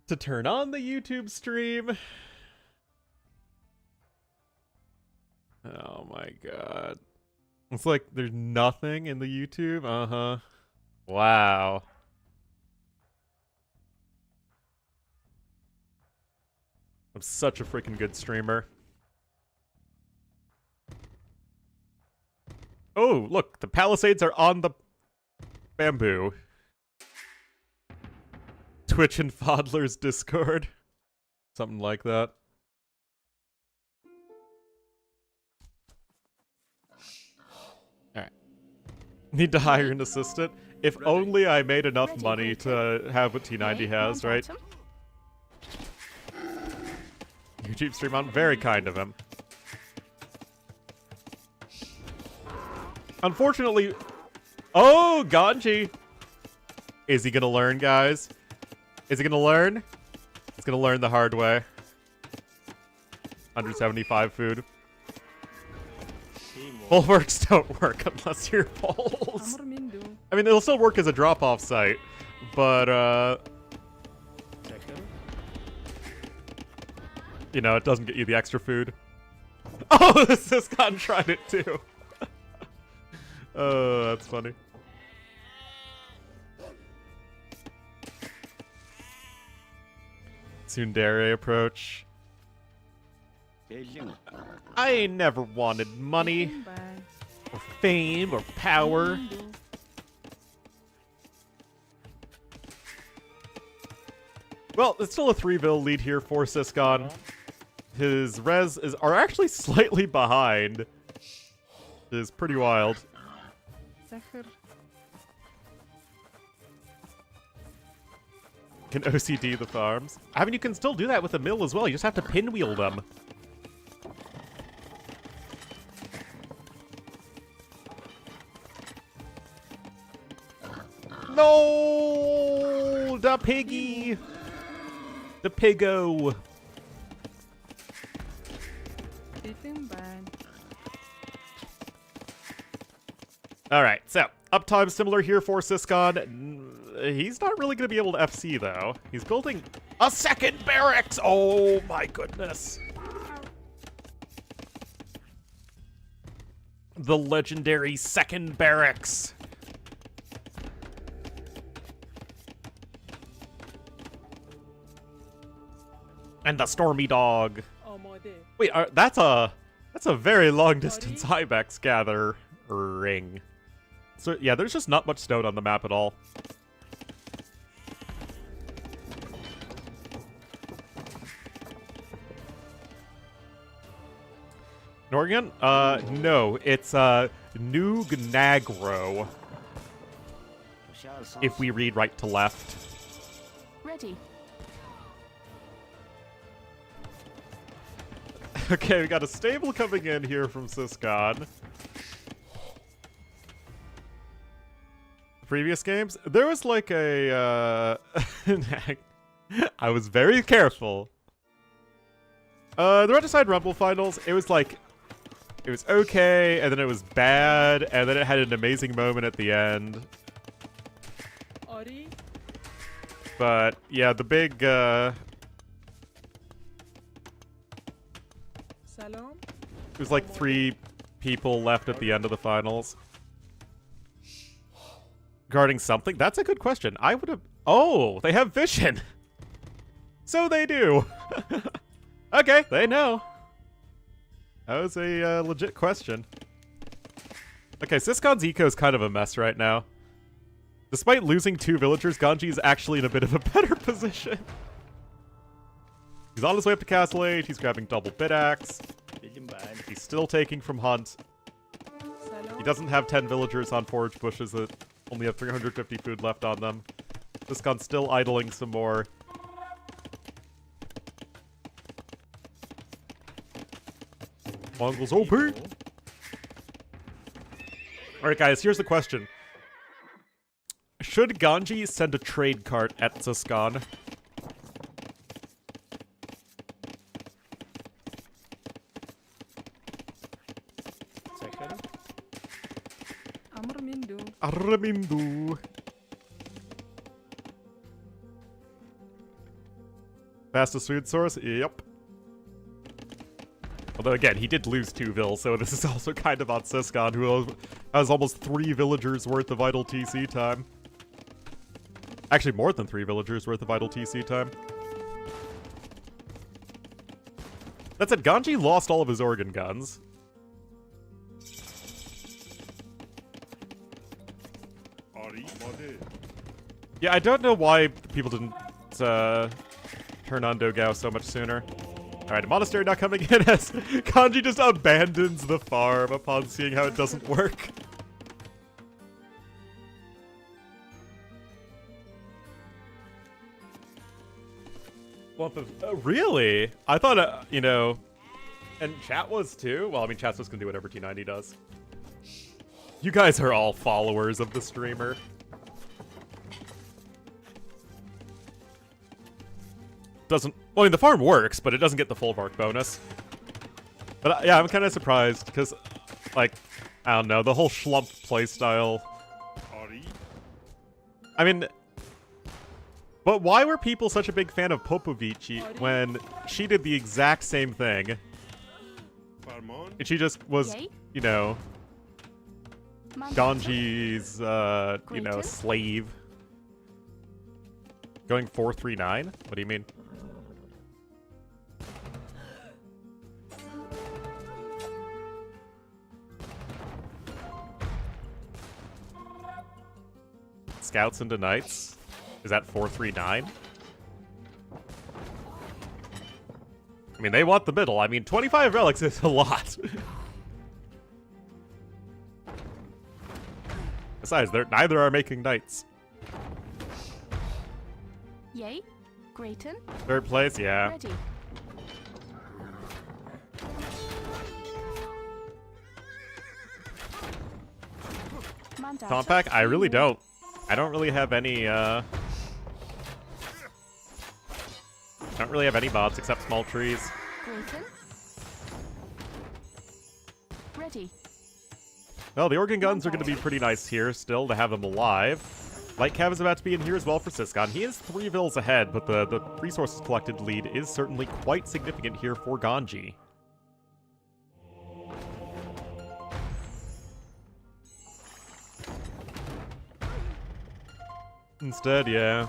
to turn on the YouTube stream. Oh my god. It's like there's nothing in the YouTube. Uh-huh. Wow. I'm such a freaking good streamer. Oh, look, the Palisades are on the bamboo. Twitch and Fodler's Discord. Something like that. Alright. Need to hire an assistant. If only I made enough money to have what T90 has, right? YouTube stream on, very kind of him. Unfortunately, oh, Ganji. Is he gonna learn, guys? Is he gonna learn? He's gonna learn the hard way. 175 food. Bulwarks don't work unless you're poles. I mean, it'll still work as a drop-off site, but, you know, it doesn't get you the extra food. Oh, this has gotten tried it too. Oh, that's funny. Tsundere approach. I ain't never wanted money, or fame, or power. Well, it's still a 3-vil lead here for Siscon. His res are actually slightly behind. It is pretty wild. Can OCD the farms. I mean, you can still do that with a mill as well. You just have to pinwheel them. No, the piggy, the piggo. All right, so uptime similar here for Siscon. He's not really going to be able to FC, though. He's building a second barracks! Oh, my goodness. The legendary second barracks. And the Stormy Dog. Wait, that's a very long-distance Ibex gathering. So, yeah, there's just not much stone on the map at all. Norgan? No, it's, New Gnagro. If we read right to left. Ready. Okay, we got a stable coming in here from Siscon. Previous games, there was like a, I was very careful. The Regicide Rumble Finals, it was like, it was okay, and then it was bad, and then it had an amazing moment at the end. But, yeah, the big, it was like 3 people left at the end of the finals. Guarding something? That's a good question. I would have... Oh, they have vision! So they do! Okay, they know. That was a legit question. Okay, Siscon's eco is kind of a mess right now. Despite losing 2 villagers, Ganji is actually in a bit of a better position. He's on his way up to Castle Age, he's grabbing double bit axe. He's still taking from Hunt. He doesn't have 10 villagers on forage bushes that only have 350 food left on them. Siscon's still idling some more. Mongols OP! Alright guys, here's the question. Should Ganji send a trade cart at Siscon? Aramindu. Fastest food source? Yep. Although, again, he did lose 2 vills, so this is also kind of on Syscon, who has almost 3 villagers worth of idle TC time. Actually, more than 3 villagers worth of idle TC time. That said, Ganji lost all of his organ guns. Yeah, I don't know why people didn't turn on Dogao so much sooner. Alright, a monastery not coming in as Ganji just abandons the farm upon seeing how it doesn't work. Really? I thought, you know, and chat was too? Well, I mean, chat's just gonna do whatever T90 does. You guys are all followers of the streamer. Doesn't, well, I mean, the farm works, but it doesn't get the full Vark bonus. But yeah, I'm kind of surprised, because, like, I don't know, the whole schlump playstyle. I mean, but why were people such a big fan of Popovici when she did the exact same thing? And she just was, you know, Ganji's, you know, slave. Going 439? What do you mean? Scouts into knights? Is that 439? I mean, they want the middle. I mean, 25 relics is a lot. Besides, neither are making knights. Yay, Grayton. 3rd place, yeah. Ready. Compact? I really don't. I don't really have any, don't really have any mods except small trees. Grayton. Ready. Well, the organ guns are going to be pretty nice here still to have them alive. Light Cav is about to be in here as well for Syscon. He is 3 vills ahead, but the resources collected lead is certainly quite significant here for Ganji. Instead, yeah.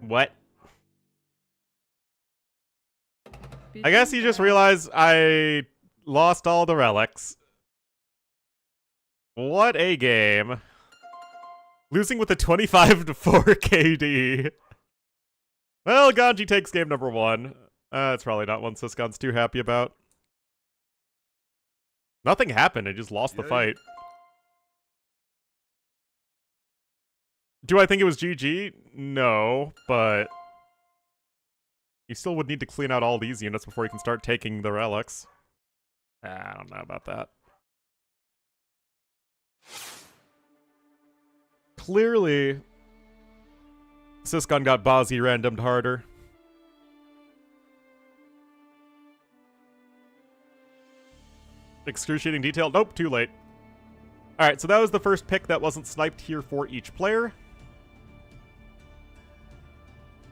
What? I guess you just realized I lost all the relics. What a game. Losing with a 25-4 KD. Well, Ganji takes game number 1. It's probably not one Syscon's too happy about. Nothing happened, it just lost the fight. Do I think it was GG? No, but you still would need to clean out all these units before you can start taking the relics. I don't know about that. Clearly, Syscon got Bozzy randomed harder. Excruciating detail? Nope, too late. Alright, so that was the first pick that wasn't sniped here for each player.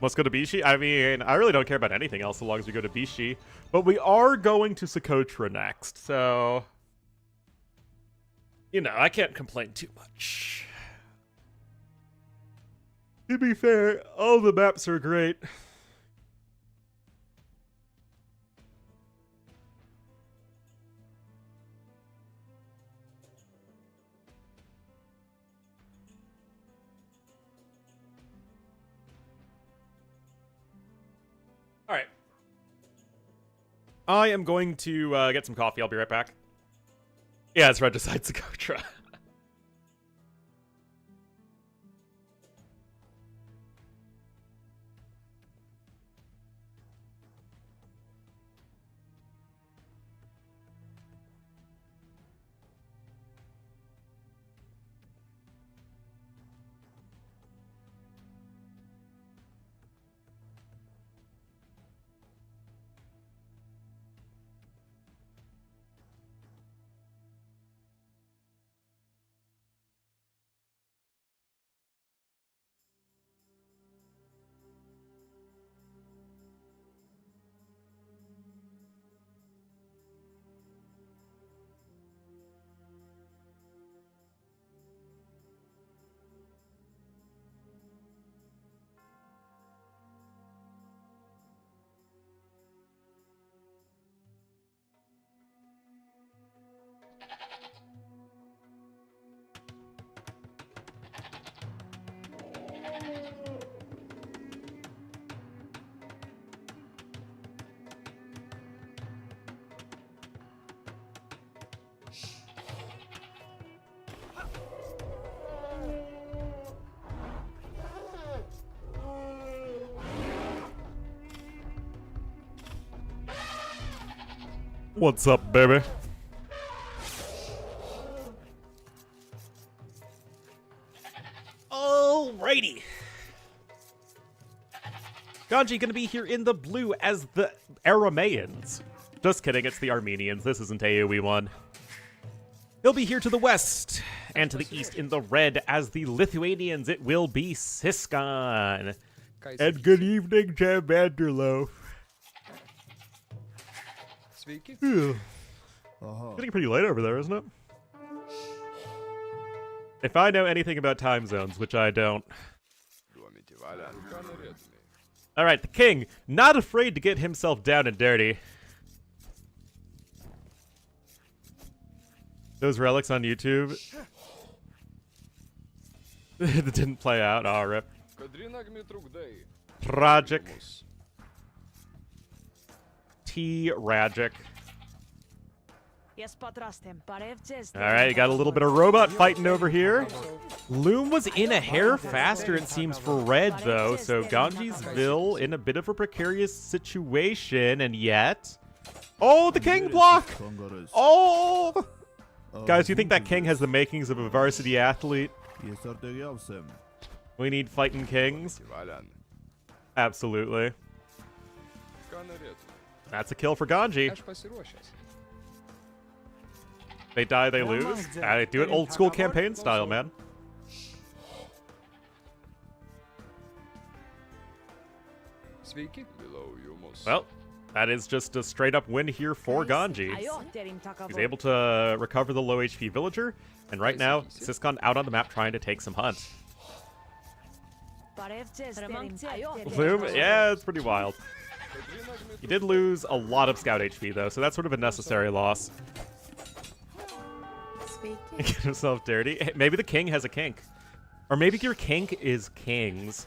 Let's go to Bishi. I mean, I really don't care about anything else so long as we go to Bishi. But we are going to Socotra next, so... You know, I can't complain too much. To be fair, all the maps are great. Alright. I am going to get some coffee. I'll be right back. Yeah, it's Regicide Socotra. What's up, baby? Alrighty. Ganji gonna be here in the blue as the Aramaeans. Just kidding, it's the Armenians. This isn't AoE 1. He'll be here to the west and to the east in the red as the Lithuanians. It will be Siskan. And good evening, Jam Vanderloof. Getting pretty late over there, isn't it? If I know anything about time zones, which I don't. Alright, the king, not afraid to get himself down and dirty. Those relics on YouTube that didn't play out. Oh, rip. Tragic. Tragic. Alright, you got a little bit of robot fighting over here. Loom was in a hair faster, it seems, for red, though, so Ganji's Vil in a bit of a precarious situation, and yet... Oh, the king block! Oh! Guys, do you think that king has the makings of a varsity athlete? We need fighting kings. Absolutely. That's a kill for Ganji. They die, they lose. I do it old school campaign style, man. Well, that is just a straight up win here for Ganji. He's able to recover the low HP villager, and right now, Siskan out on the map trying to take some hunt. Loom? Yeah, it's pretty wild. He did lose a lot of scout HP though, so that's sort of a necessary loss. Get himself dirty. Maybe the king has a kink. Or maybe your kink is kings.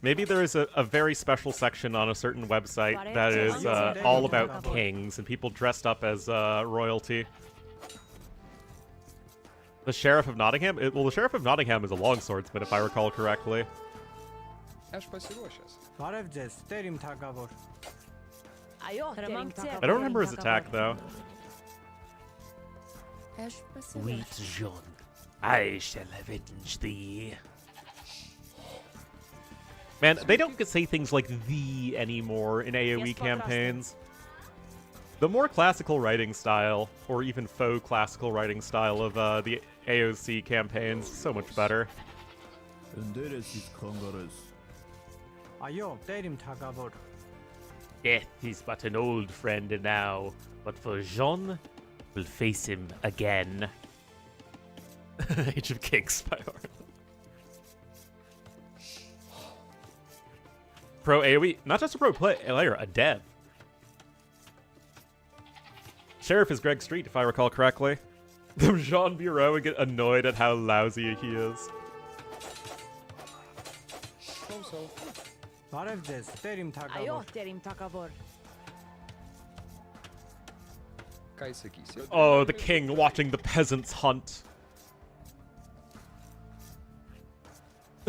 Maybe there is a very special section on a certain website that is all about kings and people dressed up as royalty. The Sheriff of Nottingham? Well, the Sheriff of Nottingham is a longswordsman, if I recall correctly. I don't remember his attack, though. Sweet Jean, I shall avenge thee. Man, they don't say things like "thee" anymore in AoE campaigns. The more classical writing style, or even faux classical writing style of the AOC campaigns, so much better. Death is but an old friend now, but for Jean, we'll face him again. Age of Kings by Ornlu. Pro AoE, not just a pro player, a dev. Sheriff is Greg Street, if I recall correctly. The Jean Bureau would get annoyed at how lousy he is. Oh, the king watching the peasants hunt.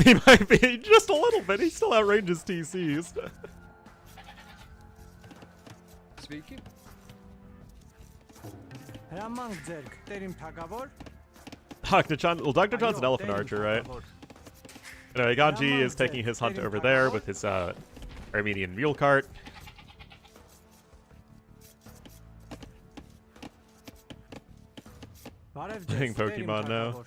He might be just a little bit. He still outranges TCs. Dr. John, well, Dr. John's an elephant archer, right? Anyway, Ganji is taking his hunt over there with his Armenian mule cart. Playing Pokemon now.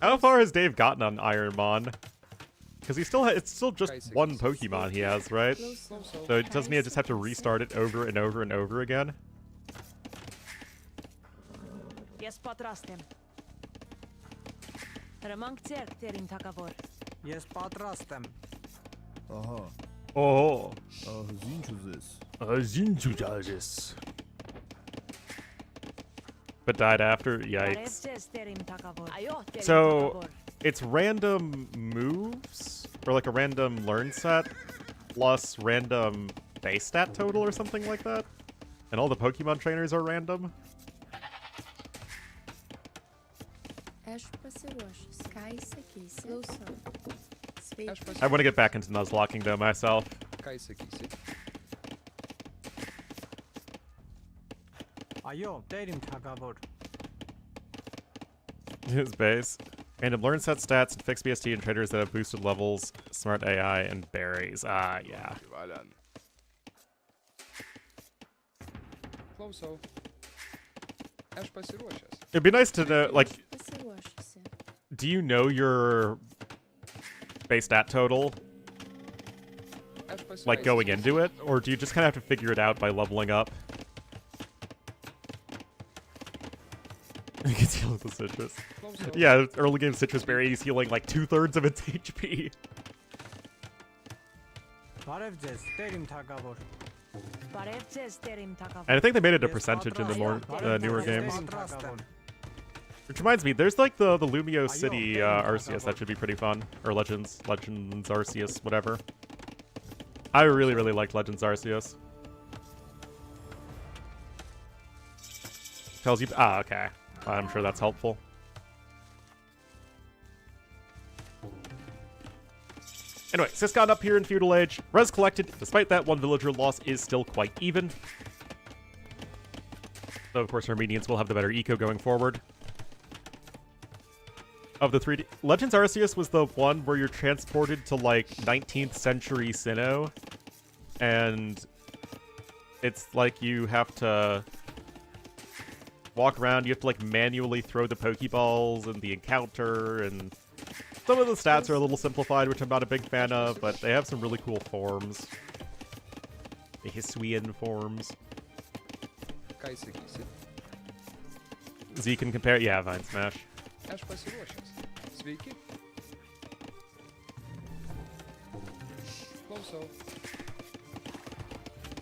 How far has Dave gotten on Ironmon? Because it's still just one Pokemon he has, right? So doesn't he just have to restart it over and over and over again? Oh. But died after? Yikes. So, it's random moves? Or like a random learn set plus random base stat total or something like that? And all the Pokemon trainers are random? I want to get back into Nuzlocking though myself. 아요, 때림 다가볼. His base. Random learn set stats and fix BST and traders that have boosted levels, smart AI, and berries. Ah, yeah. It'd be nice to know, like, do you know your base stat total, like, going into it? Or do you just kind of have to figure it out by leveling up? You can heal with the citrus. Yeah, early game citrus berry is healing like 2/3 of its HP. 바랩제스 때림 다가볼. And I think they made it a percentage in the more newer games. Which reminds me, there's like the Lumio City Arceus that should be pretty fun. Or Legends Arceus, whatever. I really liked Legends Arceus. Tells you, okay. I'm sure that's helpful. Anyway, Siscon up here in Feudal Age. Res collected. Despite that, one villager loss is still quite even. Though, of course, Armenians will have the better eco going forward. Of the 3D... Legends Arceus was the one where you're transported to, like, 19th century Sinnoh. And it's like you have to walk around. You have to, like, manually throw the Pokeballs in the encounter, and some of the stats are a little simplified, which I'm not a big fan of, but they have some really cool forms. The Hisuian forms. Z can compare... Yeah, Vine Smash.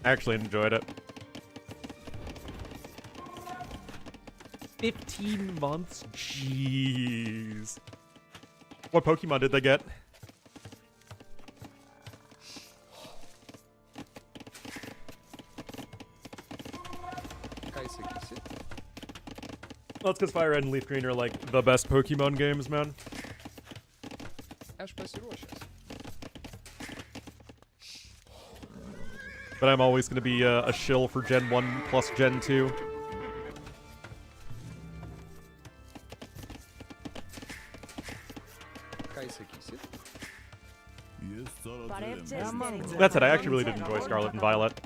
I actually enjoyed it. 15 months? Jeez. What Pokemon did they get? Well, it's because Fire Red and Leaf Green are like the best Pokemon games, man. But I'm always going to be a shill for Gen 1 plus Gen 2. That's it, I actually really did enjoy Scarlet and Violet.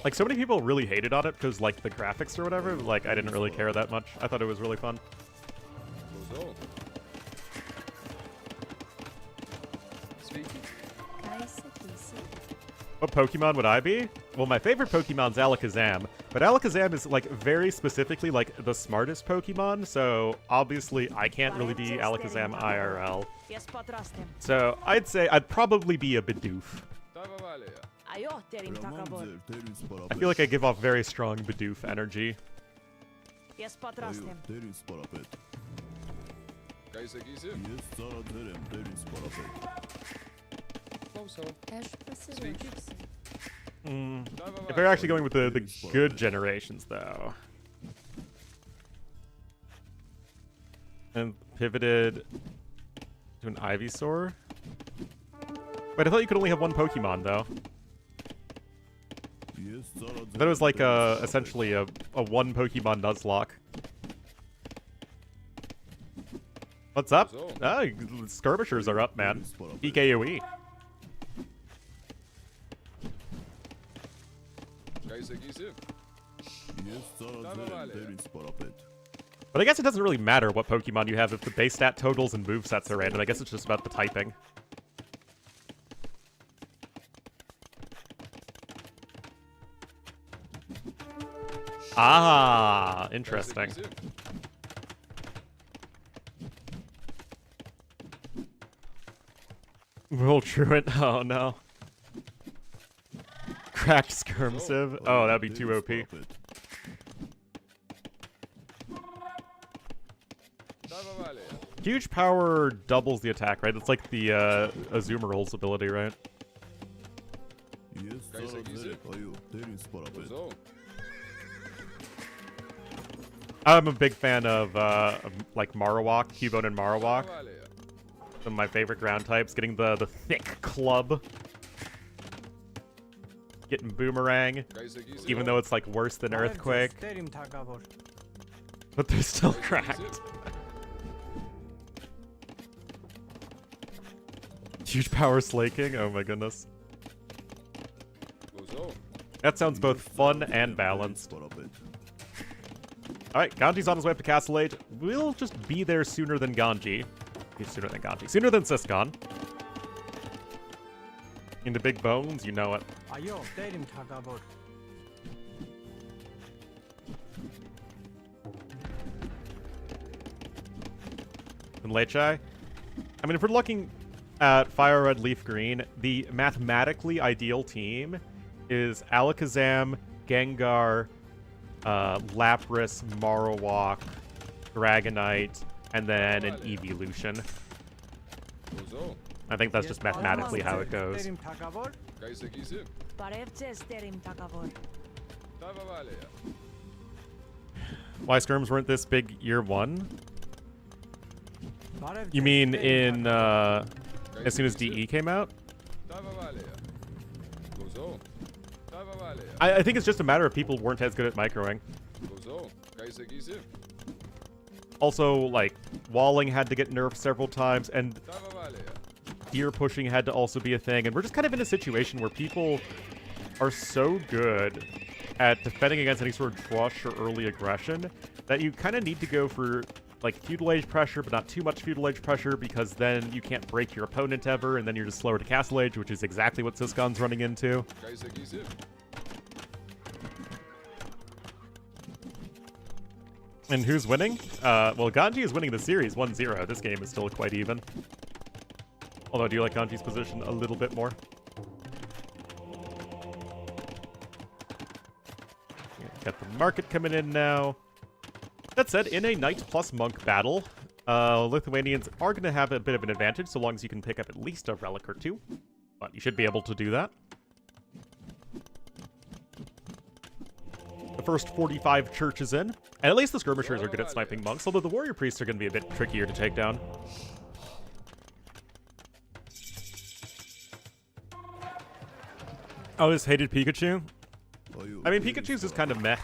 Like, so many people really hated on it because, like, the graphics or whatever, like, I didn't really care that much. I thought it was really fun. What Pokemon would I be? Well, my favorite Pokemon's Alakazam, but Alakazam is, like, very specifically, like, the smartest Pokemon, so obviously I can't really be Alakazam IRL. So I'd say I'd probably be a Bidoof. I feel like I give off very strong Bidoof energy. If they're actually going with the good generations, though. And pivoted to an Ivysaur? Wait, I thought you could only have one Pokemon, though. That was like essentially a one Pokemon Nuzlocke. What's up? Ah, skirmishers are up, man. PKOE. But I guess it doesn't really matter what Pokemon you have if the base stat totals and movesets are random. I guess it's just about the typing. Ah, interesting. Will Truant? Oh no. Cracked Skirmsiv? Oh, that'd be too OP. Huge power doubles the attack, right? It's like the Azumarill's ability, right? I'm a big fan of like Marowak, Cubone and Marowak. Some of my favorite ground types, getting the thick club. getting boomerang, even though it's like worse than earthquake, 때림 다가볼. but they're still cracked. Huge power slaking. Oh my goodness. That sounds both fun and balanced. Alright, Ganji's on his way up to Castle Age. We'll just be there sooner than Ganji. Sooner than Ganji. Sooner than Siscon. Into big bones, you know it. 아요, 때림 다가볼. And Lechai. I mean, if we're looking at Fire Red, Leaf Green, the mathematically ideal team is Alakazam, Gengar, Lapras, Marowak, Dragonite, and then an Evolution. I think that's just mathematically how it goes. 때림 다가볼. Why skirms weren't this big year one? You mean in, as soon as DE came out? I think it's just a matter of people weren't as good at microing. Also, like, walling had to get nerfed several times, and gear pushing had to also be a thing, and we're just kind of in a situation where people are so good at defending against any sort of rush or early aggression that you kind of need to go for, like, feudal age pressure, but not too much feudal age pressure, because then you can't break your opponent ever, and then you're just slower to castle age, which is exactly what Siscon's running into. And who's winning? Well, Ganji is winning the series 1-0. This game is still quite even. Although, do you like Ganji's position a little bit more? Got the market coming in now. That said, in a Knight plus Monk battle, Lithuanians are going to have a bit of an advantage so long as you can pick up at least a relic or two. But you should be able to do that. The first 45 churches in. And at least the skirmishers are good at sniping monks, although the warrior priests are going to be a bit trickier to take down. Oh, this hated Pikachu? I mean, Pikachu's is kind of meh.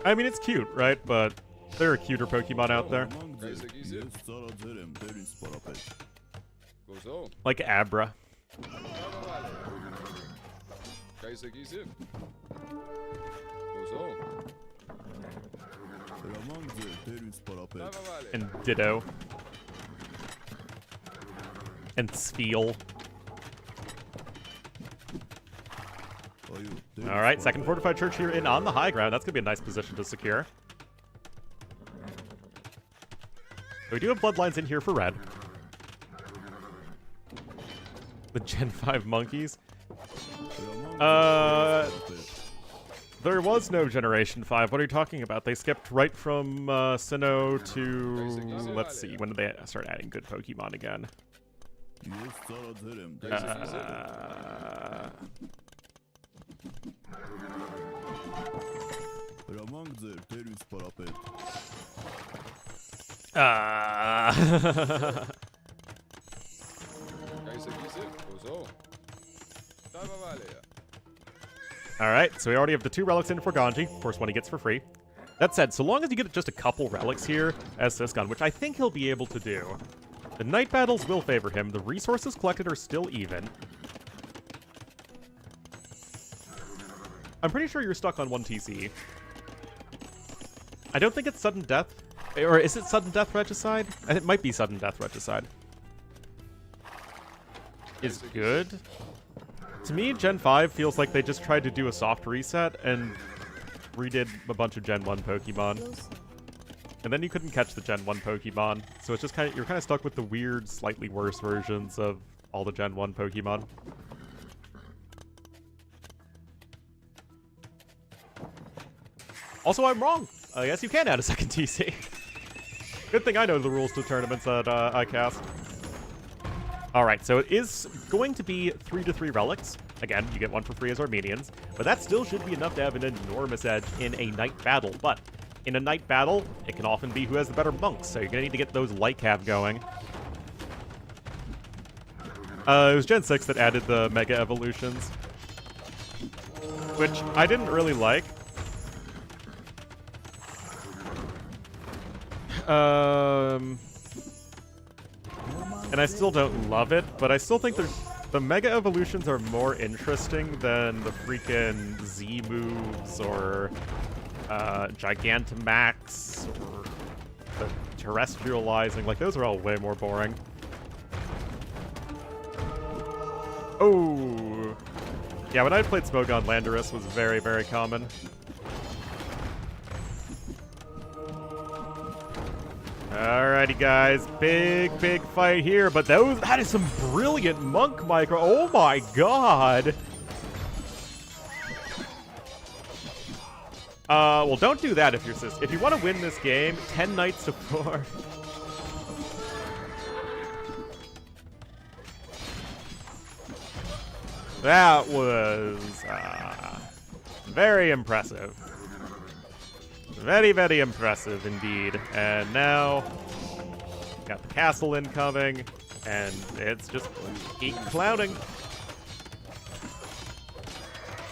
I mean, it's cute, right? But there are cuter Pokemon out there. Like Abra. And Ditto. And Spheal. Alright, second fortified church here in on the high ground. That's going to be a nice position to secure. We do have bloodlines in here for red. The Gen 5 monkeys. There was no Generation 5. What are you talking about? They skipped right from Sinnoh to... Let's see, when did they start adding good Pokemon again? Alright, so we already have the 2 relics in for Ganji. Of course, one he gets for free. That said, so long as you get just a couple relics here as Siscon, which I think he'll be able to do, the night battles will favor him. The resources collected are still even. I'm pretty sure you're stuck on 1 TC. I don't think it's sudden death. Or is it sudden death regicide? It might be sudden death regicide. Is good. To me, Gen 5 feels like they just tried to do a soft reset and redid a bunch of Gen 1 Pokemon. And then you couldn't catch the Gen 1 Pokemon, so it's just kind of, you're kind of stuck with the weird, slightly worse versions of all the Gen 1 Pokemon. Also, I'm wrong. I guess you can add a second TC. Good thing I know the rules to tournaments that I cast. Alright, so it is going to be 3-3 relics. Again, you get 1 for free as Armenians, but that still should be enough to have an enormous edge in a night battle. But in a night battle, it can often be who has the better monks, so you're going to need to get those light cav going. It was Gen 6 that added the Mega Evolutions, which I didn't really like. And I still don't love it, but I still think the Mega Evolutions are more interesting than the freaking Z moves or Gigantamax or the terrestrializing. Like, those are all way more boring. Oh! Yeah, when I played Smogon, Landorus was very, very common. Alrighty, guys. Big fight here, but that is some brilliant monk micro. Oh my god! Well, don't do that if you're if you want to win this game, 10 knights to 4. That was very impressive. Very, very impressive indeed. And now, got the castle incoming, and it's just keep clouding.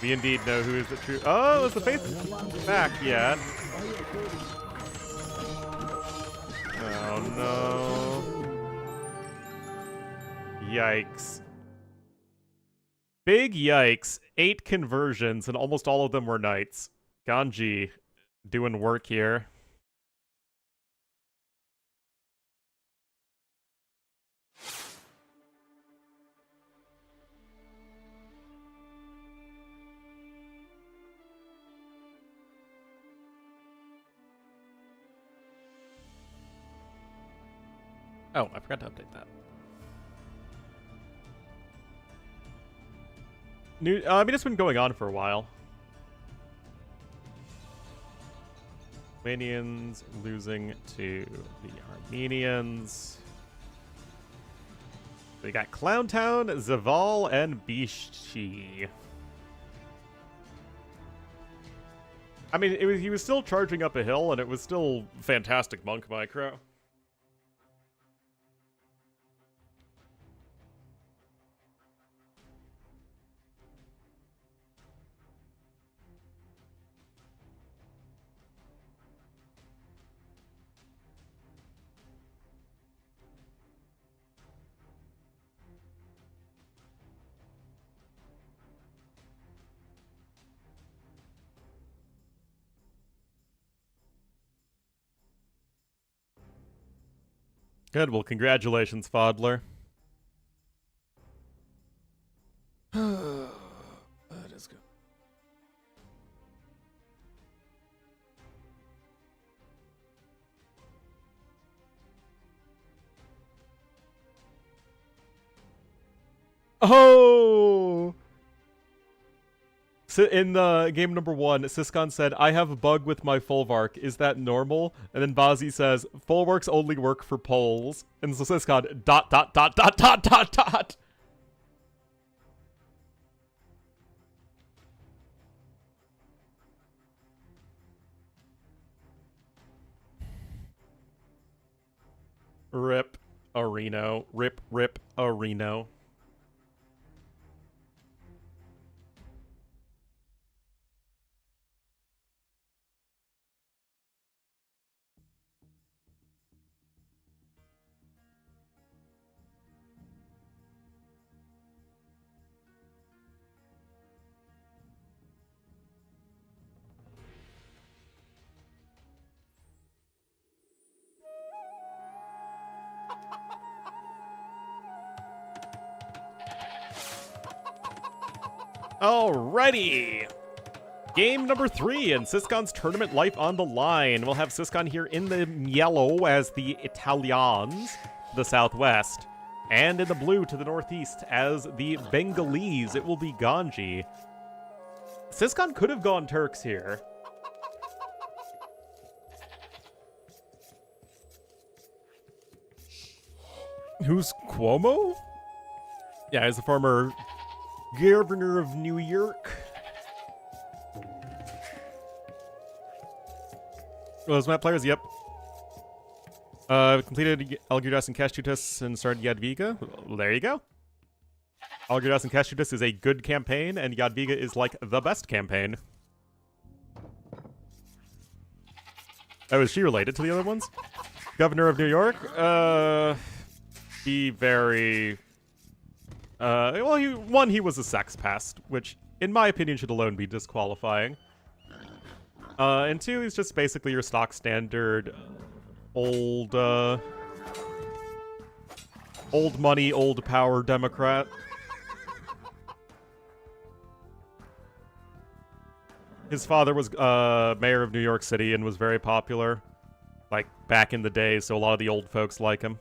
We indeed know who is the true. Oh, is the faith back yet? Oh no. Yikes. Big yikes. 8 conversions, and almost all of them were knights. Ganji doing work here. Oh, I forgot to update that. I mean, it's been going on for a while. Armenians losing to the Armenians. We got Clowntown, Zaval, and Bishti. I mean, he was still charging up a hill, and it was still fantastic monk micro. Good, well, congratulations, Fodler. That is good. Oh! So in the game number 1, Siscon said, "I have a bug with my Folvark. Is that normal?" And then Bazi says, "Folwarks only work for Poles." And so Siscon, ... Rip Areno. Rip Areno. Alrighty! Game number 3 and Siscon's tournament life on the line. We'll have Siscon here in the yellow as the Italians, the southwest, and in the blue to the northeast as the Bengalese. It will be Ganji. Siscon could have gone Turks here. Who's Cuomo? Yeah, he's the former governor of New York. Well, those map players, yep. Completed Algudas and Castutus and started Yadviga. Well, there you go. Algirdas and Keshudis is a good campaign, and Jadwiga is like the best campaign. Oh, is she related to the other ones? Governor of New York? Be very... well, he was a sex pest, which, in my opinion, should alone be disqualifying. And 2, he's just basically your stock standard old money, old power Democrat. His father was mayor of New York City and was very popular, like, back in the day, so a lot of the old folks like him.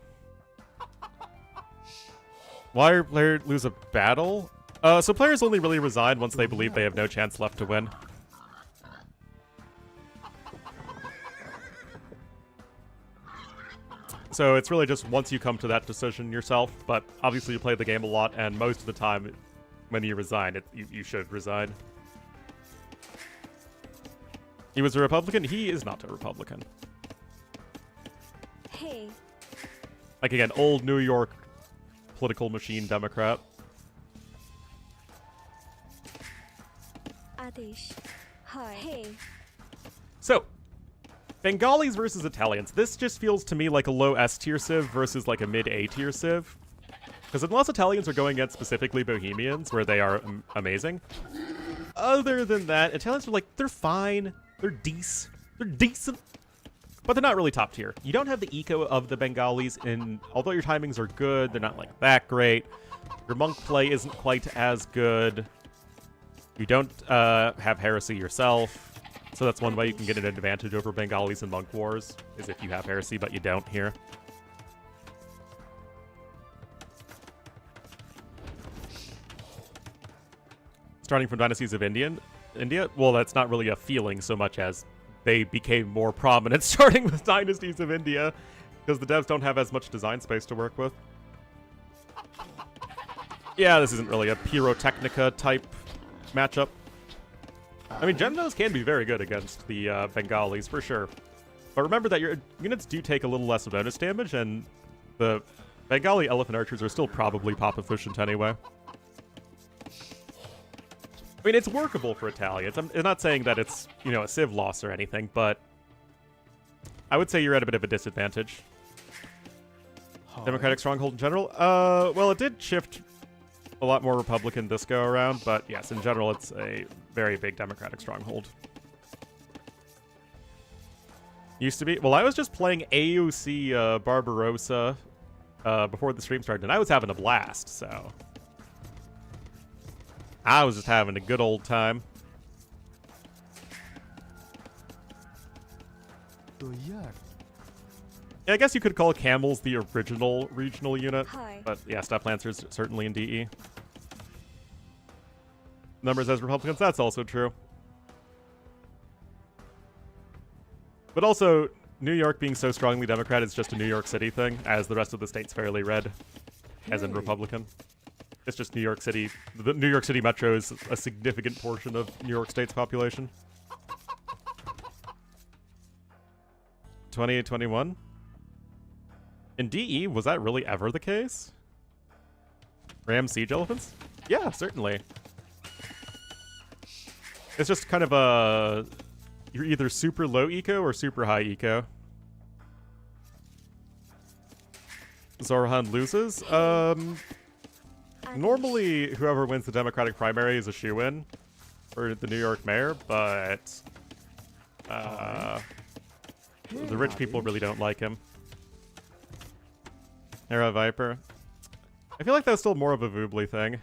Why did players lose a battle? So players only really resign once they believe they have no chance left to win. So it's really just once you come to that decision yourself, but obviously you play the game a lot, and most of the time when you resign, you should resign. He was a Republican? He is not a Republican. Hey. Like, again, old New York political machine Democrat. Adish. Hi. Hey. So, Bengalis versus Italians. This just feels to me like a low S-tier civ versus like a mid-A-tier civ. Because unless Italians are going against specifically Bohemians, where they are amazing, other than that, Italians are like, they're fine. They're decent, but they're not really top tier. You don't have the eco of the Bengalis, and although your timings are good, they're not like that great. Your monk play isn't quite as good. You don't have heresy yourself, so that's one way you can get an advantage over Bengalis in monk wars, is if you have heresy, but you don't here. Starting from Dynasties of India, well, that's not really a feeling so much as they became more prominent starting with Dynasties of India, because the devs don't have as much design space to work with. Yeah, this isn't really a Pyrotechnica type matchup. I mean, Genos can be very good against the Bengalis, for sure. But remember that your units do take a little less bonus damage, and the Bengali Elephant Archers are still probably pop efficient anyway. I mean, it's workable for Italians. I'm not saying that it's, you know, a civ loss or anything, but I would say you're at a bit of a disadvantage. Democratic stronghold in general? Well, it did shift a lot more Republican this go around, but yes, in general, it's a very big Democratic stronghold. Used to be. Well, I was just playing AOC Barbarossa before the stream started, and I was having a blast, so I was just having a good old time. Yeah, I guess you could call Camels the original regional unit. Hi. But yeah, Steppe Lancers certainly in DE. Numbers as Republicans, that's also true. But also, New York being so strongly Democrat is just a New York City thing, as the rest of the state's fairly red, as in Republican. It's just New York City. The New York City metro is a significant portion of New York State's population. 2021? In DE, was that really ever the case? Ram siege elephants? Yeah, certainly. It's just kind of a... You're either super low eco or super high eco. Zorhan loses? Normally, whoever wins the Democratic primary is a shoo-in for the New York mayor, but... the rich people really don't like him. Era Viper. I feel like that was still more of a Voobly thing.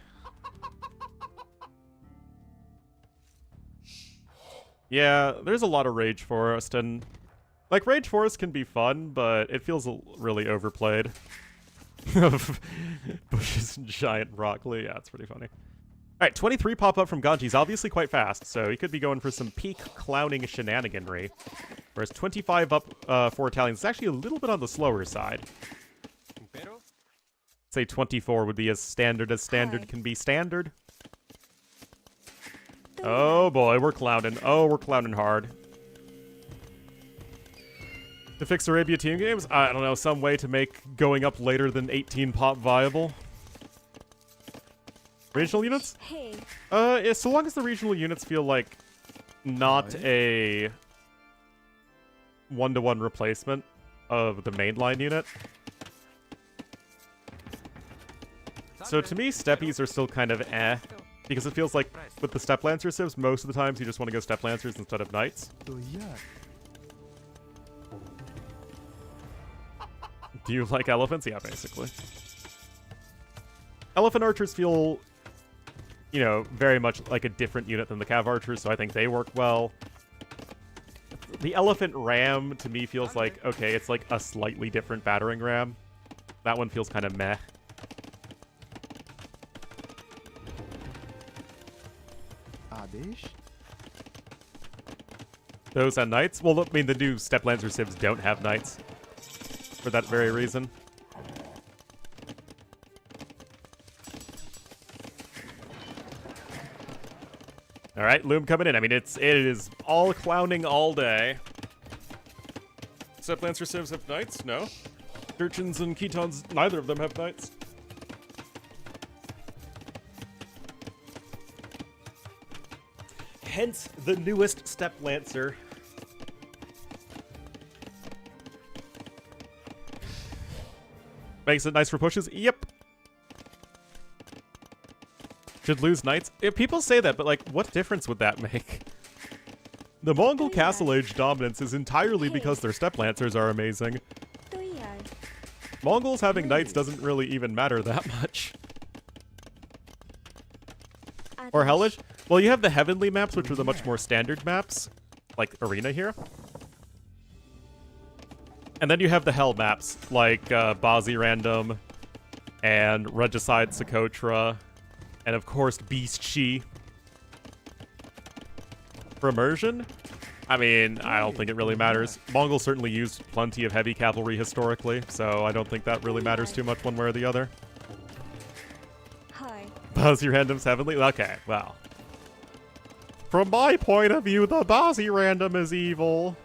Yeah, there's a lot of Rage Forest, and... Like, Rage Forest can be fun, but it feels really overplayed. Bushes and giant broccoli. Yeah, it's pretty funny. Alright, 23 pop up from Ganji. He's obviously quite fast, so he could be going for some peak clowning shenaniganry. Whereas 25 up for Italians is actually a little bit on the slower side. Say 24 would be as standard can be standard. Oh boy, we're clowning. Oh, we're clowning hard. To fix Arabia team games? I don't know, some way to make going up later than 18 pop viable. Regional units? Hey. So long as the regional units feel like not a one-to-one replacement of the mainline unit. So to me, steppies are still kind of eh, because it feels like with the step lancer civs, most of the times you just want to go step lancers instead of knights. Do you like elephants? Yeah, basically. Elephant archers feel, you know, very much like a different unit than the cav archers, so I think they work well. The elephant ram, to me, feels like, okay, it's like a slightly different battering ram. That one feels kind of meh. Those and knights? Well, I mean, the new step lancer civs don't have knights for that very reason. All right, Loom coming in. I mean, it is all clowning all day. Step lancer civs have knights? No. Urchins and Ketons, neither of them have knights. Hence the newest step lancer. Makes it nice for pushes? Yep. Should lose knights? People say that, but like, what difference would that make? The Mongol Castle Age dominance is entirely because their step lancers are amazing. Mongols having knights doesn't really even matter that much. Or Hellish? Well, you have the Heavenly maps, which are the much more standard maps, like Arena here. And then you have the Hell maps, like Bazi Random, and Regicide Socotra, and of course Beast Shi. For immersion? I mean, I don't think it really matters. Mongols certainly used plenty of heavy cavalry historically, so I don't think that really matters too much one way or the other. Hi. Bazi Random's Heavenly? Okay, well. From my point of view, the Bazi Random is evil.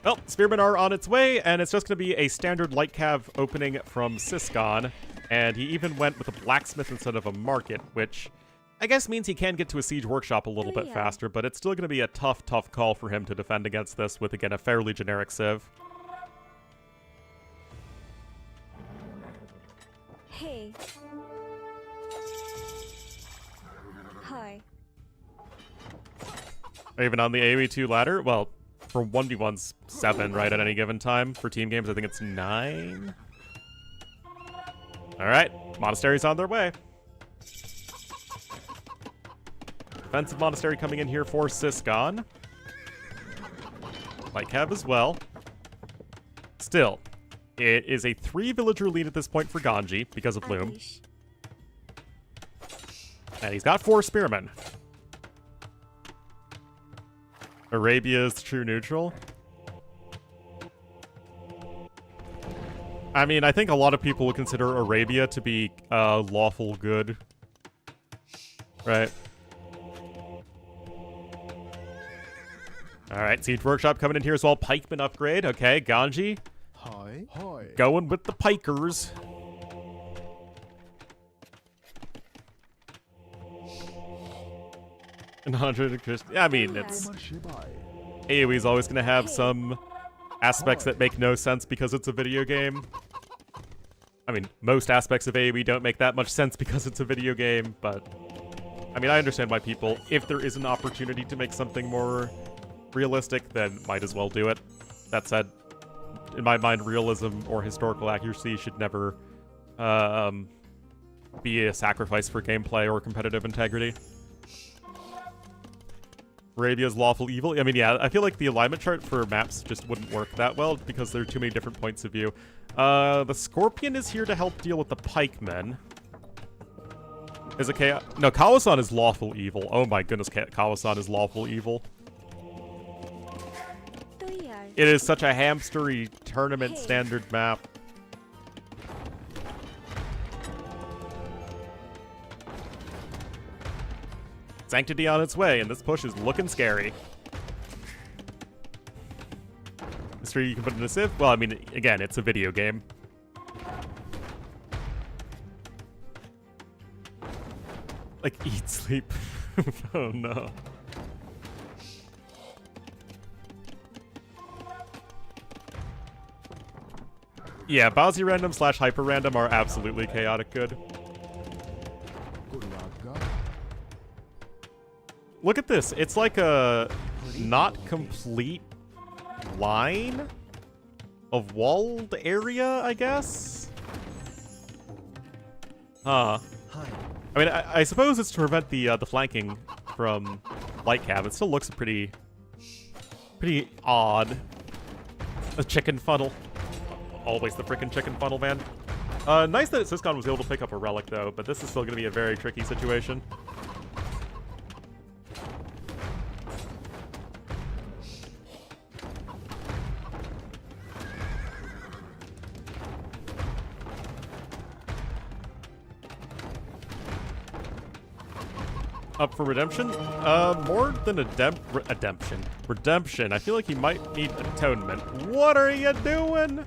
Well, Spearmen are on its way, and it's just going to be a standard light cav opening from Siscon. And he even went with a blacksmith instead of a market, which I guess means he can get to a siege workshop a little bit faster, but it's still going to be a tough call for him to defend against this with, again, a fairly generic civ. Hey. Hi. Even on the AoE2 ladder? Well, for 1v1's 7, right, at any given time. For team games, I think it's 9. Alright, Monastery's on their way. Defensive Monastery coming in here for Siscon. Light cav as well. Still, it is a 3-villager lead at this point for Ganji because of Loom. And he's got 4 spearmen. Arabia is true neutral. I mean, I think a lot of people would consider Arabia to be lawful good. Right. Alright, Siege Workshop coming in here as well. Pikeman upgrade. Okay, Ganji. Hi. Going with the pikers. I mean, it's... AoE's always going to have some aspects that make no sense because it's a video game. I mean, most aspects of AoE don't make that much sense because it's a video game, but... I mean, I understand why people, if there is an opportunity to make something more realistic, then might as well do it. That said, in my mind, realism or historical accuracy should never be a sacrifice for gameplay or competitive integrity. Arabia's lawful evil. I mean, yeah, I feel like the alignment chart for maps just wouldn't work that well because there are too many different points of view. The Scorpion is here to help deal with the pikemen. Is it chaos? No, Kawasan is lawful evil. Oh my goodness, Kawasan is lawful evil. It is such a hamstery tournament standard map. Sanctity on its way, and this push is looking scary. Mr. extra you can put in a Civ? Well, I mean, again, it's a video game. Like, eat, sleep. Oh, no. Yeah, Bowsy random / hyper random are absolutely chaotic good. Look at this. It's like a not complete line of walled area, I guess? Huh. I mean, I suppose it's to prevent the flanking from light cab. It still looks pretty odd. A chicken funnel. Always the frickin' chicken funnel, man. Nice that Syscon was able to pick up a relic, though, but this is still going to be a very tricky situation. Up for redemption? More than redemption. I feel like he might need atonement. What are you doing?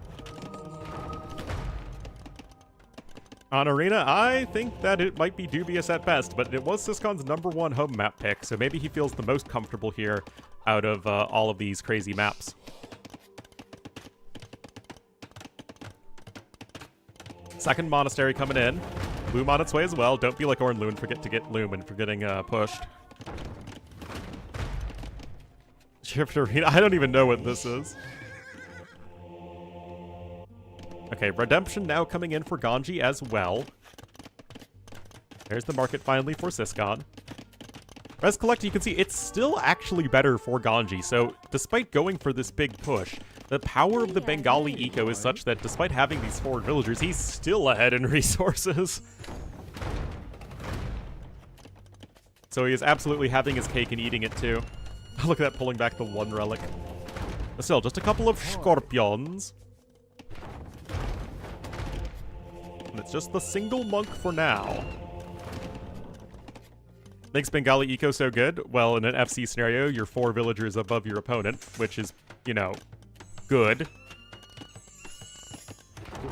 On Arena, I think that it might be dubious at best, but it was Syscon's #1 home map pick, so maybe he feels the most comfortable here out of all of these crazy maps. Second Monastery coming in. Loom on its way as well. Don't be like Ornlu and forget to get Loom and forgetting pushed. Shift Arena. I don't even know what this is. Okay, Redemption now coming in for Ganji as well. There's the market finally for Syscon. Res Collect, you can see it's still actually better for Ganji, so despite going for this big push, the power of the Bengali eco is such that despite having these forward villagers, he's still ahead in resources. So he is absolutely having his cake and eating it too. Look at that, pulling back the one relic. But still, just a couple of scorpions. And it's just the single monk for now. Makes Bengali eco so good? Well, in an FC scenario, you're 4 villagers above your opponent, which is, you know, good.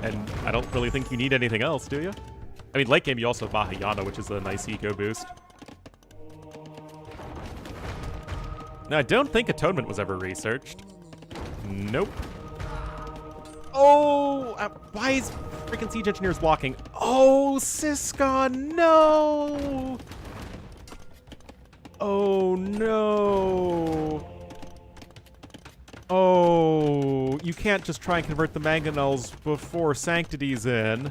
And I don't really think you need anything else, do you? I mean, late game you also have Mahayana, which is a nice eco boost. Now, I don't think Atonement was ever researched. Nope. Oh! Why is freaking Siege Engineers walking? Oh, Syscon, no! Oh, no. Oh, you can't just try and convert the mangonels before Sanctity's in.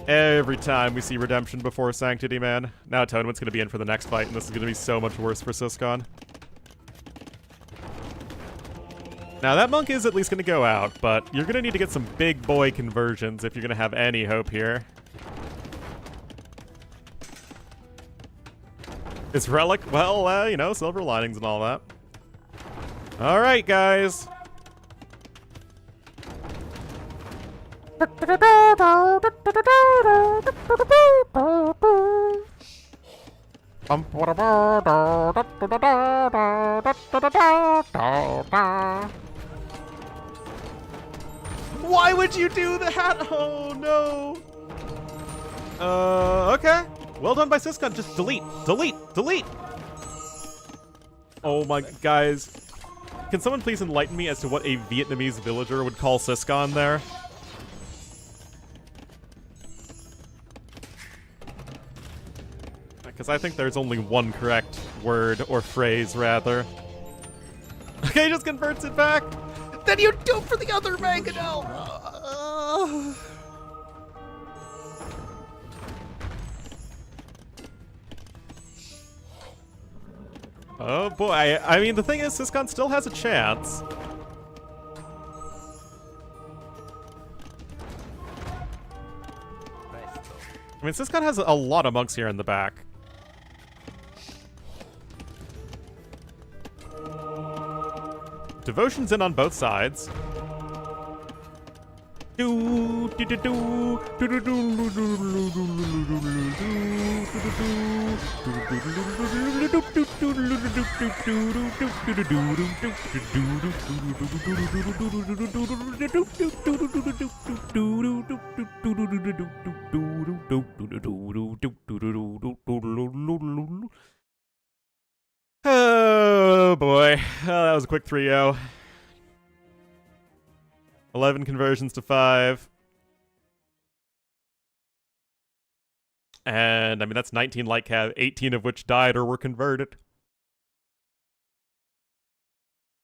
Every time we see Redemption before Sanctity, man. Now Atonement's going to be in for the next fight, and this is going to be so much worse for Syscon. Now, that monk is at least going to go out, but you're going to need to get some big boy conversions if you're going to have any hope here. Is Relic? Well, you know, silver linings and all that. All right, guys. Why would you do that? Oh, no. Okay. Well done by Syscon. Just delete. Oh, my... Guys. Can someone please enlighten me as to what a Vietnamese villager would call Syscon there? Because I think there's only one correct word, or phrase, rather. Okay, he just converts it back. Then you do for the other mangonel. Oh boy, I mean, the thing is, Syscon still has a chance. I mean, Syscon has a lot of monks here in the back. Devotion's in on both sides. Oh boy, that was a quick 3-0. 11 conversions to 5. And, I mean, that's 19 light cav, 18 of which died or were converted.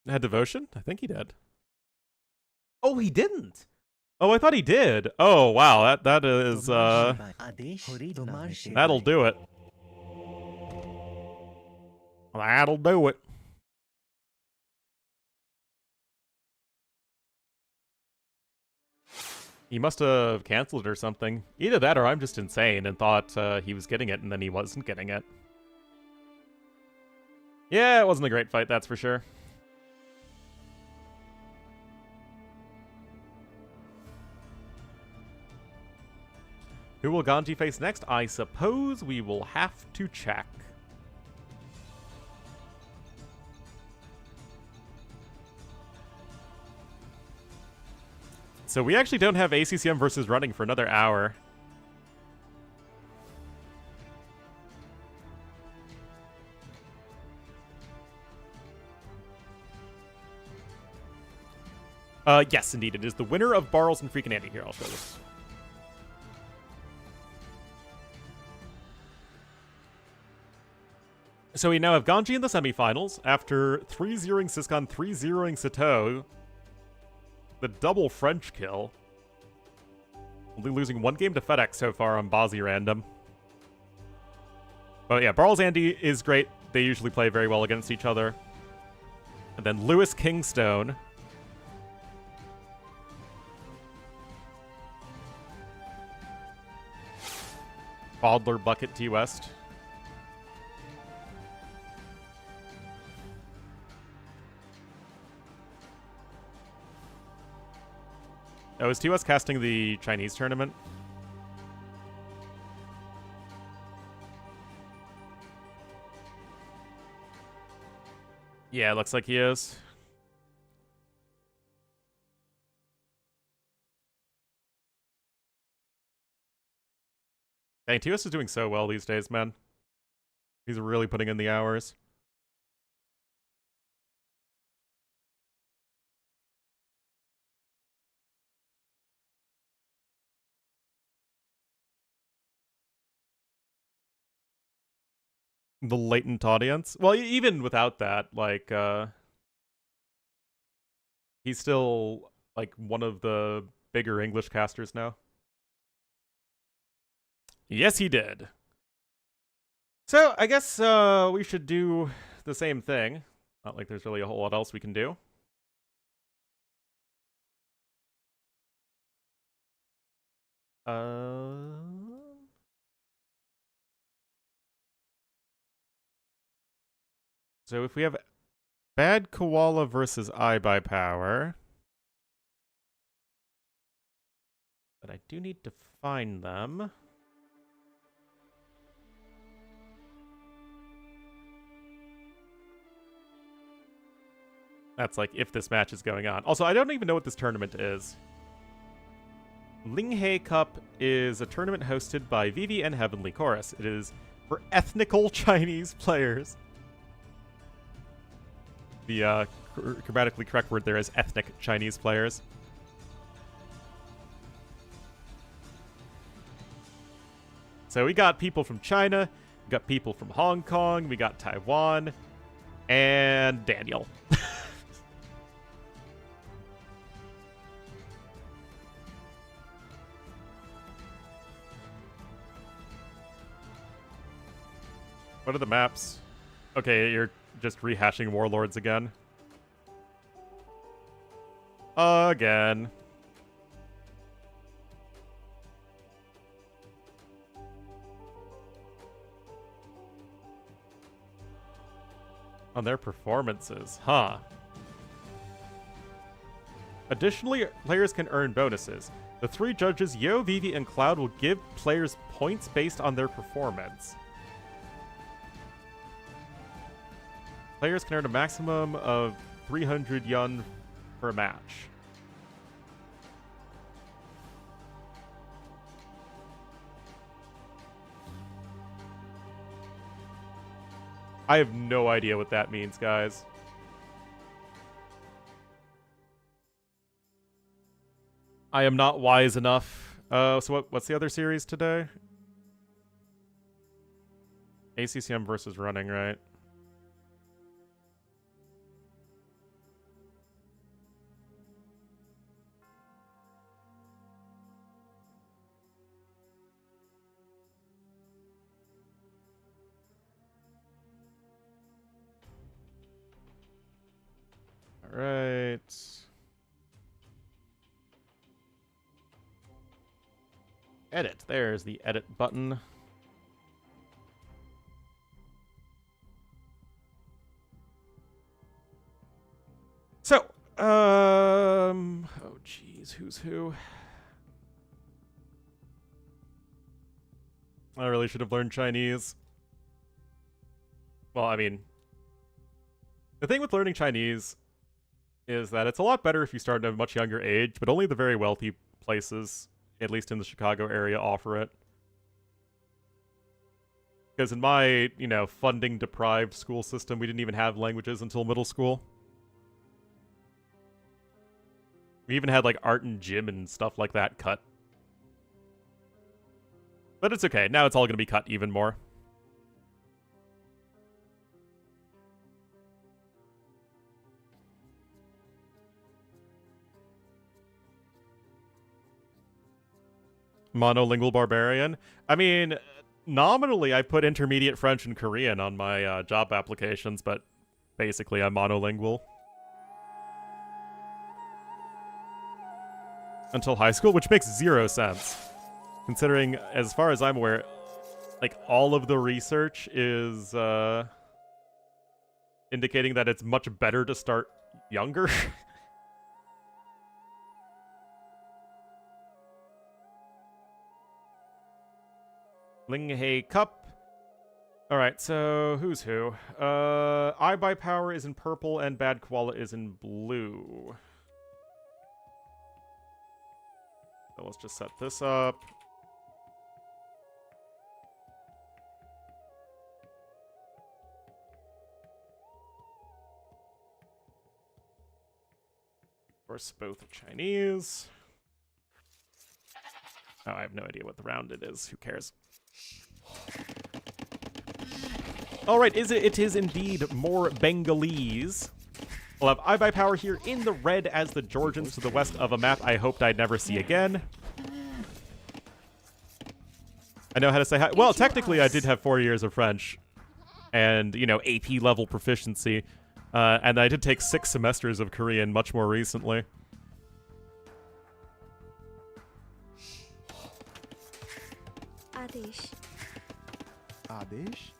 Had devotion? I think he did. Oh, he didn't! Oh, I thought he did. Oh, wow, that is, that'll do it. That'll do it. He must have canceled it or something. Either that or I'm just insane and thought he was getting it and then he wasn't getting it. Yeah, it wasn't a great fight, that's for sure. Who will Ganji face next? I suppose we will have to check. So we actually don't have ACCM versus running for another hour. Yes, indeed. It is the winner of Barles and Freakin' Andy. Here, I'll show this. So we now have Ganji in the semifinals after 3-0ing Siscon, 3-0ing Sato. The double French kill. Only losing 1 game to FedEx so far on Bozzy Random. But yeah, Barles Andy is great. They usually play very well against each other. And then Lewis Kingstone. Bodler Bucket T West. Oh, is T West casting the Chinese tournament? Yeah, it looks like he is. Dang, T West is doing so well these days, man. He's really putting in the hours. The latent audience. Well, even without that, like, he's still, like, one of the bigger English casters now. Yes, he did. So, I guess, we should do the same thing. Not like there's really a whole lot else we can do. So if we have Bad Koala versus iBuy Power. But I do need to find them. That's like if this match is going on. Also, I don't even know what this tournament is. Linghei Cup is a tournament hosted by Vivi and Heavenly Chorus. It is for ethnical Chinese players. The grammatically correct word there is ethnic Chinese players. So we got people from China, we got people from Hong Kong, we got Taiwan, and Daniel. What are the maps? Okay, you're just rehashing Warlords again. Again. On their performances, huh? Additionally, players can earn bonuses. The three judges, Yo, Vivi, and Cloud, will give players points based on their performance. Players can earn a maximum of 300 yun per match. I have no idea what that means, guys. I am not wise enough. So what's the other series today? ACCM versus running, right? All right. Edit. There's the edit button. So, oh geez, who's who? I really should have learned Chinese. Well, I mean, the thing with learning Chinese is that it's a lot better if you start at a much younger age, but only the very wealthy places, at least in the Chicago area, offer it. Because in my, funding-deprived school system, we didn't even have languages until middle school. We even had, art and gym and stuff like that cut. But it's okay. Now it's all going to be cut even more. Monolingual barbarian. I mean, nominally I put intermediate French and Korean on my job applications, but basically I'm monolingual. Until high school, which makes 0 sense. Considering, as far as I'm aware, all of the research is indicating that it's much better to start younger. Linghe Cup. Alright, so who's who? I by Power is in purple and Bad Koala is in blue. So let's just set this up. Of course, both are Chinese. Oh, I have no idea what the round it is. Who cares? Alright, it is indeed more Bengalese. We'll have I by Power here in the red as the Georgians to the west of a map I hoped I'd never see again. I know how to say hi. Well, technically I did have 4 years of French and, AP level proficiency. And I did take 6 semesters of Korean much more recently. Adish. Adish?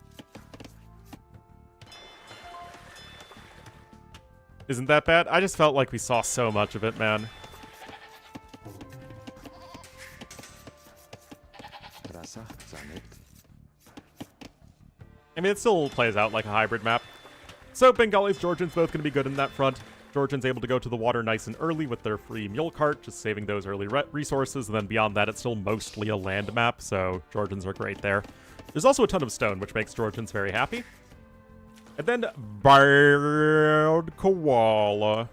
Isn't that bad? I just felt like we saw so much of it, man. I mean, it still plays out like a hybrid map. So, Bengalis, Georgians, both going to be good in that front. Georgians able to go to the water nice and early with their free mule cart, just saving those early resources, and then beyond that, it's still mostly a land map, so Georgians are great there. There's also a ton of stone, which makes Georgians very happy. And then Bad Koala.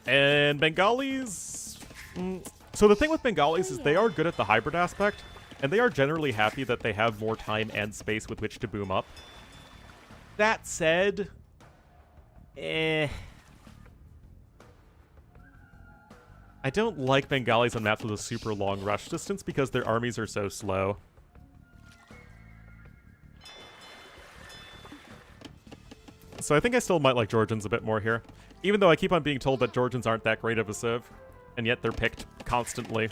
And Bengalis... So the thing with Bengalis is they are good at the hybrid aspect, and they are generally happy that they have more time and space with which to boom up. That said... I don't like Bengalis on maps with a super long rush distance because their armies are so slow. So I think I still might like Georgians a bit more here. Even though I keep on being told that Georgians aren't that great of a civ. And yet they're picked constantly.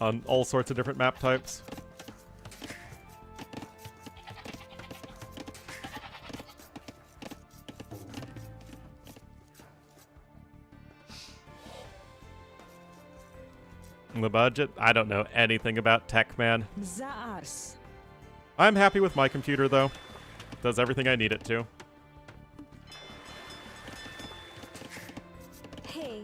On all sorts of different map types. The budget? I don't know anything about tech, man. Zaars. I'm happy with my computer, though. Does everything I need it to. Hey.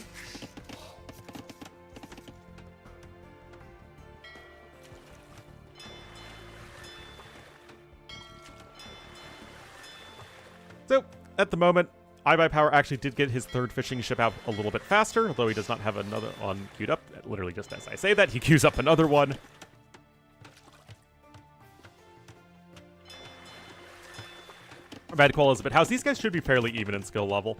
So, at the moment, iBuyPower actually did get his third fishing ship out a little bit faster, although he does not have another one queued up. Literally just as I say that, he queues up another one. Bad Qual is a bit house. These guys should be fairly even in skill level.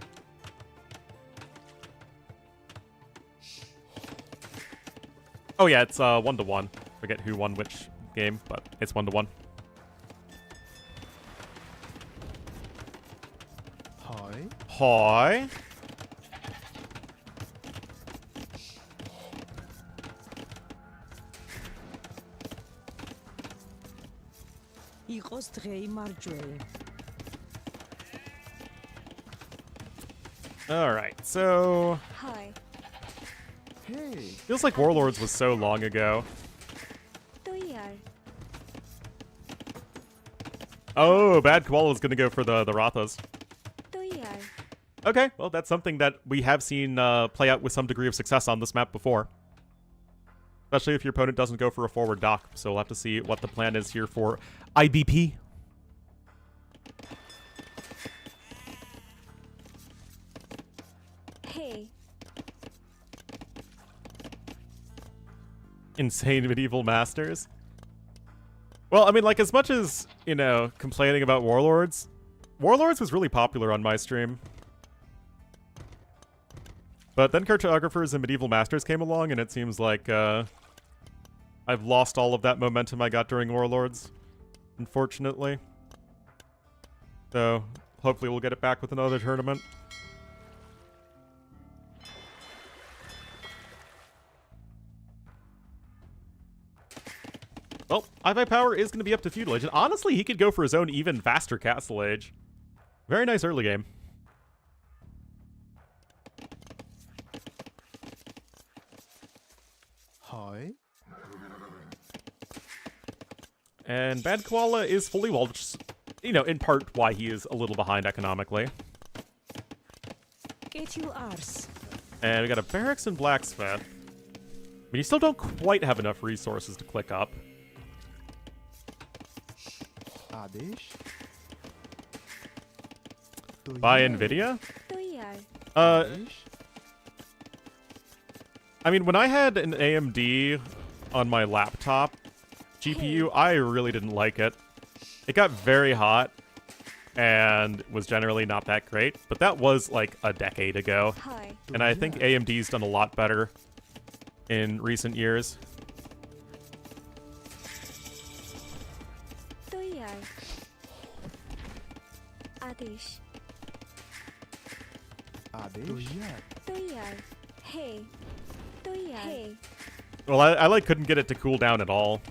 Oh yeah, it's 1-to-1. Forget who won which game, but it's 1-to-1. Hi. Hi. Igos drei marjorie. Alright, so... Hi. Hey. Feels like Warlords was so long ago. To yaar. Oh, Bad Koala is going to go for the Rathas. To yaar. Okay, well, that's something that we have seen play out with some degree of success on this map before. Especially if your opponent doesn't go for a forward dock. So we'll have to see what the plan is here for IBP. Hey. Insane medieval masters. Well, I mean, like, as much as, you know, complaining about Warlords, Warlords was really popular on my stream. But then Cartographers and Medieval Masters came along, and it seems like, I've lost all of that momentum I got during Warlords, unfortunately. So, hopefully we'll get it back with another tournament. Well, iBuyPower is going to be up to Feudal Age, and honestly, he could go for his own even faster Castle Age. Very nice early game. Hi. And Bad Koala is fully walled, which is, you know, in part why he is a little behind economically. Get you arse. And we got a Barracks and Blacksmith. But you still don't quite have enough resources to click up. Adesh. To Buy yaar. Nvidia? To yaar. Adesh. I mean, when I had an AMD on my laptop GPU, I really didn't like it. It got very hot and was generally not that great, but that was like a decade ago. Hi. And I think AMD's done a lot better in recent years. To yaar. Adesh. Adesh. To yaar. To yaar. Hey. To yaar. Hey. Well, I like couldn't get it to cool down at all.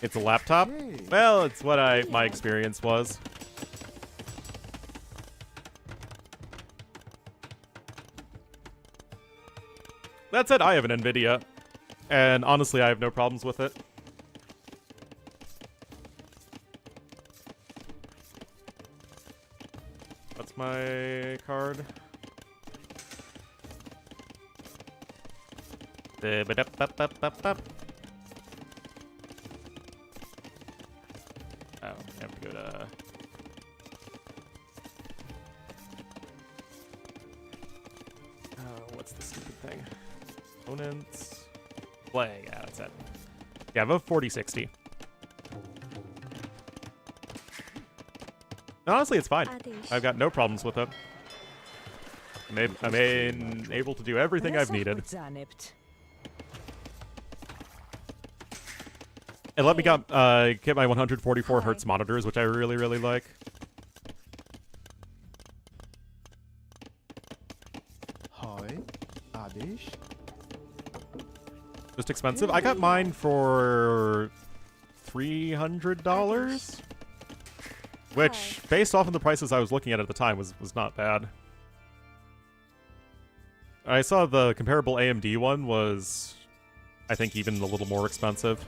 It's a laptop? Hey. Well, it's what my experience was. That said, I have an Nvidia, and honestly, I have no problems with it. What's my card? Ba-da-ba-ba-ba-ba-ba. Oh, I have to go to... Oh, what's the stupid thing? Opponents... Play, yeah, that's it. Yeah, vote 4060. Honestly, it's fine. Adesh. I've got no problems with it. I'm able to do everything I've needed. Zanept. And let me get my 144 hertz monitors, which I really, really like. Hi. Adesh. Just expensive. I got mine for $300, which, based off of the prices I was looking at the time, was not bad. I saw the comparable AMD one was, I think, even a little more expensive.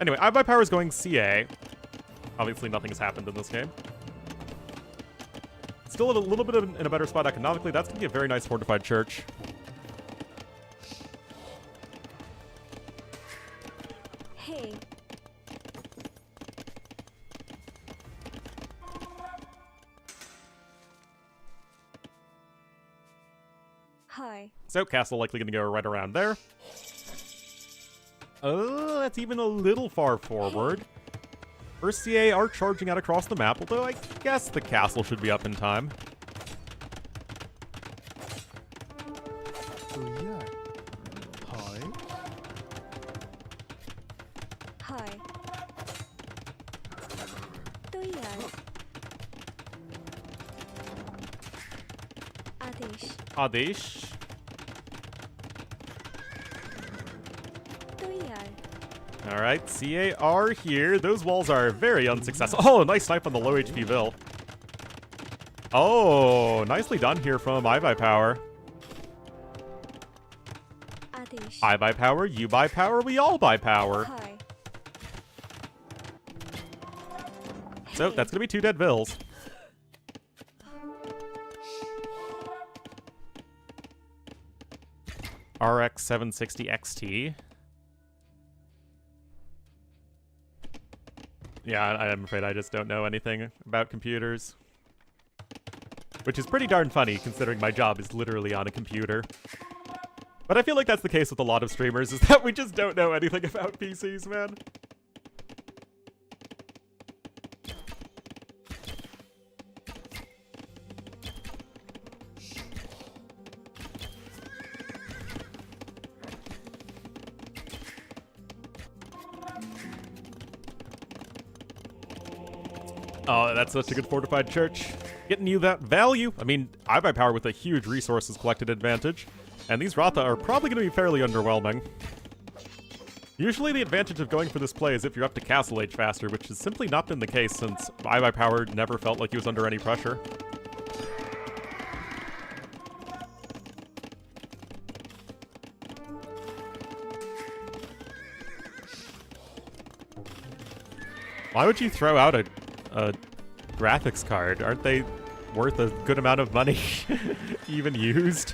Anyway, iBuyPower is going CA. Obviously, nothing has happened in this game. Still a little bit in a better spot economically. That's going to be a very nice fortified church. Hey. Hi. So, castle likely going to go right around there. Oh, that's even a little far forward. First CA are charging out across the map, although I guess the castle should be up in time. तो यार हाय Hi. तो यार आदेश Adesh. तो यार Alright, CA are here. Those walls are very unsuccessful. Oh, nice snipe on the low HP Vil. Oh, nicely done here from iBuyPower. Adesh I buy power, you buy power, we all buy power. Hi. So, that's gonna be 2 dead Vils. RX 760 XT. Yeah, I'm afraid I just don't know anything about computers. Which is pretty darn funny, considering my job is literally on a computer. But I feel like that's the case with a lot of streamers, is that we just don't know anything about PCs, man. Oh, that's such a good fortified church. Getting you that value. I mean, iBuyPower with a huge resources collected advantage. And these Ratha are probably going to be fairly underwhelming. Usually the advantage of going for this play is if you're up to castle age faster, which has simply not been the case since iBuyPower never felt like he was under any pressure. Why would you throw out a graphics card? Aren't they worth a good amount of money, even used?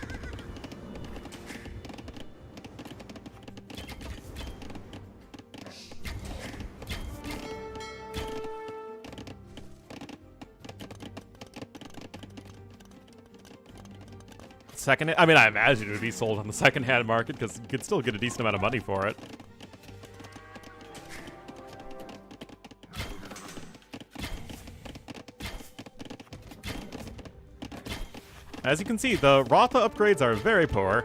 Second, I mean, I imagine it would be sold on the second-hand market because you could still get a decent amount of money for it. As you can see, the Ratha upgrades are very poor,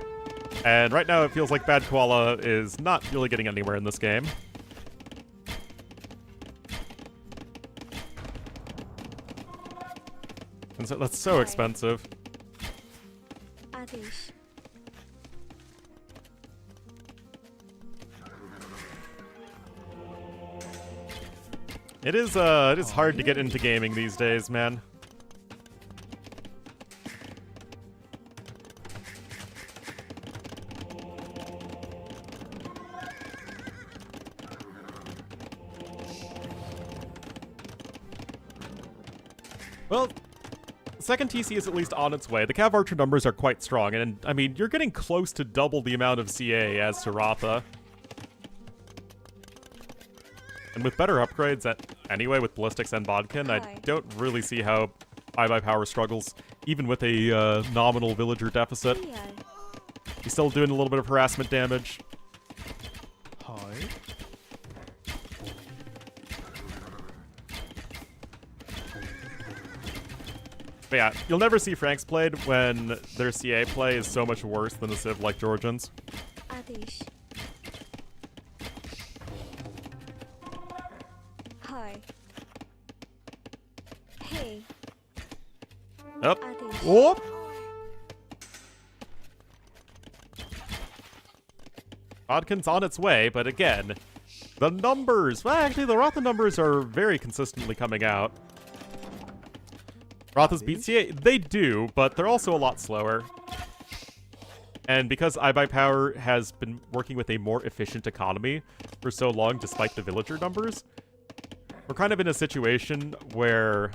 and right now it feels like Bad Koala is not really getting anywhere in this game. And so that's so expensive. Adesh It is hard to get into gaming these days, man. Well, second TC is at least on its way. The Cav Archer numbers are quite strong, and I mean, you're getting close to double the amount of CA as to Ratha. And with better upgrades anyway with Ballistics and Bodkin, I don't really see how iBuyPower struggles, even with a nominal villager deficit. तो यार He's still doing a little bit of harassment damage. Hi But yeah, you'll never see Franks played when their CA play is so much worse than a Civ like Georgians. Adesh Hi. Hey. Up. Adesh Whoop! Bodkin's on its way, but again, the numbers... Well, actually, the Ratha numbers are very consistently coming out. Rothas beat CA? They do, but they're also a lot slower. And because iBuyPower has been working with a more efficient economy for so long, despite the villager numbers, we're kind of in a situation where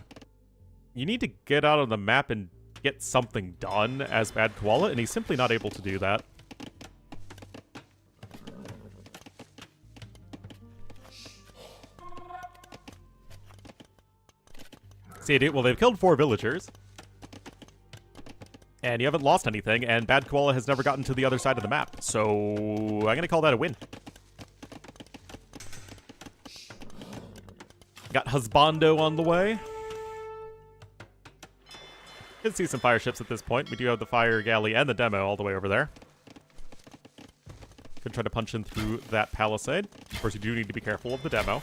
you need to get out on the map and get something done as Bad Koala, and he's simply not able to do that. See, well, they've killed 4 villagers. And you haven't lost anything, and Bad Koala has never gotten to the other side of the map. So, I'm gonna call that a win. Got Husbando on the way. Can see some fire ships at this point. We do have the fire galley and the demo all the way over there. Could try to punch in through that palisade. Of course, you do need to be careful of the demo.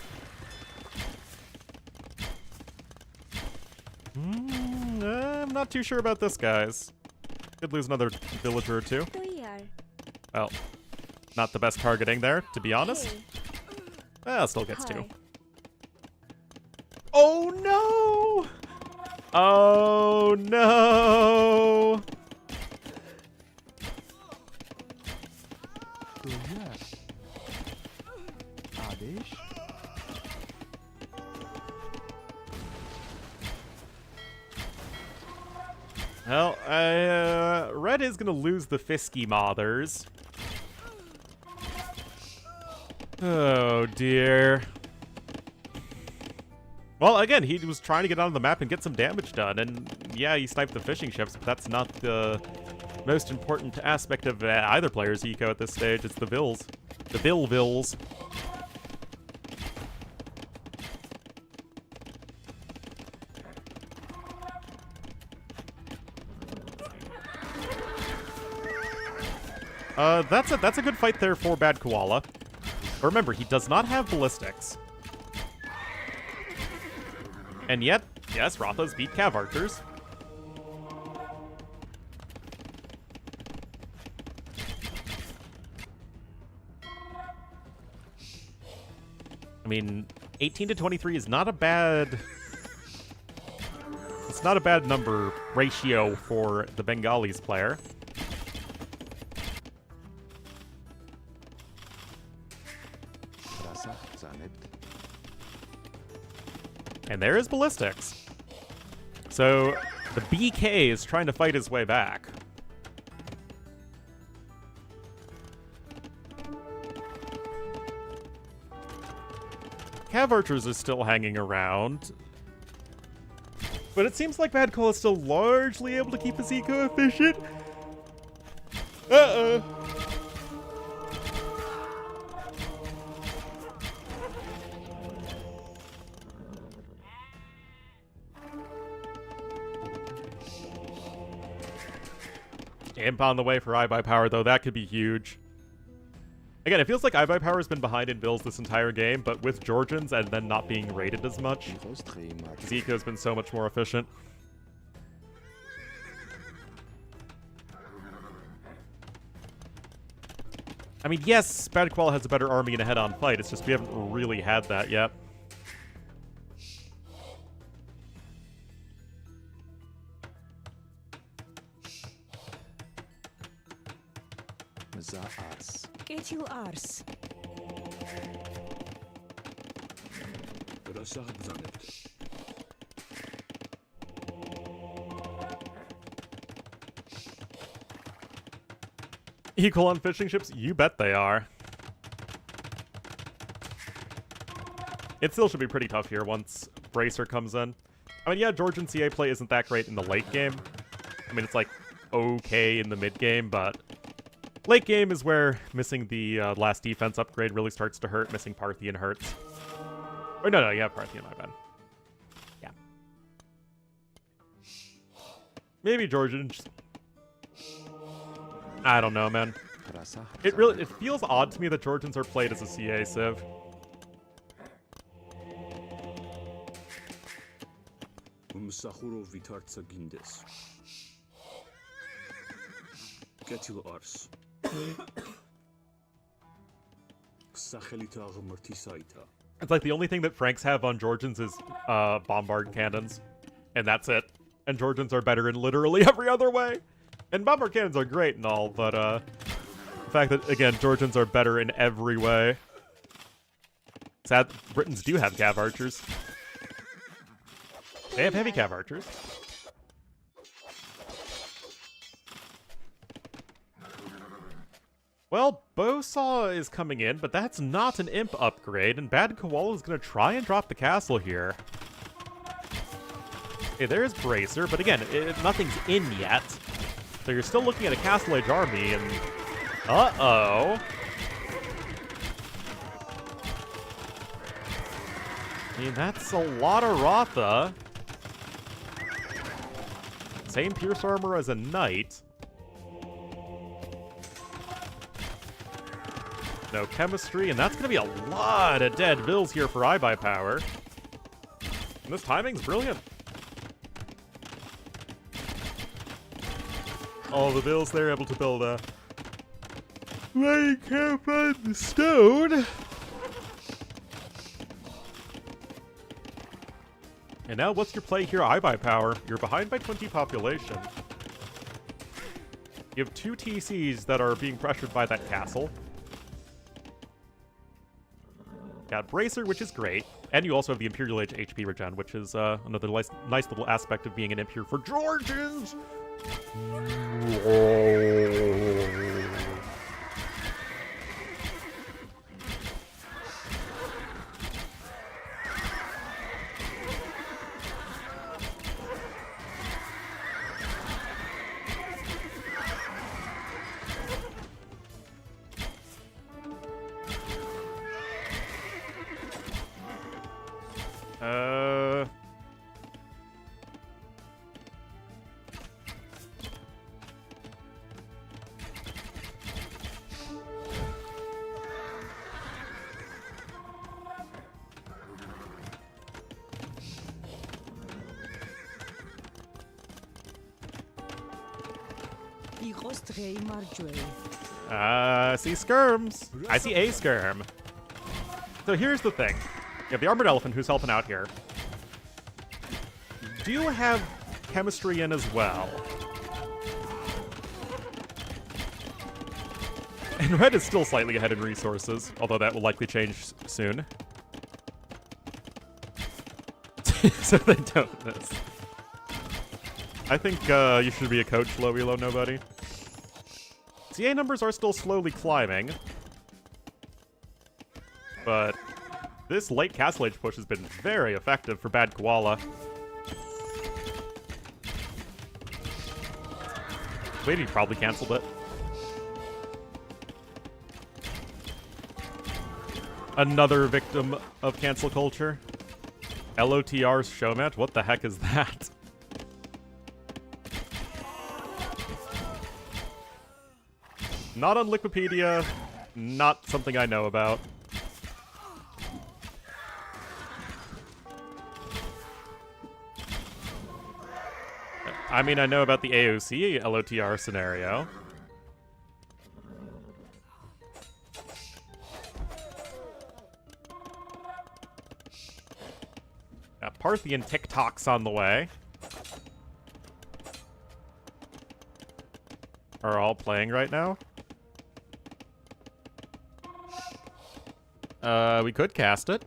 I'm not too sure about this, guys. Could lose another villager or two. Well, not the best targeting there, to be honest. Hey. Well, still gets 2. Hi. Oh no! Oh no! Duyar. Adesh. Well, Red is gonna lose the Fisky Mothers. Oh dear. Well, again, he was trying to get on the map and get some damage done, and yeah, he sniped the fishing ships, but that's not the most important aspect of either player's eco at this stage. It's the Vills. The Vills. That's a good fight there for Bad Koala. But remember, he does not have ballistics. And yet, yes, Rothos beat Cav Archers. I mean, 18 to 23 is not a bad... It's not a bad number ratio for the Bengalis player. And there is ballistics. So the BK is trying to fight his way back. Cav Archers are still hanging around. But it seems like Bad Koala is still largely able to keep his eco efficient. Uh-oh. Imp on the way for iBuyPower, though. That could be huge. Again, it feels like iBuyPower has been behind in builds this entire game, but with Georgians and then not being raided as much, his eco has been so much more efficient. I mean, yes, Bad Koala has a better army and a head-on fight. It's just we haven't really had that yet. Get you arse. Equal on fishing ships? You bet they are. It still should be pretty tough here once Bracer comes in. I mean, yeah, Georgian CA play isn't that great in the late game. I mean, it's like okay in the mid game, but late game is where missing the last defense upgrade really starts to hurt. Missing Parthian hurts. Or no, you have Parthian, my bad. Yeah. Maybe Georgian. I don't know, man. It feels odd to me that Georgians are played as a CA civ. It's like the only thing that Franks have on Georgians is bombard cannons, and that's it. And Georgians are better in literally every other way. And bomber cannons are great and all, but the fact that, again, Georgians are better in every way. Sad, Britons do have cav archers. They have heavy cav archers. Well, Bowsaw is coming in, but that's not an imp upgrade, and Bad Koala is going to try and drop the castle here. Okay, there's Bracer, but again, nothing's in yet. So you're still looking at a Castle Age army, and... Uh-oh. I mean, that's a lot of Rotha. Same Pierce Armor as a Knight. No chemistry, and that's going to be a lot of dead vills here for iBuy power. And this timing's brilliant. All the vills, they're able to build a lighting camp on the stone. And now what's your play here, iBuy power? You're behind by 20 population. You have 2 TCs that are being pressured by that castle. Got Bracer, which is great. And you also have the Imperial Age HP regen, which is another nice little aspect of being an imp here for Georgians! I see skirms. I see a skirm. So here's the thing. You have the Armored Elephant who's helping out here. Do you have chemistry in as well? And Red is still slightly ahead in resources, although that will likely change soon. So they don't miss. I think you should be a coach, low elo nobody. CA numbers are still slowly climbing. But this late Castle Age push has been very effective for Bad Koala. Wait, he probably canceled it. Another victim of cancel culture. LOTR's showmatch? What the heck is that? Not on Wikipedia, not something I know about. I mean, I know about the AOC LOTR scenario. Parthian TikToks on the way. Are all playing right now? We could cast it.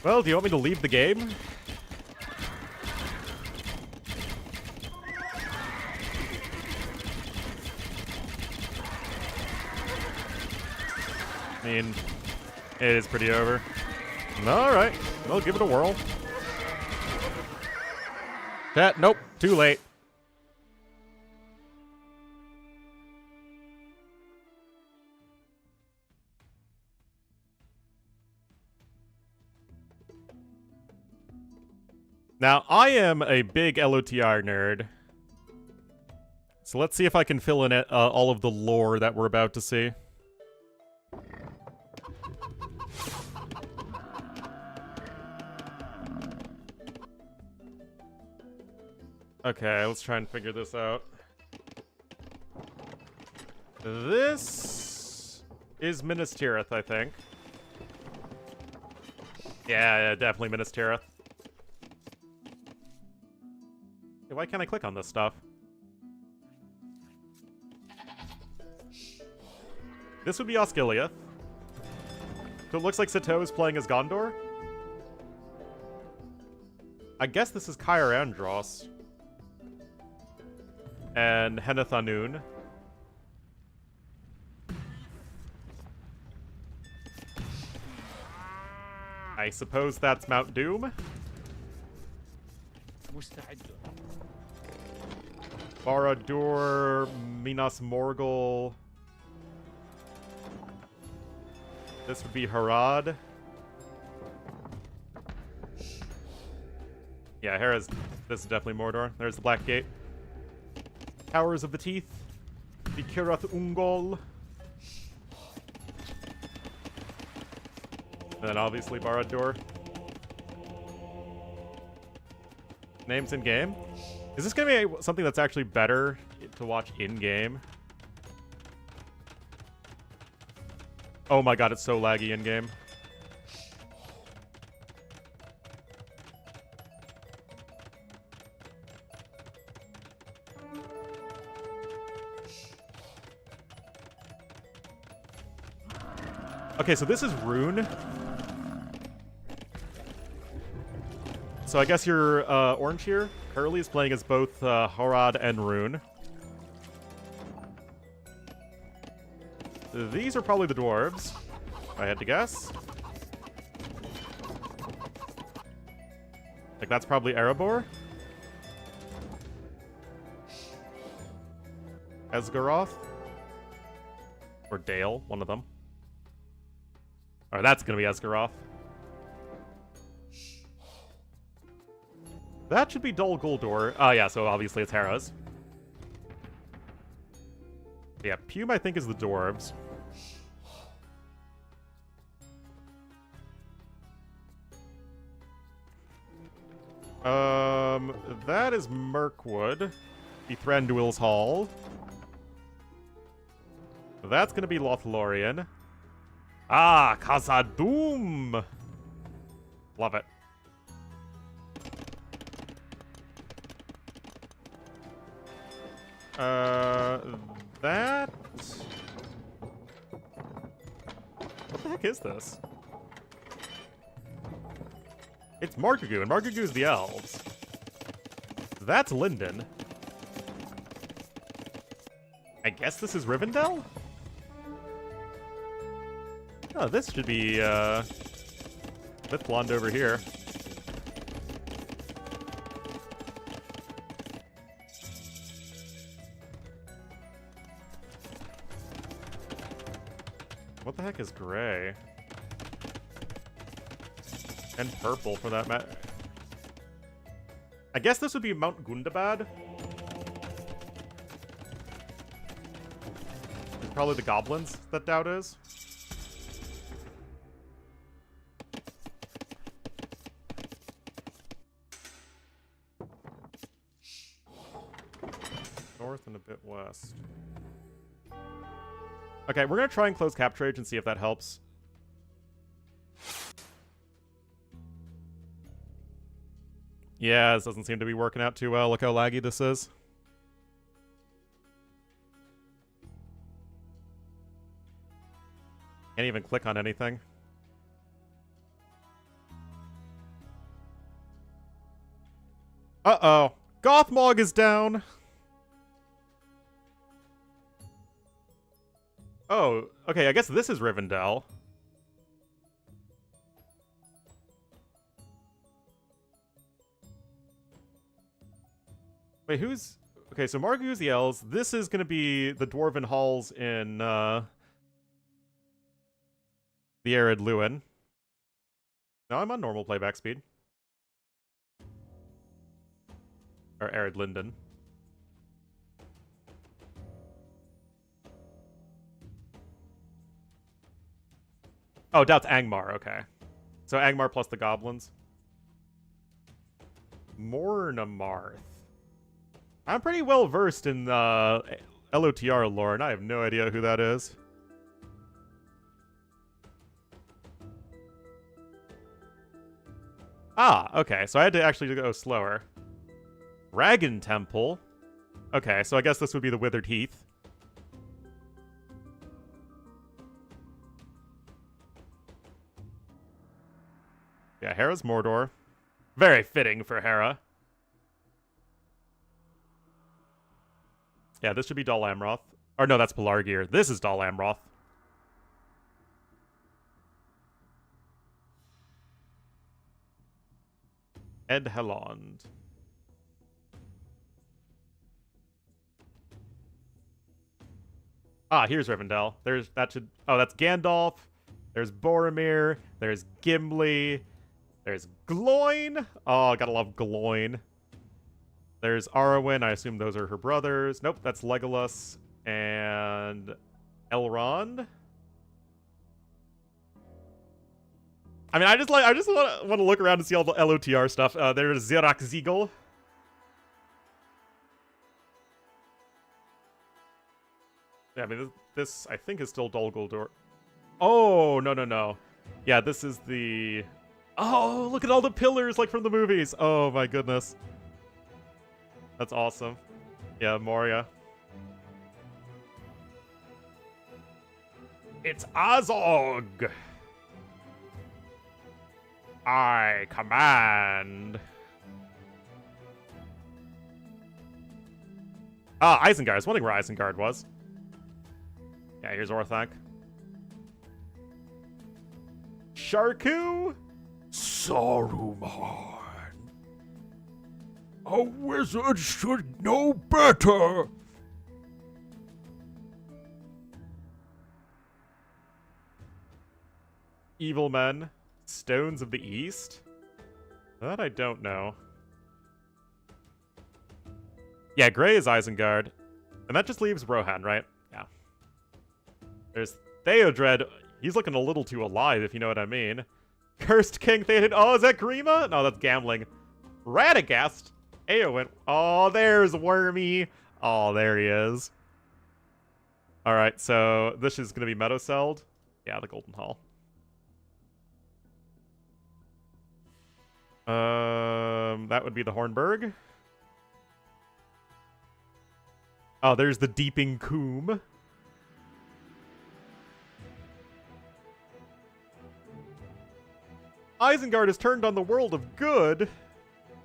Well, do you want me to leave the game? I mean, it is pretty over. Alright, we'll give it a whirl. Chat, nope, too late. Now, I am a big LOTR nerd. So let's see if I can fill in all of the lore that we're about to see. Okay, let's try and figure this out. This is Minas Tirith, I think. Yeah, definitely Minas Tirith. Hey, why can't I click on this stuff? This would be Osgiliath. So it looks like Sito is playing as Gondor. I guess this is Kyr Andros. And Henethanun. I suppose that's Mount Doom. مستعد. Barad-dûr, Minas Morgul. This would be Harad. Yeah, this is definitely Mordor. There's the Black Gate. Towers of the Teeth. The Kirath Ungol. And then obviously Barad-dûr. Names in game. Is this gonna be something that's actually better to watch in game? Oh my god, it's so laggy in game. Okay, so this is Rune. So I guess you're orange here. Curly is playing as both Harad and Rune. These are probably the dwarves, if I had to guess. Like, that's probably Erebor. Esgaroth. Or Dale, one of them. Alright, that's gonna be Esgaroth. That should be Dol Guldur. Oh, yeah, so obviously it's Hera's. Yeah, Pume, I think, is the dwarves. That is Mirkwood. The Thranduil's Hall. That's gonna be Lothlorien. Ah, Khazad-dûm! Love it. That... What the heck is this? It's Markagoo, and Markagoo's the elves. That's Linden. I guess this is Rivendell? Oh, this should be, Mythblond over here. What the heck is gray? And purple, for that matter. I guess this would be Mount Gundabad. It's probably the goblins that doubt is. North and a bit west. Okay, we're gonna try and close Capture Age and see if that helps. Yeah, this doesn't seem to be working out too well. Look how laggy this is. Can't even click on anything. Uh-oh. Gothmog is down! Oh, okay, I guess this is Rivendell. Wait, who's... Okay, so Markagoo's the elves. This is gonna be the Dwarven Halls in, the Arid Luin. No, I'm on normal playback speed. Or Arid Linden. Oh, that's Angmar, okay. So Angmar plus the goblins. Mornamarth. I'm pretty well versed in LOTR lore, and I have no idea who that is. Ah, okay. So I had to actually go slower. Dragon Temple. Okay, so I guess this would be the Withered Heath. Yeah, Hera's Mordor. Very fitting for Hera. Yeah, this should be Dol Amroth. Or no, that's Pelargir. This is Dol Amroth. Ed Helond. Ah, here's Rivendell. There's that should. Oh, that's Gandalf. There's Boromir. There's Gimli. There's Gloin. Oh, gotta love Gloin. There's Arwen. I assume those are her brothers. Nope, that's Legolas and Elrond. I mean, I just want to look around and see all the LOTR stuff. There's Zirak Ziegel. Yeah, I mean, this I think is still Dol Guldur. Oh, no. Yeah, this is the... Oh, look at all the pillars, like from the movies. Oh, my goodness. That's awesome. Yeah, Moria. It's Azog! I command. Ah, Isengard. I was wondering where Isengard was. Yeah, here's Orthanc. Sharku? Saruman. A wizard should know better. Evil Men. Stones of the East? That I don't know. Yeah, Grey is Isengard. And that just leaves Rohan, right? Yeah. There's Theodred. He's looking a little too alive, if you know what I mean. Cursed King Theoden. Oh, is that Grima? No, that's gambling. Radagast. Eowyn. Oh, there's Wormy. Oh, there he is. Alright, so this is going to be Meadowseld. Yeah, the Golden Hall. That would be the Hornburg. Oh, there's the Deeping Coombe. Isengard has turned on the world of good.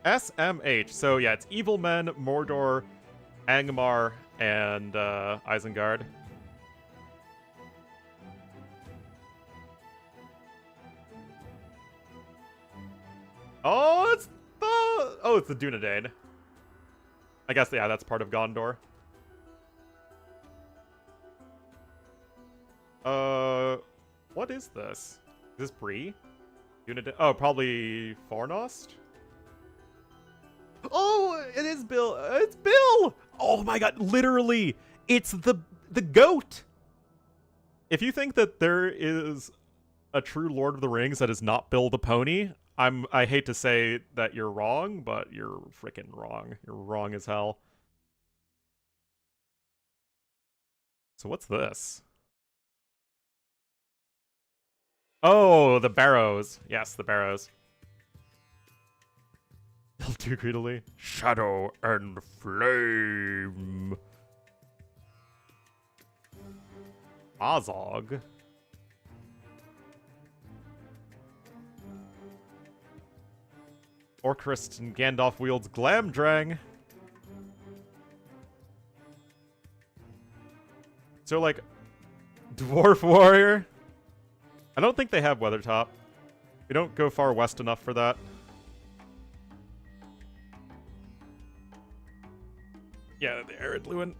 SMH. So yeah, it's Evil Men, Mordor, Angmar, and Isengard. Oh, it's the Dunedain. I guess, yeah, that's part of Gondor. What is this? Is this Bree? Dunedain? Oh, probably Fornost? Oh, it is Bill. It's Bill! Oh my god, literally! It's the goat! If you think that there is a true Lord of the Rings that is not Bill the Pony, I hate to say that you're wrong, but you're freaking wrong. You're wrong as hell. So what's this? Oh, the Barrows. Yes, the Barrows. Still too greedily. Shadow and Flame. Azog. Orcrist and Gandalf wields Glamdrang. So, like, Dwarf Warrior? I don't think they have Weathertop. We don't go far west enough for that. Yeah, the Arid Lewin.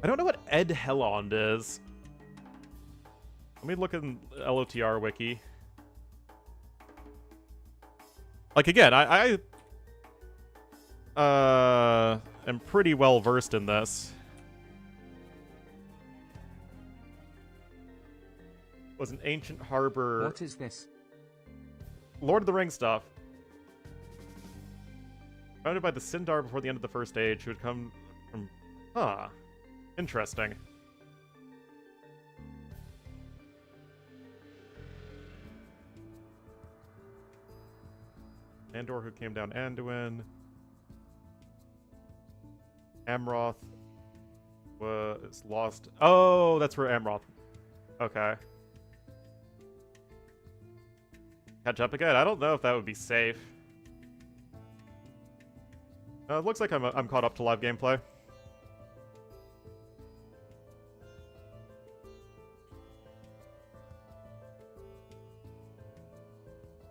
I don't know what Ed Helond is. Let me look in LOTR wiki. Like, again, I am pretty well versed in this. Was an ancient harbor. What is this? Lord of the Rings stuff. Founded by the Sindar before the end of the First Age, who had come from... Huh. Interesting. Andor, who came down Anduin. Amroth was lost. Oh, that's where Amroth. Okay. Catch up again. I don't know if that would be safe. It looks like I'm caught up to live gameplay.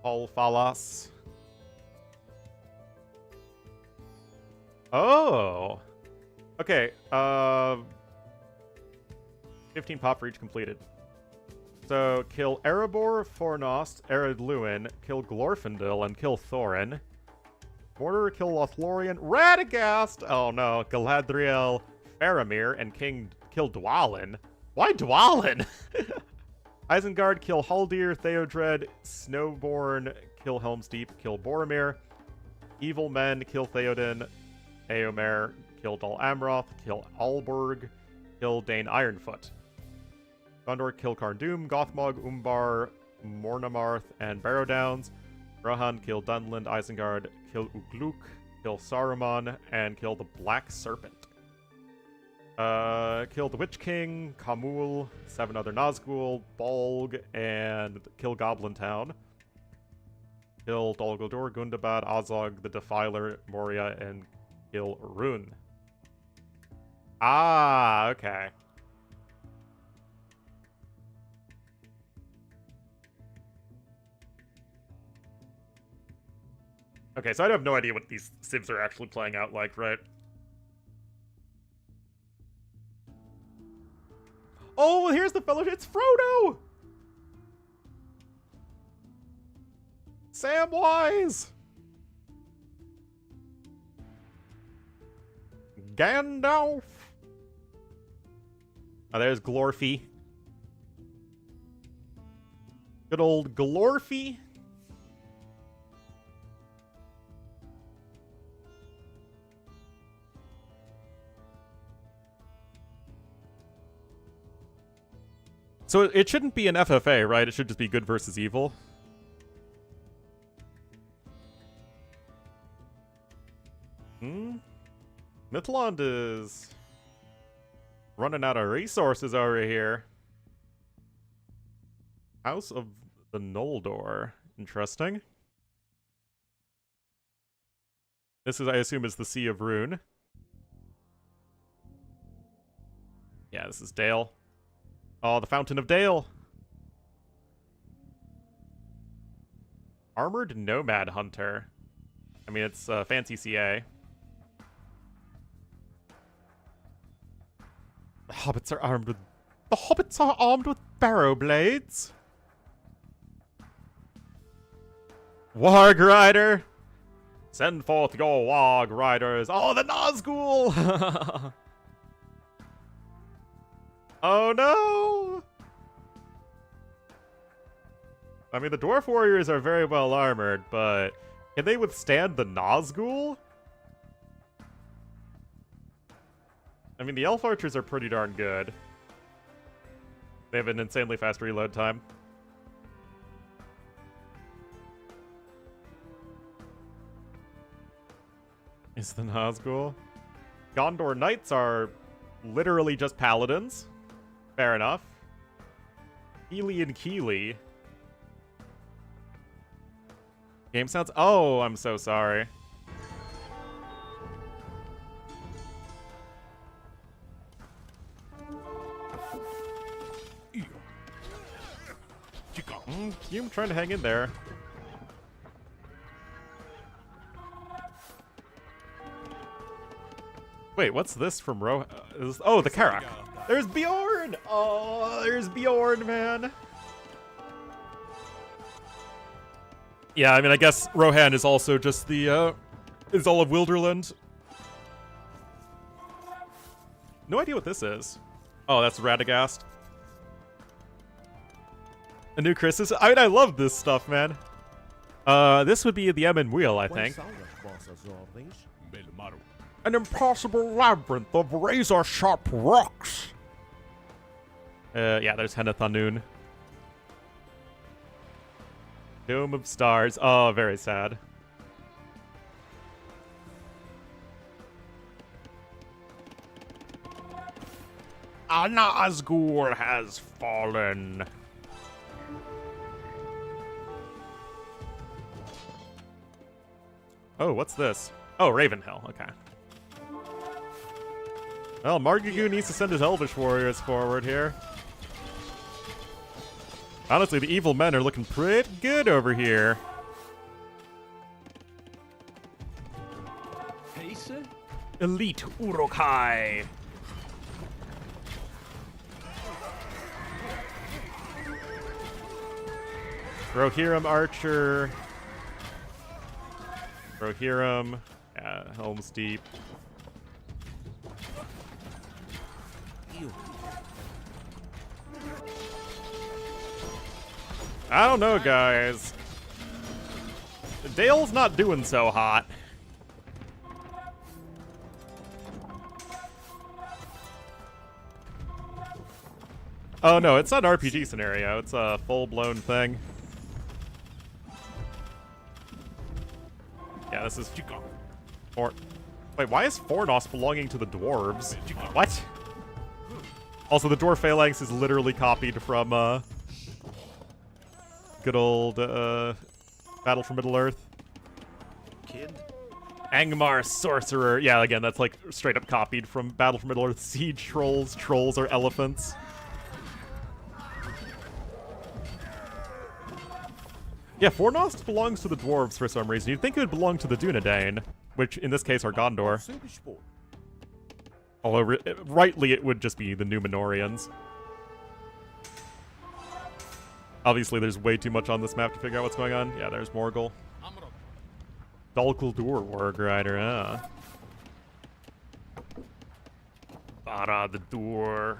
All Falas. Oh. Okay. 15 pop for each completed. So kill Erebor, Fornost, Eredluin, kill Glorfindel, and kill Thorin. Mortar, kill Lothlorien, Radagast! Oh no, Galadriel, Faramir, and kill Dwalin. Why Dwalin? Isengard, kill Haldir, Theodred, Snowborn, kill Helm's Deep, kill Boromir. Evil Men, kill Theoden, Eomer, kill Dol Amroth, kill Alborg, kill Dane Ironfoot. Gondor, kill Cardoom, Gothmog, Umbar, Mornamarth, and Barrowdowns. Rohan, kill Dunland, Isengard, kill Ugluk, kill Saruman, and kill the Black Serpent. Kill the Witch King, Kamul, 7 other Nazgul, Bolg, and kill Goblin Town. Kill Dol Guldur, Gundabad, Azog, the Defiler, Moria, and kill Rune. Ah, okay. Okay, so I have no idea what these civs are actually playing out like, right? Oh, here's the fellowship. It's Frodo! Samwise! Gandalf! Oh, there's Glorfy. Good old Glorfy. So it shouldn't be an FFA, right? It should just be good versus evil. Mithlond is running out of resources over here. House of the Noldor. Interesting. This is, I assume, is the Sea of Rune. Yeah, this is Dale. Oh, the Fountain of Dale. Armored Nomad Hunter. I mean, it's fancy CA. The hobbits are armed with barrow blades. Warg Rider. Send forth your Warg Riders. Oh, the Nazgul. Oh no! I mean, the Dwarf Warriors are very well armored, but can they withstand the Nazgul? I mean, the Elf Archers are pretty darn good. They have an insanely fast reload time. Is the Nazgul? Gondor Knights are literally just paladins. Fair enough. Keely and Keely. Game sounds... Oh, I'm so sorry. You trying to hang in there. Wait, what's this from oh, the Karak. There's Bjorn! Oh, there's Bjorn, man. Yeah, I mean, I guess Rohan is also just the, is all of Wilderland. No idea what this is. Oh, that's Radagast. A new Christmas. I mean, I love this stuff, man. This would be the Emon Wheel, I think. An impossible labyrinth of razor-sharp rocks. Yeah, there's Henna-Thanoon. Dome of Stars. Oh, very sad. Nazgul has fallen. Oh, what's this? Oh, Ravenhill. Okay. Well, Margigu needs to send his Elvish warriors forward here. Honestly, the evil men are looking pretty good over here. Elite Urukai. Rohirrim Archer. Rohirrim. Yeah, Helm's Deep. I don't know, guys. Dale's not doing so hot. Oh no, it's not an RPG scenario. It's a full-blown thing. Yeah, this is... Wait, why is Fornos belonging to the dwarves? What? Also, the dwarf phalanx is literally copied from, good old, Battle for Middle-earth. Kid. Angmar Sorcerer. Yeah, again, that's like straight up copied from Battle for Middle-earth. Siege Trolls. Trolls are elephants. Yeah, Fornost belongs to the dwarves for some reason. You'd think it would belong to the Dunedain, which in this case are Gondor. Although, rightly, it would just be the Númenóreans. Obviously, there's way too much on this map to figure out what's going on. Yeah, there's Morgul. Dol-Guldur Warg Rider, Barad-dûr.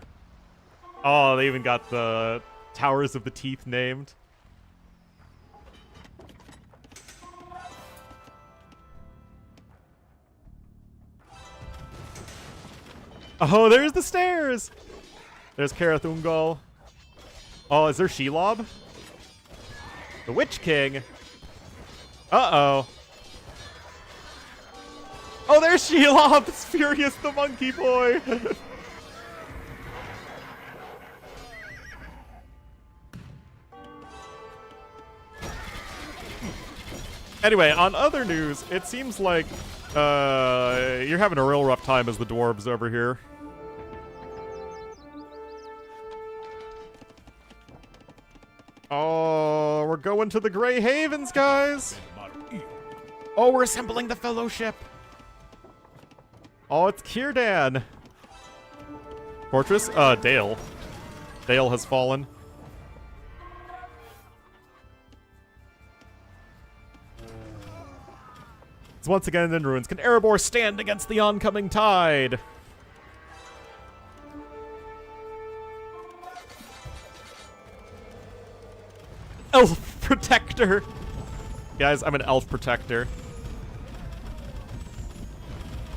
Oh, they even got the Towers of the Teeth named. Oh, there's the stairs! There's Karath Ungol. Oh, is there Shelob? The Witch King. Uh-oh. Oh, there's Shelob! It's Furious the Monkey Boy! Anyway, on other news, it seems like you're having a real rough time as the dwarves over here. Oh, we're going to the Grey Havens, guys! Oh, we're assembling the Fellowship! Oh, it's Círdan! Fortress? Dale. Dale has fallen. It's once again in ruins. Can Erebor stand against the oncoming tide? Elf Protector! Guys, I'm an Elf Protector.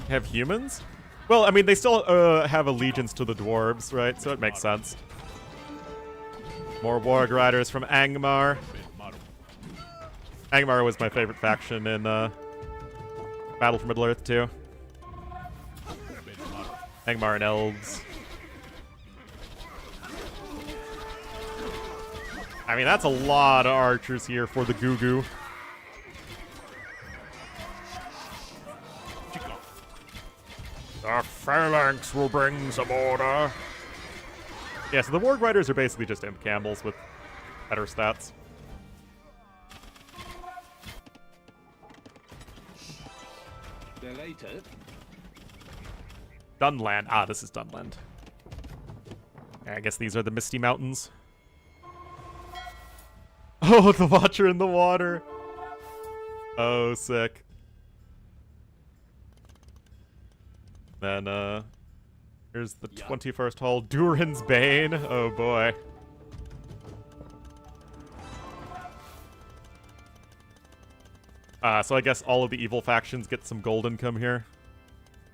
Have humans? Well, I mean, they still have allegiance to the dwarves, right? So it makes sense. More Warg Riders from Angmar. Angmar was my favorite faction in Battle for Middle-earth, too. Angmar and Elves. I mean, that's a lot of archers here for the Gugu. The phalanx will bring some order. Yeah, so the Warg Riders are basically just Imp Campbells with better stats. Dunland. Ah, this is Dunland. I guess these are the Misty Mountains. Oh, the Watcher in the water. Oh, sick. Then, here's the 21st Hall. Durin's Bane. Oh, boy. So I guess all of the evil factions get some gold income here.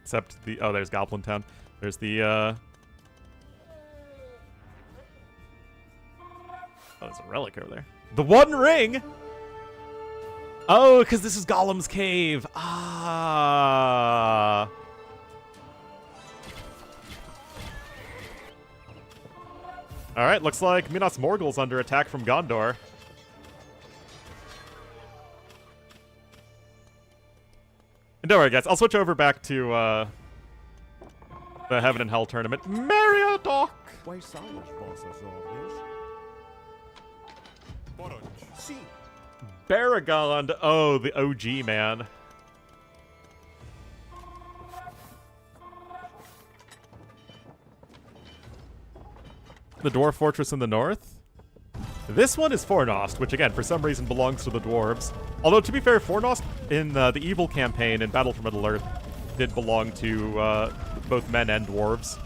Except the... Oh, there's Goblin Town. There's the, Oh, there's a relic over there. The One Ring! Oh, because this is Gollum's Cave. Ah. Alright, looks like Minas Morgul's under attack from Gondor. And don't worry, guys. I'll switch over back to the Heaven and Hell tournament. Meriadoc! Baragond. Oh, the OG, man. The Dwarf Fortress in the north? This one is Fornost, which again, for some reason, belongs to the dwarves. Although, to be fair, Fornost in the Evil campaign in Battle for Middle-earth did belong to both men and dwarves.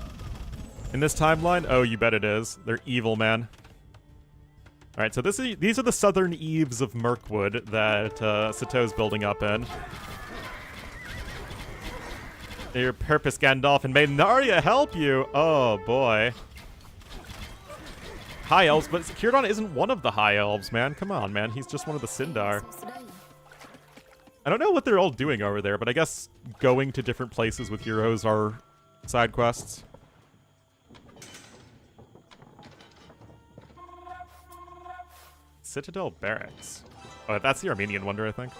In this timeline, oh, you bet it is. They're evil, man. Alright, so these are the southern eaves of Mirkwood that Sato's building up in. Your purpose, Gandalf, and may Narya help you! Oh, boy. High Elves, but Círdan isn't one of the High Elves, man. Come on, man. He's just one of the Sindar. I don't know what they're all doing over there, but I guess going to different places with heroes are side quests. Citadel Barracks. Oh, that's the Armenian wonder, I think.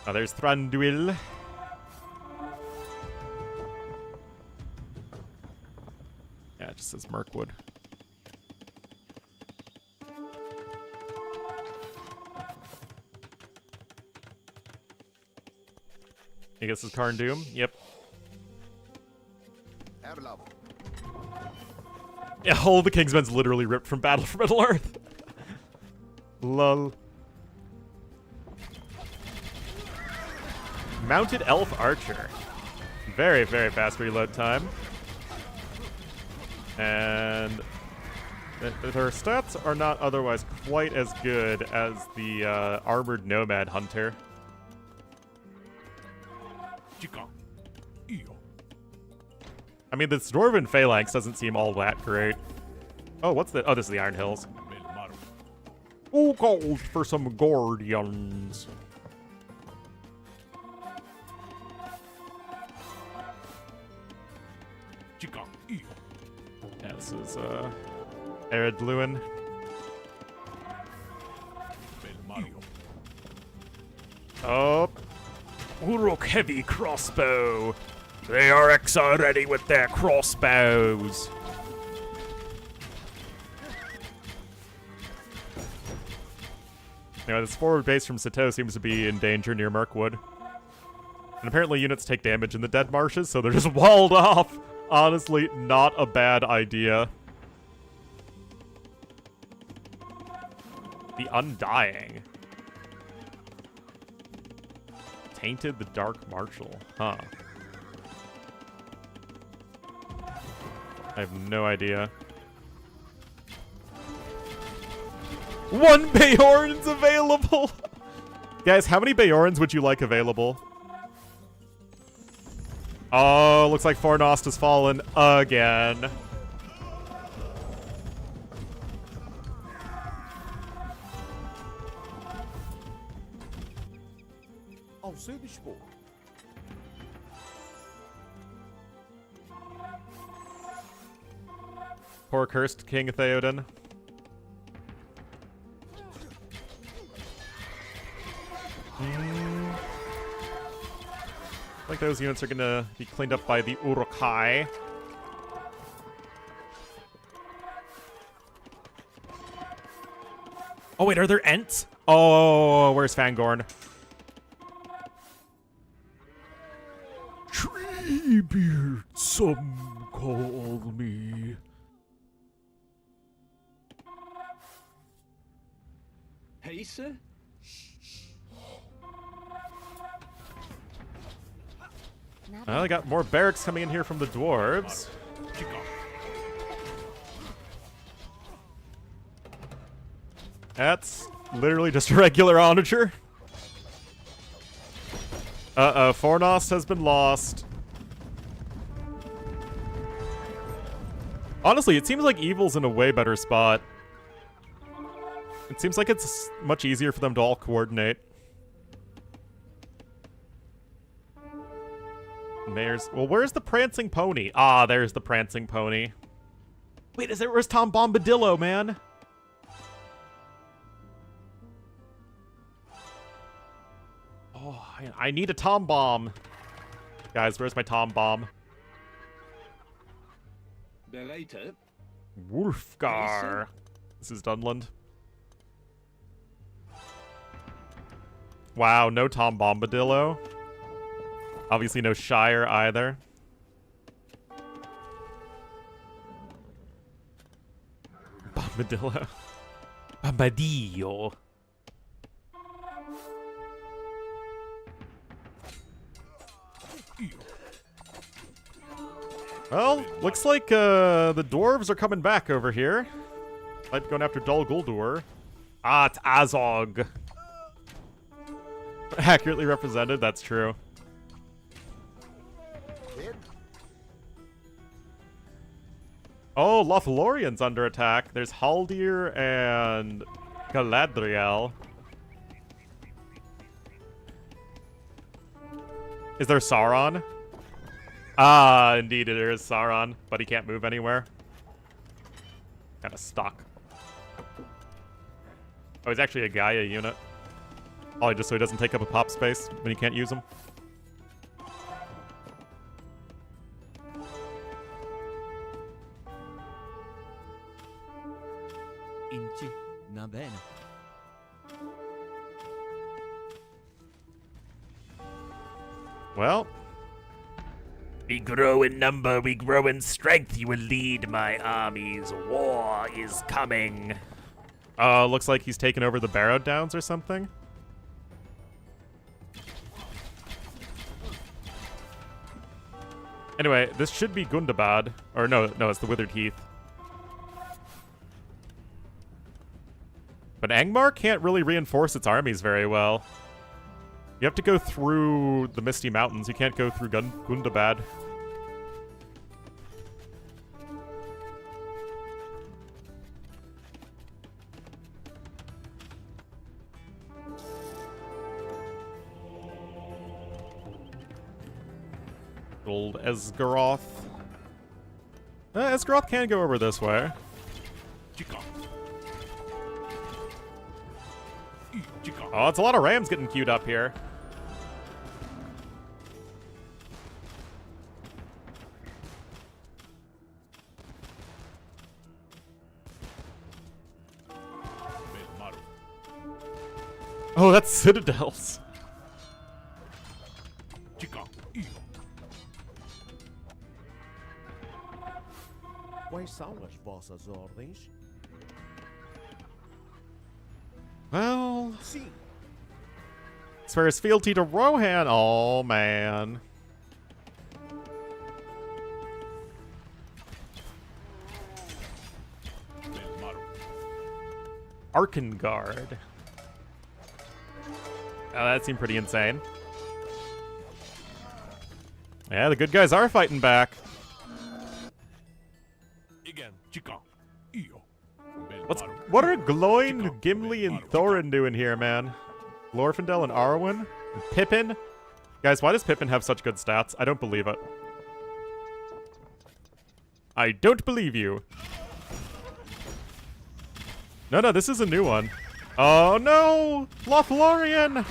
Oh, there's Thranduil. Yeah, it just says Mirkwood. I guess it's Karn Doom? Yep. Yeah, all the Kingsmen's literally ripped from Battle for Middle-earth. Lol. Mounted Elf Archer. Very, very fast reload time. And their stats are not otherwise quite as good as the Armored Nomad Hunter. I mean, this Dwarven Phalanx doesn't seem all that great. Oh, what's the... Oh, this is the Iron Hills. Who called for some Guardians? Yeah, this is, Arid Lewin. Oh. Uruk Heavy Crossbow. They are Exa ready with their crossbows. Anyway, this forward base from Sato seems to be in danger near Mirkwood. And apparently units take damage in the Dead Marshes, so they're just walled off. Honestly, not a bad idea. The Undying. Tainted the Dark Marshal. Huh. I have no idea. One Bayorn's available! Guys, how many Bayorns would you like available? Oh, looks like Fornost has fallen again. Poor cursed King Theoden. Like those units are gonna be cleaned up by the Uruk-hai. Oh wait, are there Ents? Oh, where's Fangorn? Treebeard, some call me. Pace? Well, I got more barracks coming in here from the dwarves. That's literally just a regular onager. Uh-oh, Fornost has been lost. Honestly, it seems like Evil's in a way better spot. It seems like it's much easier for them to all coordinate. Well, where's the prancing pony? Ah, there's the prancing pony. Wait, where's Tom Bombadillo, man? Oh, I need a Tom Bomb. Guys, where's my Tom Bomb? Belater. Wolfgar. This is Dunland. Wow, no Tom Bombadillo. Obviously no Shire either. Bombadillo. Bombadillo. Well, looks like the dwarves are coming back over here. Might be going after Dol Guldur. Ah, it's Azog. Accurately represented, that's true. Oh, Lothlorien's under attack. There's Haldir and Galadriel. Is there Sauron? Ah, indeed, there is Sauron, but he can't move anywhere. Kind of stuck. Oh, he's actually a Gaia unit. Probably just so he doesn't take up a pop space when you can't use him. Inci, na bene. Well. We grow in number, we grow in strength. You will lead my armies. War is coming. Looks like he's taken over the Barrow Downs or something. Anyway, this should be Gundabad. Or no, it's the Withered Heath. But Angmar can't really reinforce its armies very well. You have to go through the Misty Mountains. You can't go through Gundabad. Old Esgaroth. Esgaroth can go over this way. Oh, it's a lot of rams getting queued up here. Oh, that's citadels. Quais são as vossas ordens? Well, Sim. swears fealty to Rohan. Oh, man. Arkengard. Oh, that seemed pretty insane. Yeah, the good guys are fighting back. What are Gloin, Gimli, and Thorin doing here, man? Glorfindel and Arwen? And Pippin? Guys, why does Pippin have such good stats? I don't believe it. I don't believe you. No, this is a new one. Oh no! Lothlorien!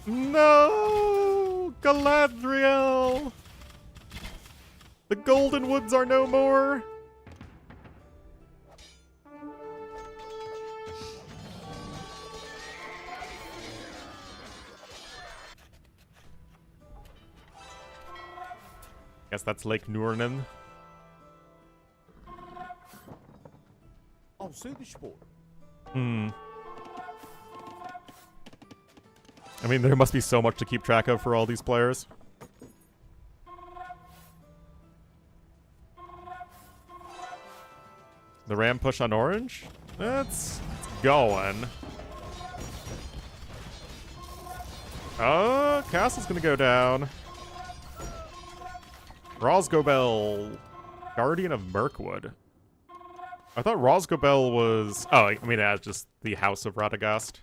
No! Galadriel! The Golden Woods are no more! Guess that's Lake Nurnen. Ao seu dispor. I mean, there must be so much to keep track of for all these players. The ram push on orange? That's going. Oh, castle's gonna go down. Rosgobel, Guardian of Mirkwood. I thought Rosgobel was... Oh, I mean, that's just the House of Radagast.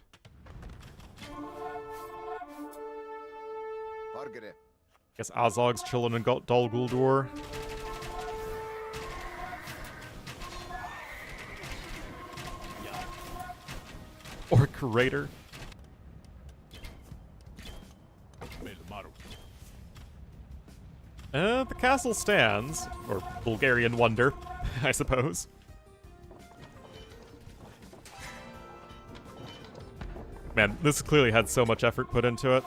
Guess Azog's chilling in Dol Guldur. Or Curator. The castle stands. Or Bulgarian wonder, I suppose. Man, this clearly had so much effort put into it.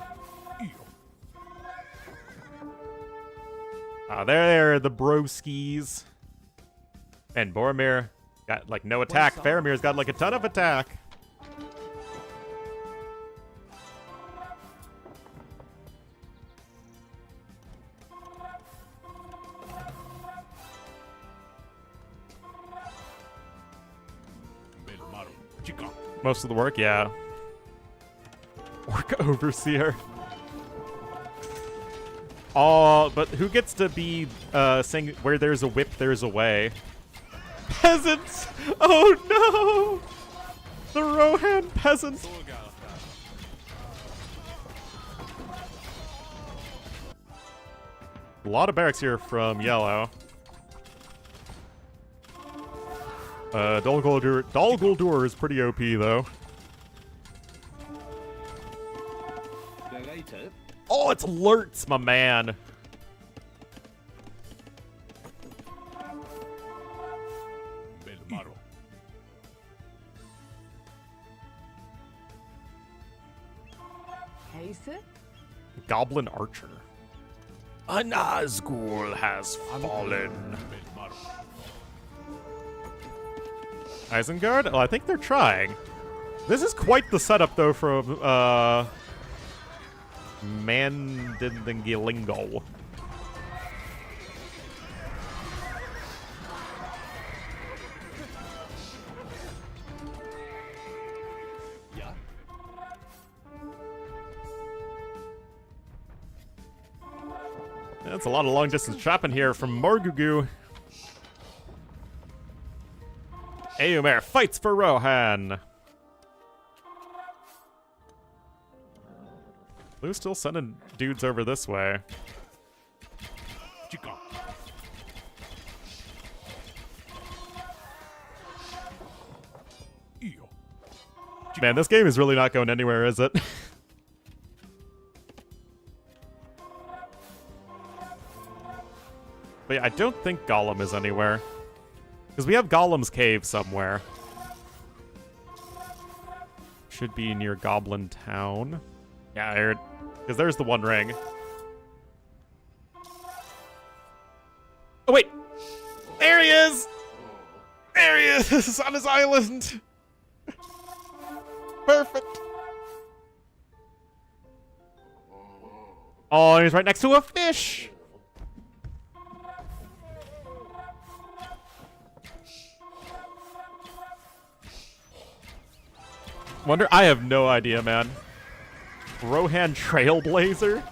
Ah, there, the broskies. And Boromir got, like, no attack. Faramir's got, like, a ton of attack. Most of the work, yeah. Orc Overseer. Oh, but who gets to be saying where there's a whip, there's a way? Peasants! Oh no! The Rohan peasants! A lot of barracks here from Yellow. Dol Guldur is pretty OP though. Oh, it's Lurtz, my man. Goblin Archer. A Nazgul has fallen. Isengard? Oh, I think they're trying. This is quite the setup, though, from, Mandingilingo. Yeah. That's a lot of long-distance shopping here from Morgugu. Eomer fights for Rohan. Blue's still sending dudes over this way. Man, this game is really not going anywhere, is it? But yeah, I don't think Gollum is anywhere. Because we have Gollum's cave somewhere. Should be near Goblin Town. Yeah, I heard. Because there's the One Ring. Oh, wait! There he is! There he is! On his island! Perfect! Oh, he's right next to a fish! Wonder, I have no idea, man. Rohan Trailblazer?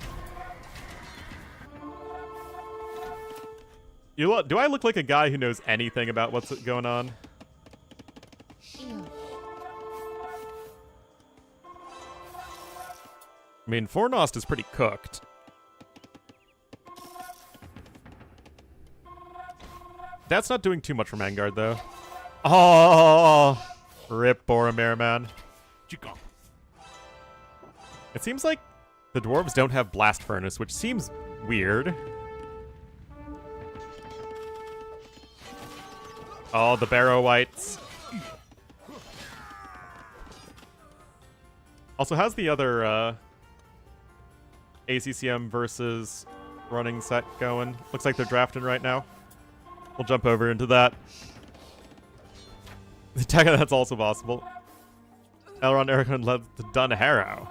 Do I look like a guy who knows anything about what's going on? I mean, Fornost is pretty cooked. That's not doing too much for Mangard, though. Oh! Rip Boromir, man. It seems like the dwarves don't have Blast Furnace, which seems weird. Oh, the Barrow Whites. Also, how's the other ACCM versus running set going? Looks like they're drafting right now. We'll jump over into that. That's also possible. Elrond Aragorn led to Dunharrow.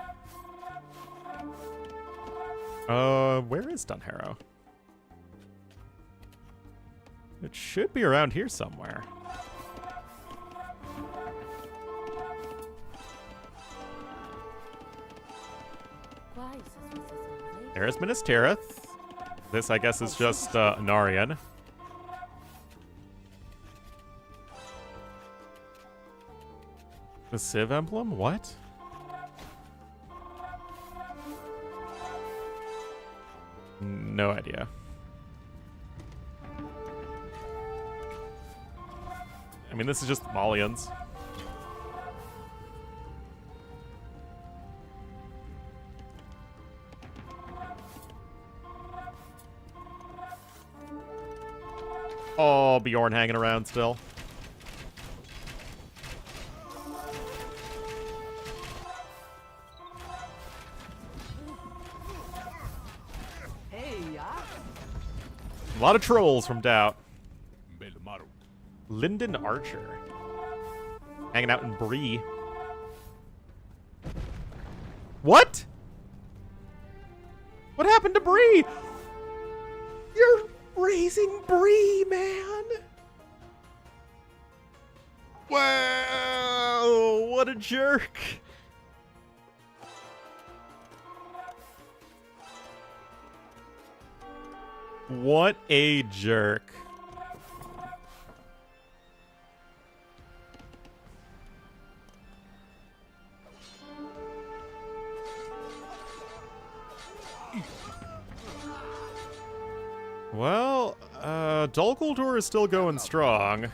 Where is Dunharrow? It should be around here somewhere. There's Minas Tirith. This, I guess, is just Anarion. The Civ emblem? What? no idea. I mean, this is just Malians. Oh, Bjorn hanging around still. A lot of trolls from Doubt. Lyndon Archer. Hanging out in Bree. What? What happened to Bree? You're raising Bree, man. Wow, what a jerk. What a jerk. Well, Dulguldur is still going strong.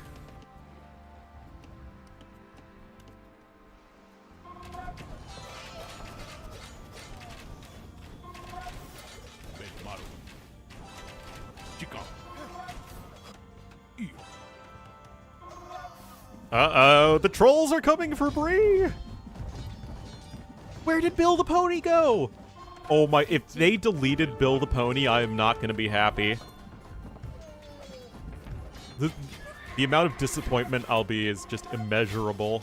Uh-oh, the trolls are coming for Bree! Where did Bill the Pony go? Oh my, if they deleted Bill the Pony, I am not gonna be happy. The amount of disappointment I'll be is just immeasurable.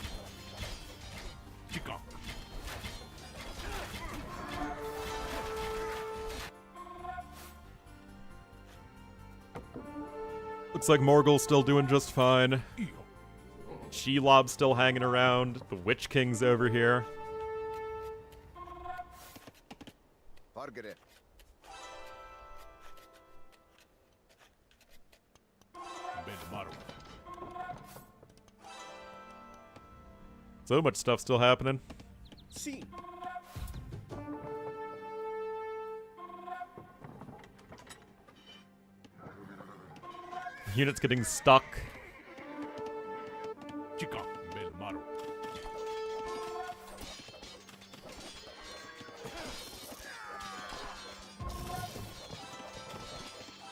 Looks like Morgul's still doing just fine. Shelob's still hanging around. The Witch King's over here. So much stuff still happening. See. Units getting stuck.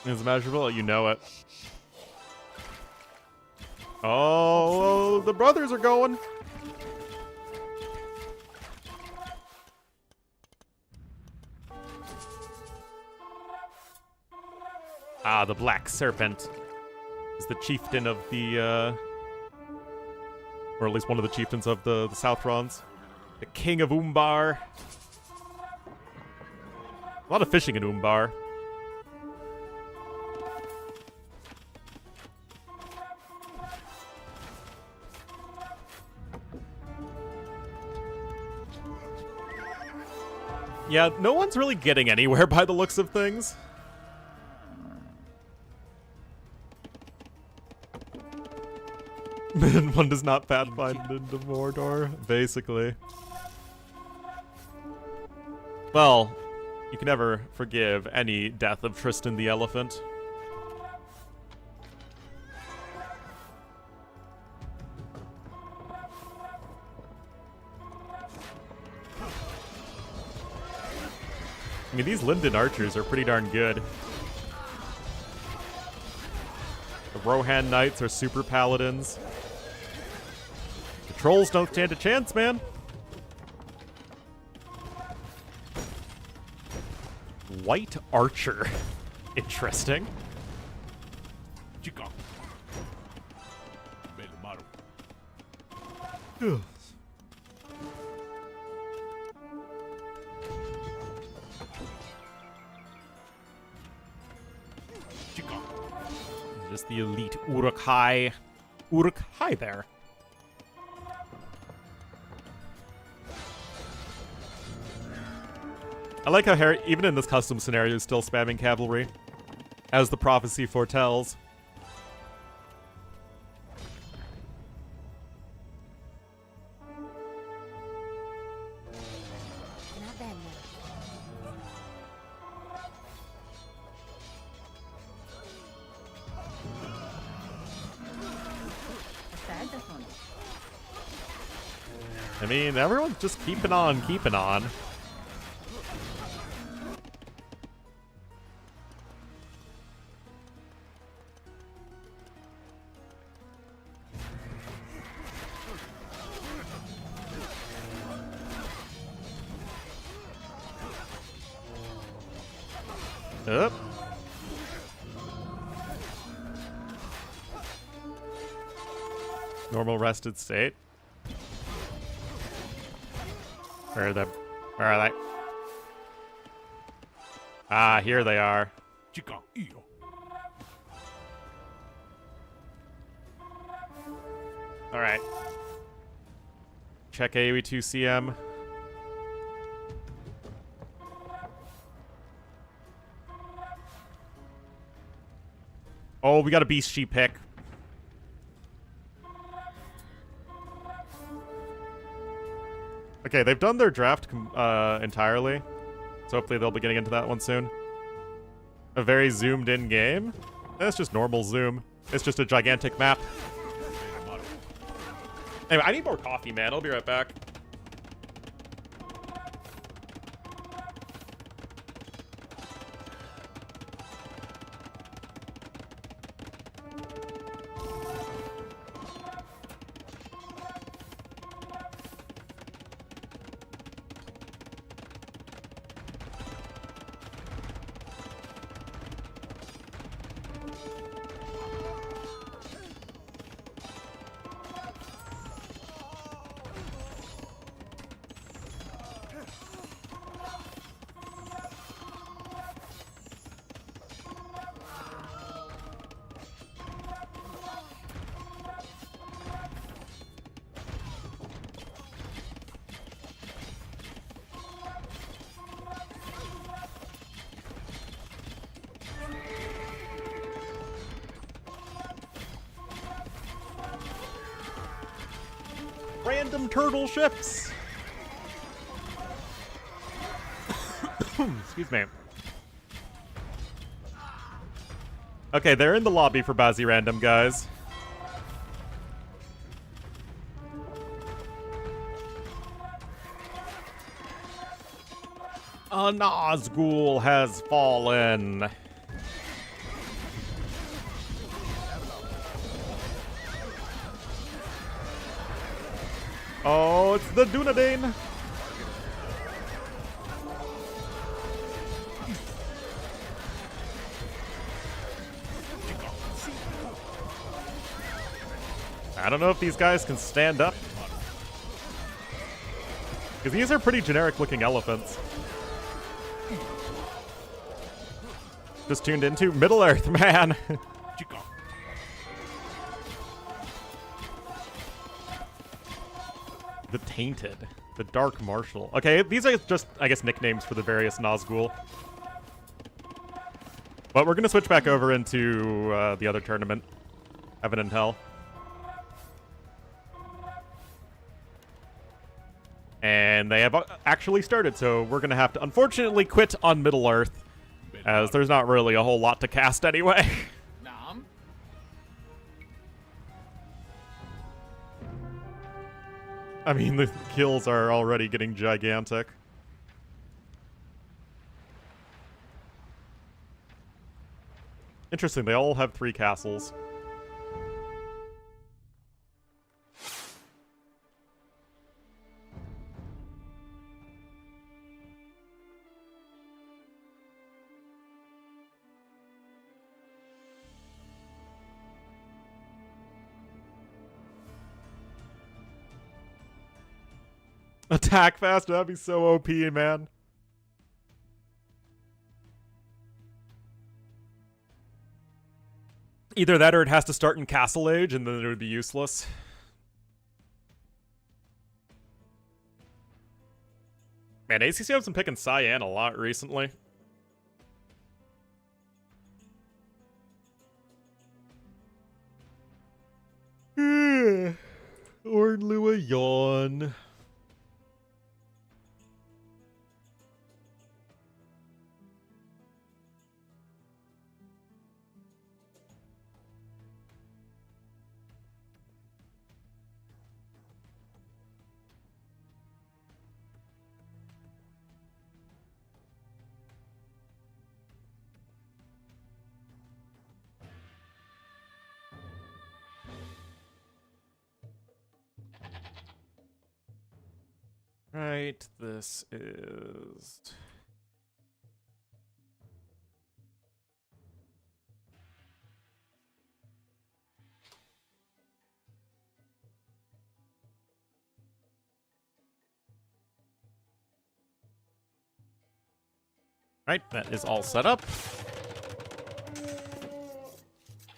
It's measurable, you know it. Oh, the brothers are going. Ah, the Black Serpent is the chieftain of the, or at least one of the chieftains of the Southrons. The King of Umbar. A lot of fishing in Umbar. Yeah, no one's really getting anywhere by the looks of things. One does not pathfind into Mordor, basically. Well, you can never forgive any death of Tristan the Elephant. I mean, these Lyndon Archers are pretty darn good. The Rohan Knights are super paladins. The trolls don't stand a chance, man. White Archer. Interesting. Ugh. Just the elite Uruk-hai. Uruk-hai there. I like how Harry, even in this custom scenario, is still spamming cavalry, as the prophecy foretells. I mean, everyone's just keeping on, keeping on. Up. Normal rested state. Where are they? Ah, here they are. Chica io. All right. Check AOE2CM. Oh, we got a Beast Sheep pick. Okay, they've done their draft entirely, so hopefully they'll be getting into that one soon. A very zoomed-in game. That's just normal zoom. It's just a gigantic map. Anyway, I need more coffee, man. I'll be right back. Random turtle ships. Excuse me. Okay, they're in the lobby for Bazzy Random, guys. A Nazgul has fallen. Oh, it's the Dunedain. I don't know if these guys can stand up. Because these are pretty generic looking elephants. Just tuned into Middle Earth, man. The Tainted. The Dark Marshal. Okay, these are just, I guess, nicknames for the various Nazgul. But we're going to switch back over into the other tournament. Heaven and Hell. And they have actually started, so we're going to have to, unfortunately, quit on Middle Earth. As there's not really a whole lot to cast anyway. I mean, the kills are already getting gigantic. Interesting, they all have 3 castles. Attack fast, that'd be so OP, man. Either that or it has to start in Castle Age and then it would be useless. Man, ACCM's been picking Cyan a lot recently. Ornlu a yawn. Right, this is... Right, that is all set up.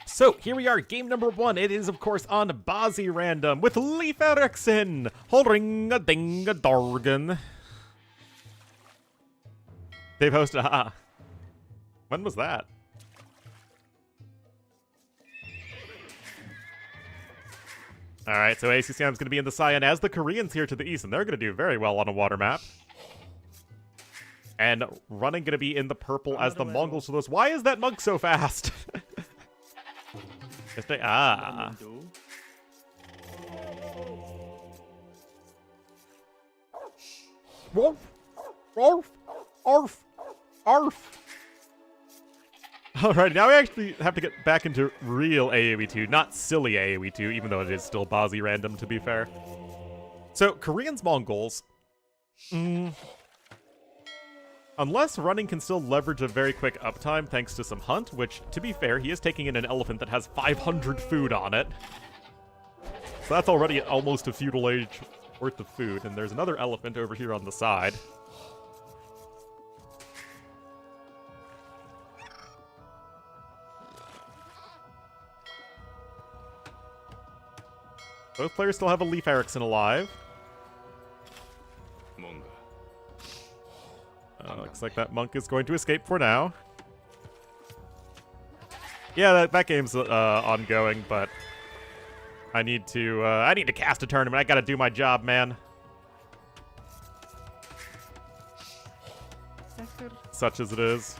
So, here we are, game number 1. It is, of course, on Bazi Random with Leif Erikson holding a ding a dorgan. They've hosted, when was that? Alright, so ACCM is going to be in the cyan as the Koreans here to the east, and they're going to do very well on a water map. And running going to be in the purple as the Mongols to those. Why is that monk so fast? Wolf, Arf, Arf, Arf. Alright, now we actually have to get back into real AoE 2, not silly AoE 2, even though it is still Bazi Random, to be fair. So, Koreans, Mongols. Unless running can still leverage a very quick uptime thanks to some hunt, which, to be fair, he is taking in an elephant that has 500 food on it. So that's already almost a feudal age worth of food, and there's another elephant over here on the side. Both players still have a Leif Erikson alive. Looks like that monk is going to escape for now. Yeah, that game's ongoing, but I need to cast a tournament. I gotta do my job, man. Such as it is.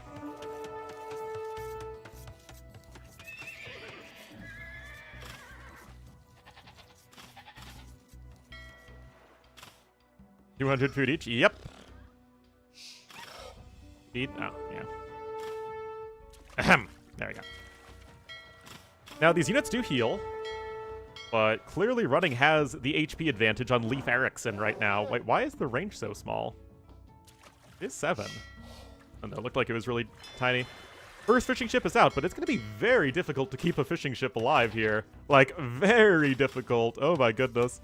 $200 food each. Yep. Feed? Oh, yeah. Ahem. There we go. Now, these units do heal, but clearly running has the HP advantage on Leif Erikson right now. Wait, why is the range so small? It is 7. And that looked like it was really tiny. First fishing ship is out, but it's going to be very difficult to keep a fishing ship alive here. Like, very difficult. Oh my goodness.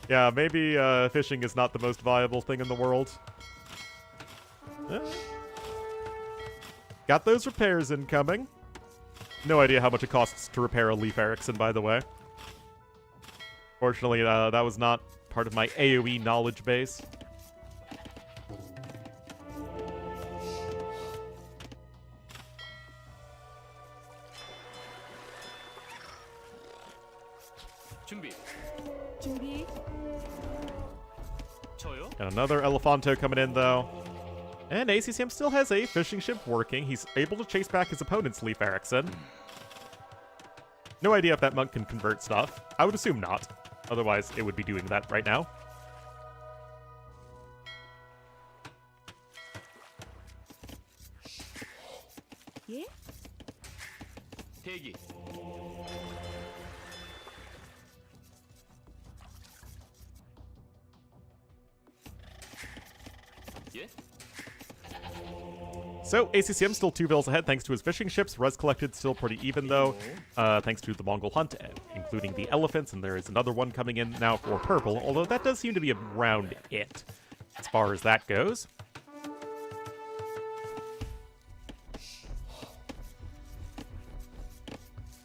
Yeah, maybe fishing is not the most viable thing in the world. Got those repairs incoming. No idea how much it costs to repair a Leif Erikson, by the way. Fortunately, that was not part of my AoE knowledge base. 준비. Got another Elephanto coming in, though. And ACCM still has a fishing ship working. He's able to chase back his opponent's Leif Erikson. No idea if that monk can convert stuff. I would assume not. Otherwise, it would be doing that right now. Yeah? 대기. 예? So, ACCM still 2 vills ahead thanks to his fishing ships. Res collected still pretty even, though, thanks to the Mongol hunt, including the elephants, and there is another one coming in now for purple, although that does seem to be around it, as far as that goes.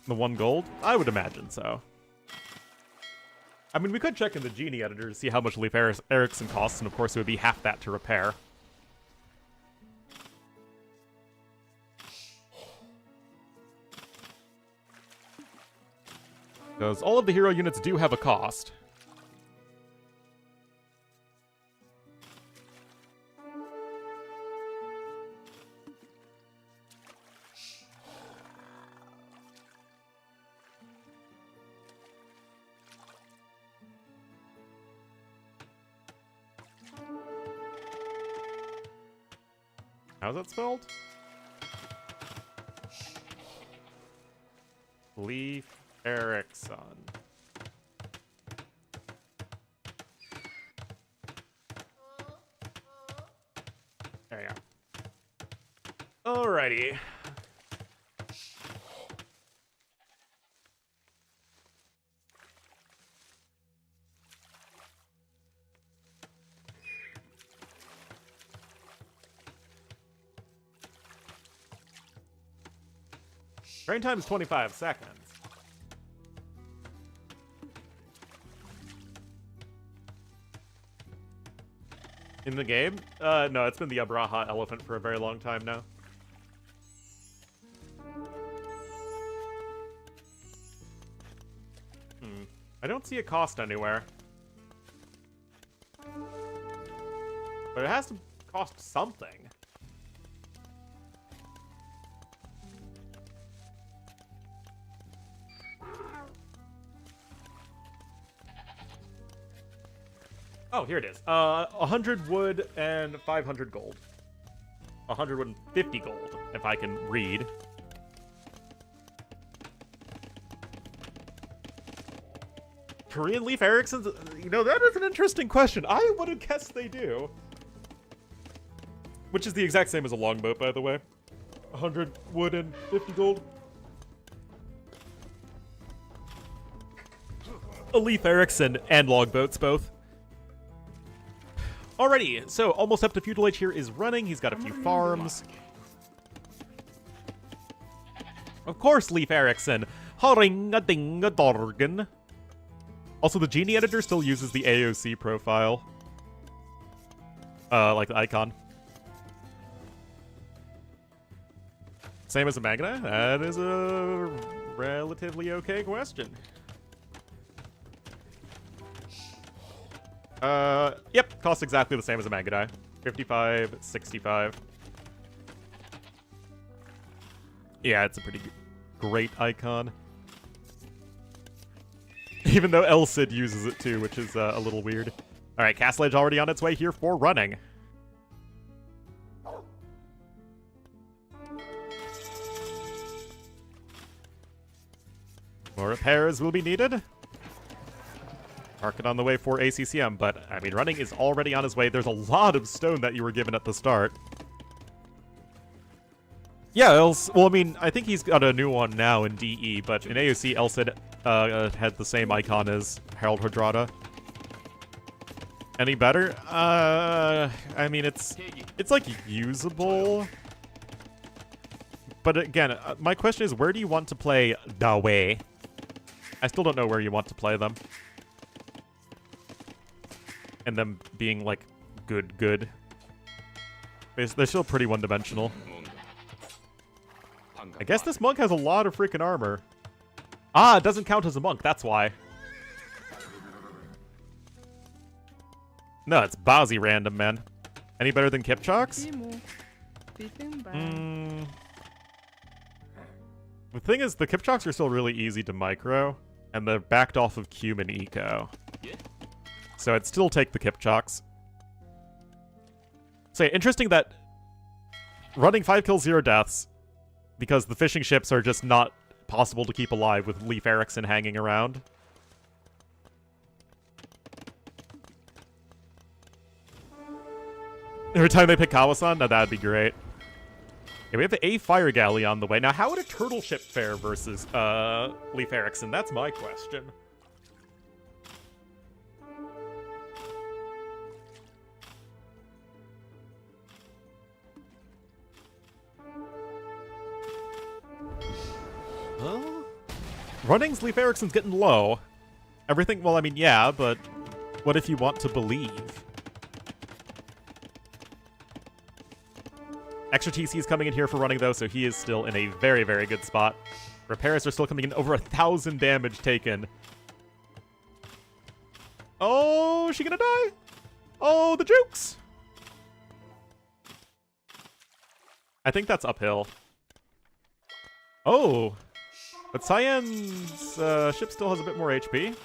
The 1 gold? I would imagine so. I mean, we could check in the Genie editor to see how much Leif Erikson costs, and of course it would be half that to repair. Because all of the hero units do have a cost. How's that spelled? Leif Erikson. There you go. Alrighty. Train time is 25 seconds. In the game? No, it's been the Abraha elephant for a very long time now. I don't see a cost anywhere. But it has to cost something. Oh, here it is. 100 wood and 500 gold. 150 gold, if I can read. Korean Leaf Ericsson's, you know, that is an interesting question. I would have guessed they do. Which is the exact same as a longboat, by the way. 100 wood and 50 gold. A Leaf Ericsson and longboats, both. Alrighty, so almost up to feudal age here is running. He's got a few farms. Of course, Leif Erikson. Haringa-dinga-dorgen. Also, the Genie editor still uses the AOC profile. Like the icon. Same as a Magna? That is a relatively okay question. Yep, costs exactly the same as a Magadai. 55, 65. Yeah, it's a pretty great icon. Even though El Cid uses it too, which is a little weird. Alright, Castle Age already on its way here for running. More repairs will be needed. Market on the way for ACCM, but, I mean, running is already on his way. There's a lot of stone that you were given at the start. Yeah, well, I mean, I think he's got a new one now in DE, but in AOC, El Cid had the same icon as Harold Hardrada. Any better? I mean, it's like usable. But again, my question is, where do you want to play Dawe? I still don't know where you want to play them. And them being, like, good. They're still pretty one-dimensional. I guess this monk has a lot of freaking armor. Ah, it doesn't count as a monk, that's why. No, it's Bazi random, man. Any better than Kipchaks? The thing is, the Kipchaks are still really easy to micro, and they're backed off of Cumin Eco. So I'd still take the Kipchaks. So yeah, interesting that running 5 kills, 0 deaths, because the fishing ships are just not possible to keep alive with Leif Erikson hanging around. Every time they pick Kawasan, now that'd be great. Yeah, we have the A Fire Galley on the way. Now, how would a turtle ship fare versus Leif Erikson? That's my question. Well, running's Leif Erikson's getting low. Everything, well, I mean, yeah, but what if you want to believe? Extra TC is coming in here for running, though, so he is still in a very, very good spot. Repairs are still coming in, over 1,000 damage taken. Oh, is she gonna die? Oh, the jukes! I think that's uphill. Oh! But Cyan's ship still has a bit more HP.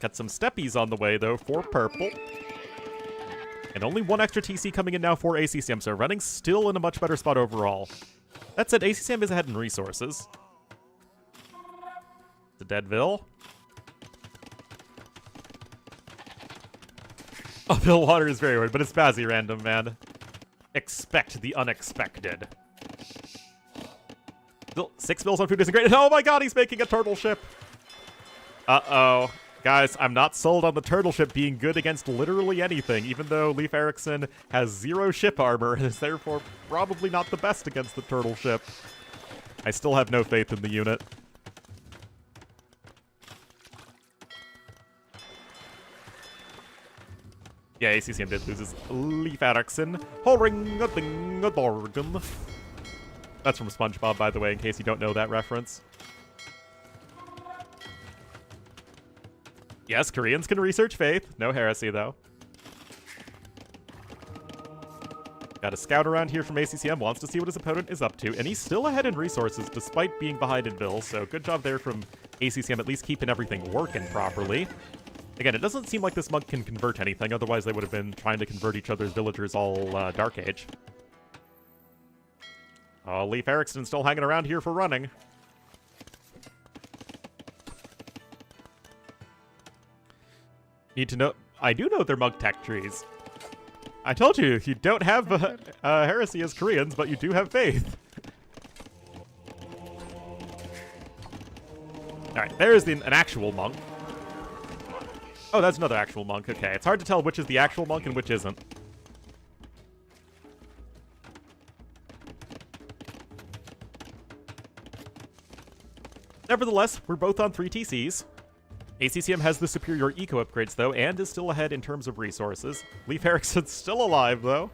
Got some steppies on the way, though, for purple. And only one extra TC coming in now for ACCM, so running's still in a much better spot overall. That said, ACCM is ahead in resources. The Deadville. Uphill water is very weird, but it's Bazzy random, man. Expect the unexpected. Still, 6 bills on food isn't great. Oh my god, he's making a turtle ship. Uh-oh. Guys, I'm not sold on the turtle ship being good against literally anything, even though Leif Erikson has 0 ship armor and is therefore probably not the best against the turtle ship. I still have no faith in the unit. Yeah, ACCM did lose his Leif Erikson. Horingadingadorgan. That's from SpongeBob, by the way, in case you don't know that reference. Yes, Koreans can research faith. No heresy, though. Got a scout around here from ACCM, wants to see what his opponent is up to, and he's still ahead in resources despite being behind in bills, so good job there from ACCM, at least keeping everything working properly. Again, it doesn't seem like this monk can convert anything, otherwise they would have been trying to convert each other's villagers all Dark Age. Oh, Leif Erikson still hanging around here for running. Need to know... I do know they're monk tech trees. I told you, you don't have heresy as Koreans, but you do have faith. Alright, there's an actual monk. Oh, that's another actual monk. Okay, it's hard to tell which is the actual monk and which isn't. Nevertheless, we're both on 3 TCs. ACCM has the superior eco upgrades, though, and is still ahead in terms of resources. Leif Erikson's still alive, though.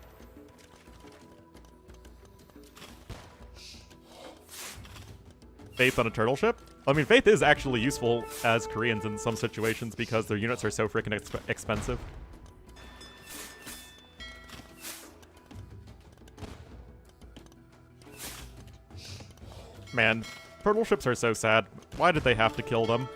Faith on a turtle ship? I mean, Faith is actually useful as Koreans in some situations because their units are so freaking expensive. Man, turtle ships are so sad. Why did they have to kill them?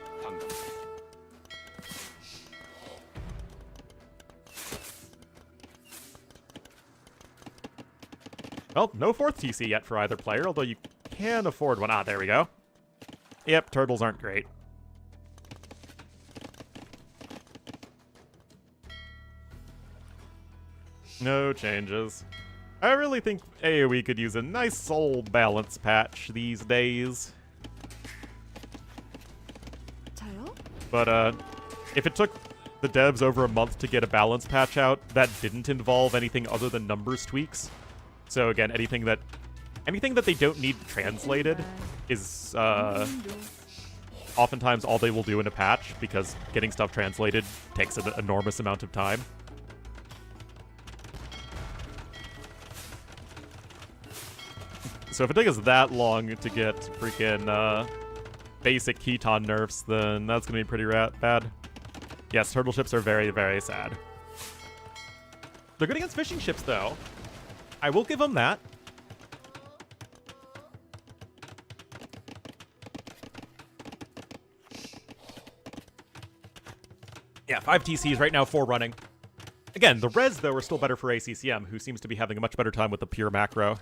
Well, no 4th TC yet for either player, although you can afford one. Ah, there we go. Yep, turtles aren't great. No changes. I really think AoE could use a nice old balance patch these days. But, if it took the devs over a month to get a balance patch out, that didn't involve anything other than numbers tweaks. So again, anything that they don't need translated is, oftentimes all they will do in a patch, because getting stuff translated takes an enormous amount of time. So if it takes us that long to get freaking, basic Keton nerfs, then that's gonna be pretty bad. Yes, turtle ships are very, very sad. They're good against fishing ships, though. I will give them that. Yeah, 5 TCs right now, 4 running. Again, the res, though, are still better for ACCM, who seems to be having a much better time with the pure macro.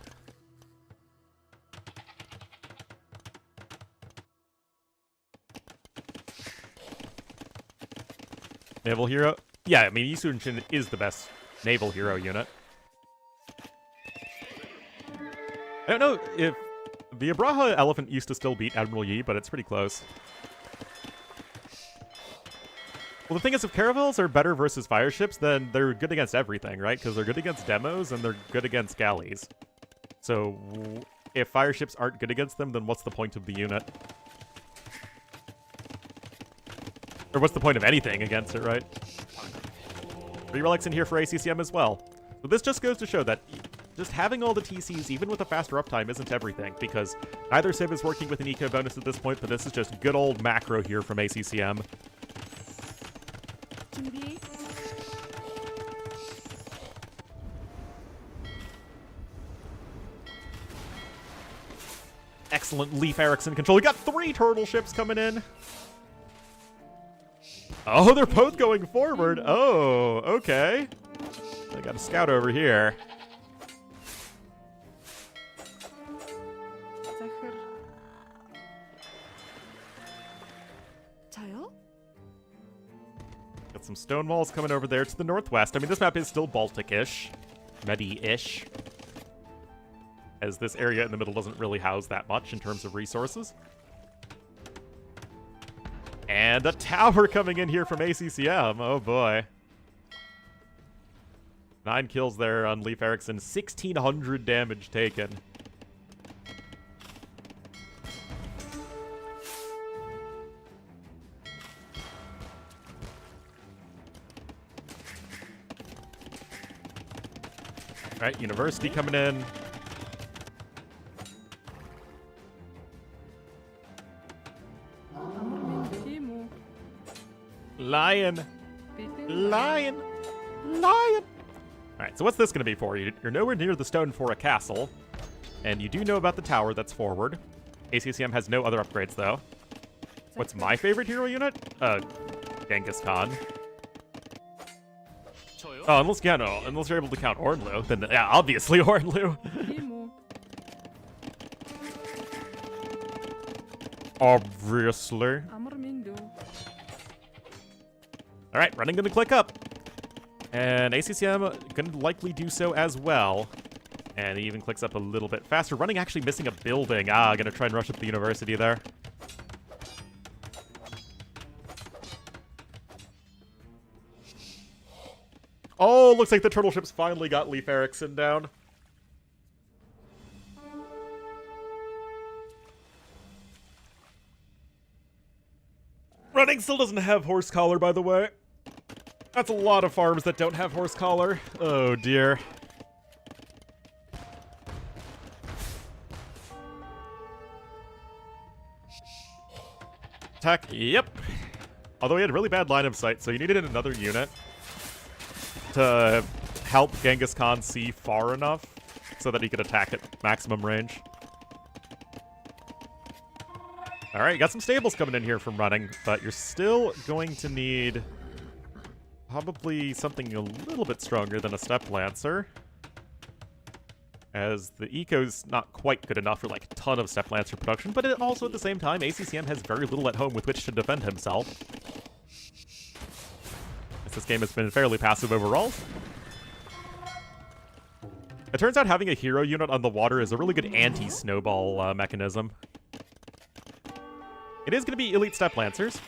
Naval hero? Yeah, I mean, Yisun is the best naval hero unit. I don't know if the Abraha Elephant used to still beat Admiral Yi, but it's pretty close. Well, the thing is, if caravels are better versus fire ships, then they're good against everything, right? Because they're good against demos, and they're good against galleys. So, if fire ships aren't good against them, then what's the point of the unit? Or what's the point of anything against it, right? 3 relics in here for ACCM as well. But this just goes to show that just having all the TCs, even with a faster uptime, isn't everything, because neither Civ is working with an eco bonus at this point, but this is just good old macro here from ACCM. Excellent Leif Erikson control. We got 3 turtle ships coming in. Oh, they're both going forward. Oh, okay. I got a scout over here. Got some stone walls coming over there to the northwest. I mean, this map is still Baltic-ish. Medi-ish. As this area in the middle doesn't really house that much in terms of resources. And a tower coming in here from ACCM. Oh boy. 9 kills there on Leif Erikson. 1,600 damage taken. Alright, University coming in. Lion. Lion. Lion. Alright, so what's this going to be for? You're nowhere near the stone for a castle. And you do know about the tower that's forward. ACCM has no other upgrades, though. What's my favorite hero unit? Genghis Khan. 저요? Oh, unless you're able to count Ornlu, then yeah, obviously Ornlu. Obviously. Alright, running gonna click up. And ACCM gonna likely do so as well. And he even clicks up a little bit faster. Running actually missing a building. Ah, gonna try and rush up the university there. Oh, looks like the turtle ships finally got Leif Erikson down. Running still doesn't have horse collar, by the way. That's a lot of farms that don't have horse collar. Oh dear. Attack, yep. Although he had really bad line of sight, so you needed another unit to help Genghis Khan see far enough so that he could attack at maximum range. Alright, you got some stables coming in here from running, but you're still going to need probably something a little bit stronger than a Step Lancer, as the eco's not quite good enough for like a ton of Step Lancer production, but it also at the same time, ACCM has very little at home with which to defend himself. As this game has been fairly passive overall. It turns out having a hero unit on the water is a really good anti-snowball mechanism. It is going to be Elite Step Lancers.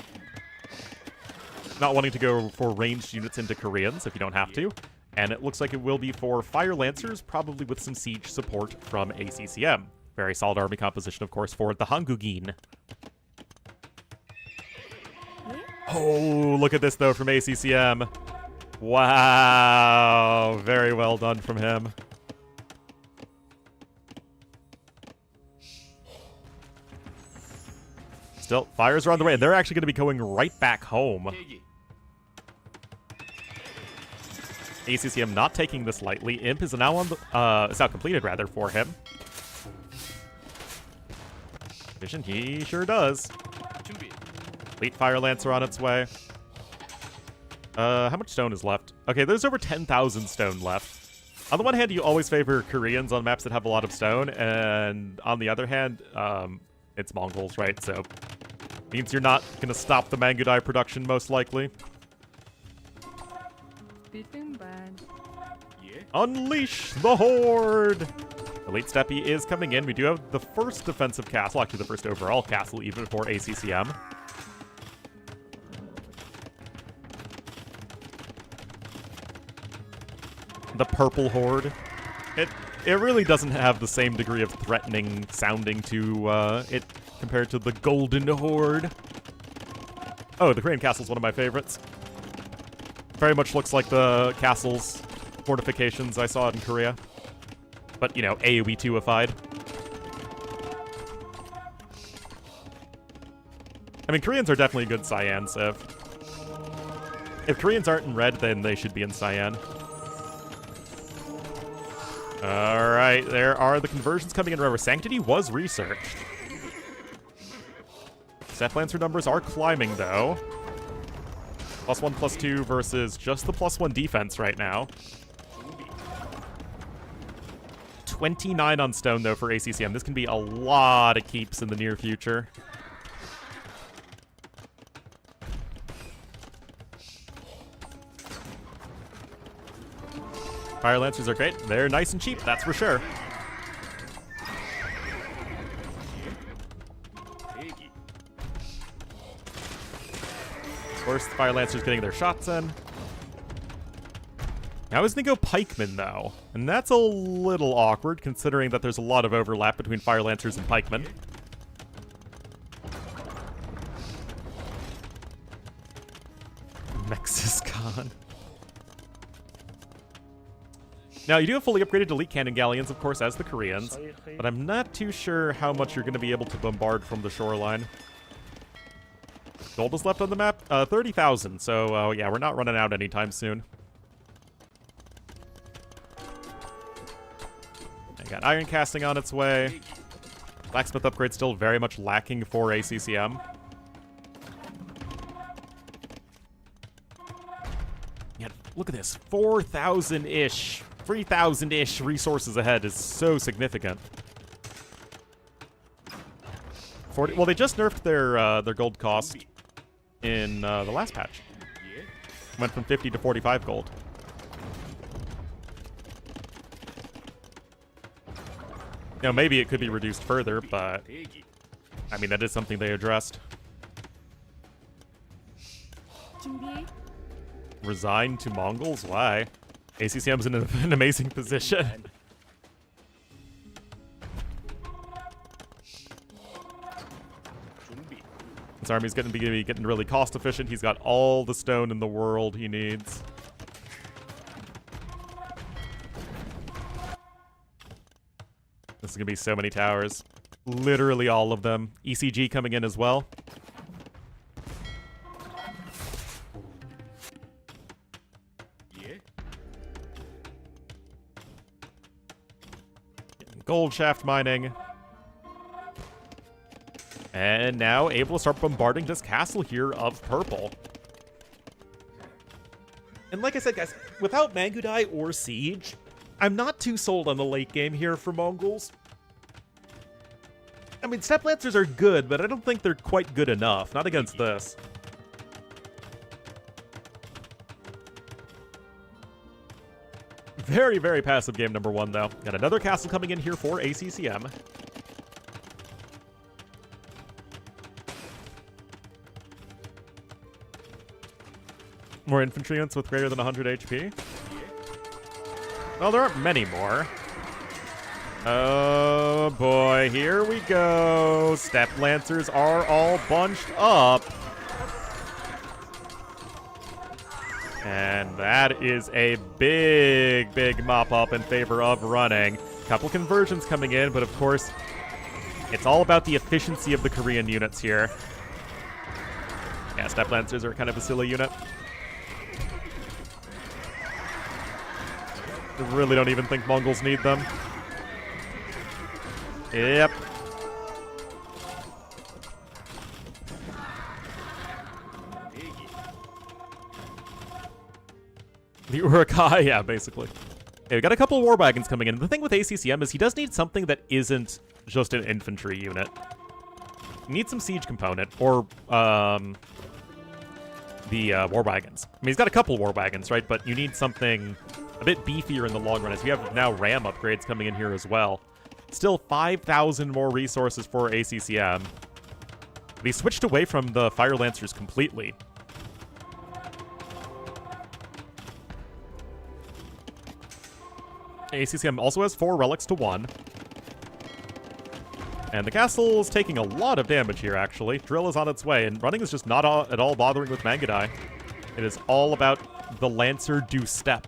Not wanting to go for ranged units into Koreans if you don't have to. And it looks like it will be for Fire Lancers, probably with some siege support from ACCM. Very solid army composition, of course, for the Hangugin. Oh, look at this, though, from ACCM. Wow. Very well done from him. Still, fires are on the way, and they're actually going to be going right back home. 대기. ACCM not taking this lightly. Imp is now on the, it's now completed, rather, for him. Vision, he sure does. 준비. Elite Fire Lancer on its way. How much stone is left? Okay, there's over 10,000 stone left. On the one hand, you always favor Koreans on maps that have a lot of stone, and on the other hand, it's Mongols, right? So, means you're not gonna stop the Mangudai production, most likely. 예. Unleash the Horde! Elite Steppe is coming in. We do have the first defensive castle, actually the first overall castle, even for ACCM. The Purple Horde. It really doesn't have the same degree of threatening sounding to it compared to the Golden Horde. Oh, the Korean Castle is one of my favorites. Very much looks like the castles, fortifications I saw in Korea. But, you know, AoE 2-ified. I mean, Koreans are definitely a good cyan civ. If Koreans aren't in red, then they should be in cyan. Alright, there are the conversions coming in. Remember, Sanctity was researched. Step Lancer numbers are climbing, though. +1, +2 versus just the +1 defense right now. 29 on stone, though, for ACCM. This can be a lot of keeps in the near future. Fire Lancers are great. They're nice and cheap, that's for sure. Of course, the Fire Lancers getting their shots in. I was gonna go Pikemen, though. And that's a little awkward, considering that there's a lot of overlap between Fire Lancers and Pikemen. Mexis Khan. Now, you do have fully upgraded elite cannon galleons, of course, as the Koreans, but I'm not too sure how much you're going to be able to bombard from the shoreline. Gold is left on the map? 30,000, so yeah, we're not running out anytime soon. I got iron casting on its way. Blacksmith upgrade still very much lacking for ACCM. Yeah, look at this, 4,000-ish. 3,000-ish resources ahead is so significant. 40. Well, they just nerfed their gold cost in the last patch. Went from 50 to 45 gold. Now, maybe it could be reduced further, but I mean, that is something they addressed. 준비해. Resign to Mongols? Why? ACCM's in an amazing position. His army's going to be getting really cost efficient. He's got all the stone in the world he needs. This is going to be so many towers. Literally all of them. ECG coming in as well. Gold shaft mining. And now able to start bombarding this castle here of purple. And like I said, guys, without Mangudai or Siege, I'm not too sold on the late game here for Mongols. I mean, Steppe Lancers are good, but I don't think they're quite good enough. Not against this. Very, very passive game number one, though. Got another castle coming in here for ACCM. More infantry units with greater than 100 HP. Well, there aren't many more. Oh boy, here we go. Steppe Lancers are all bunched up. And that is a big, big mop-up in favor of running. Couple conversions coming in, but of course, it's all about the efficiency of the Korean units here. Yeah, Steppe Lancers are kind of a silly unit. I really don't even think Mongols need them. Yep. The Urukai, yeah, basically. Okay, we got a couple of war wagons coming in. The thing with ACCM is he does need something that isn't just an infantry unit. He needs some siege component, or the war wagons. I mean, he's got a couple war wagons, right? But you need something a bit beefier in the long run, as we have now RAM upgrades coming in here as well. Still 5,000 more resources for ACCM. They switched away from the Fire Lancers completely. ACCM also has 4 relics to 1. And the castle's taking a lot of damage here, actually. Drill is on its way, and running is just not at all bothering with Mangudai. It is all about the Lancer do step.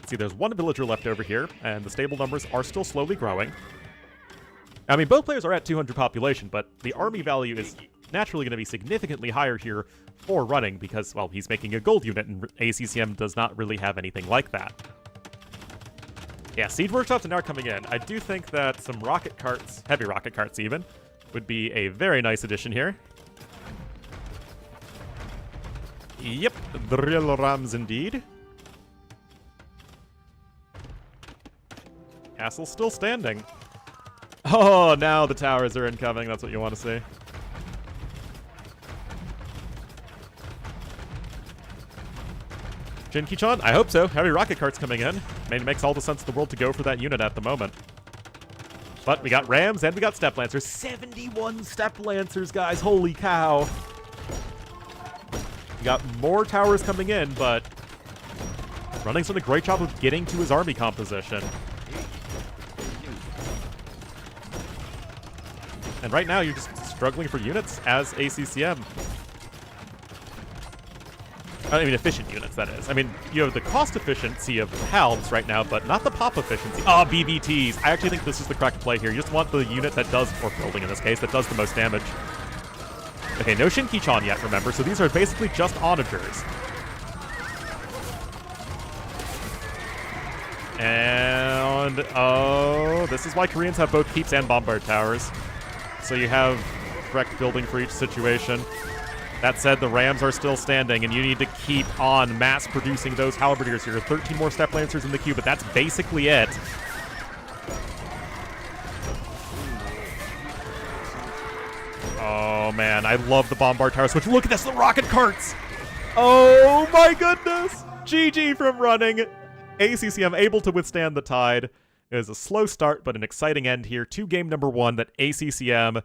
See, there's one villager left over here, and the stable numbers are still slowly growing. I mean, both players are at 200 population, but the army value is naturally going to be significantly higher here for running because, well, he's making a gold unit, and ACCM does not really have anything like that. Yeah, siege workshops are now coming in. I do think that some rocket carts, heavy rocket carts even, would be a very nice addition here. Yep, drill rams indeed. Castle's still standing. Oh, now the towers are incoming. That's what you want to see. Shin-Ki-chan? I hope so. Heavy rocket carts coming in. I mean, it makes all the sense in the world to go for that unit at the moment. But we got Rams and we got Step Lancers. 71 Step Lancers, guys. Holy cow. We got more towers coming in, but Running's done a great job of getting to his army composition. And right now, you're just struggling for units as ACCM. I mean, efficient units, that is. I mean, you have the cost efficiency of Helms right now, but not the pop efficiency. Ah, BBTs. I actually think this is the correct play here. You just want the unit that does, or building in this case, that does the most damage. Okay, no Shin-Ki-chan yet, remember, so these are basically just onagers. And, oh, this is why Koreans have both keeps and bombard towers. So you have correct building for each situation. That said, the Rams are still standing, and you need to keep on mass-producing those halberdiers here. 13 more Step Lancers in the queue, but that's basically it. Oh, man, I love the Bombard Tower switch. Look at this, the rocket carts! Oh, my goodness! GG from Running. ACCM able to withstand the tide. It was a slow start, but an exciting end here to game number 1 that ACCM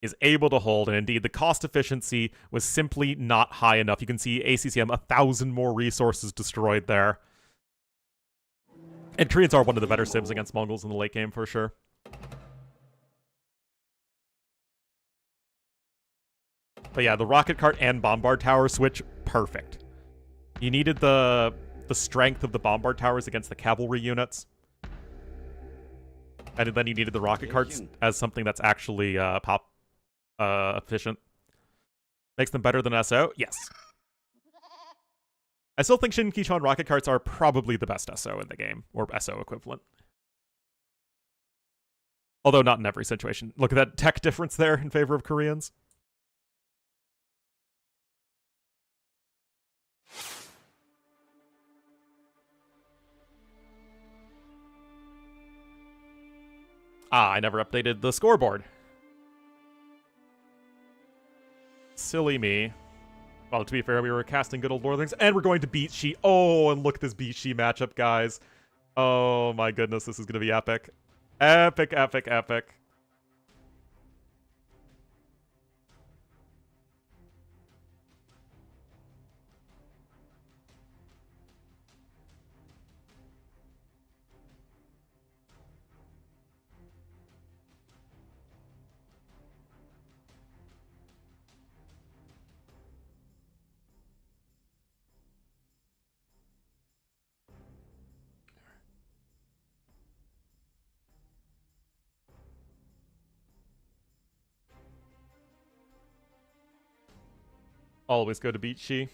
is able to hold, and indeed the cost efficiency was simply not high enough. You can see ACCM 1,000 more resources destroyed there. And Koreans are one of the better sims against Mongols in the late game for sure. But yeah, the rocket cart and bombard tower switch, perfect. You needed the strength of the bombard towers against the cavalry units. And then you needed the rocket carts as something that's actually efficient. Makes them better than SO? Yes. I still think Shin-Ki-chan rocket carts are probably the best SO in the game, or SO equivalent. Although not in every situation. Look at that tech difference there in favor of Koreans. Ah, I never updated the scoreboard. Silly me. Well, to be fair, we were casting good old Northerns, and we're going to beat Shi. Oh, and look at this beat Shi matchup, guys. Oh my goodness, this is going to be epic. Epic, epic, epic. Always go to beat Shi.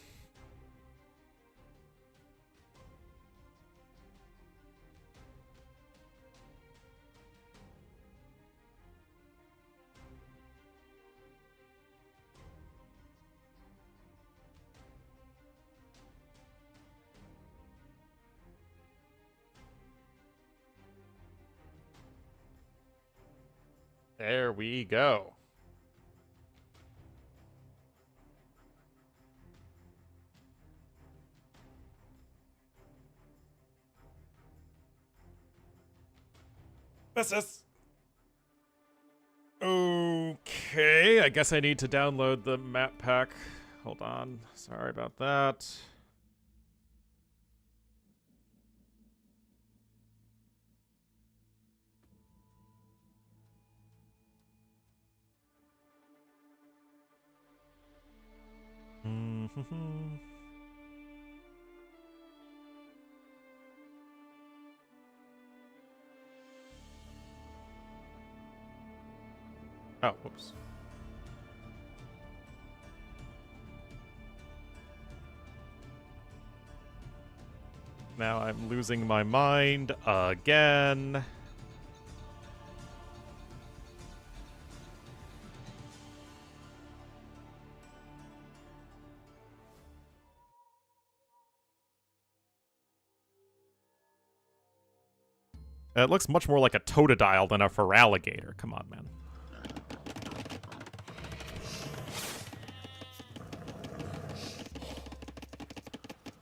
There we go. This. Okay, I guess I need to download the map pack. Hold on. Sorry about that. Oh, whoops. Now I'm losing my mind again. It looks much more like a Totodile than a Feraligator. Come on, man.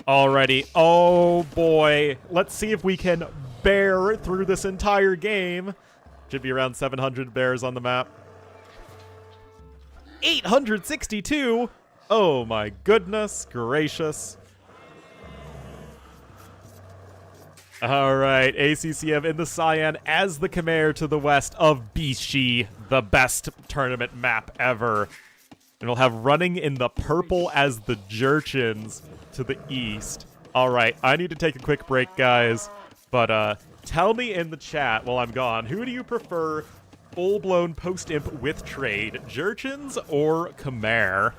Alrighty. Oh boy. Let's see if we can bear through this entire game. Should be around 700 bears on the map. 862? Oh my goodness gracious. Alright, ACCM in the cyan as the Khmer to the west of Bishi, the best tournament map ever. And we'll have running in the purple as the Jurchens to the east. Alright, I need to take a quick break, guys. But, tell me in the chat while I'm gone, who do you prefer full-blown post-imp with trade, Jurchens or Khmer?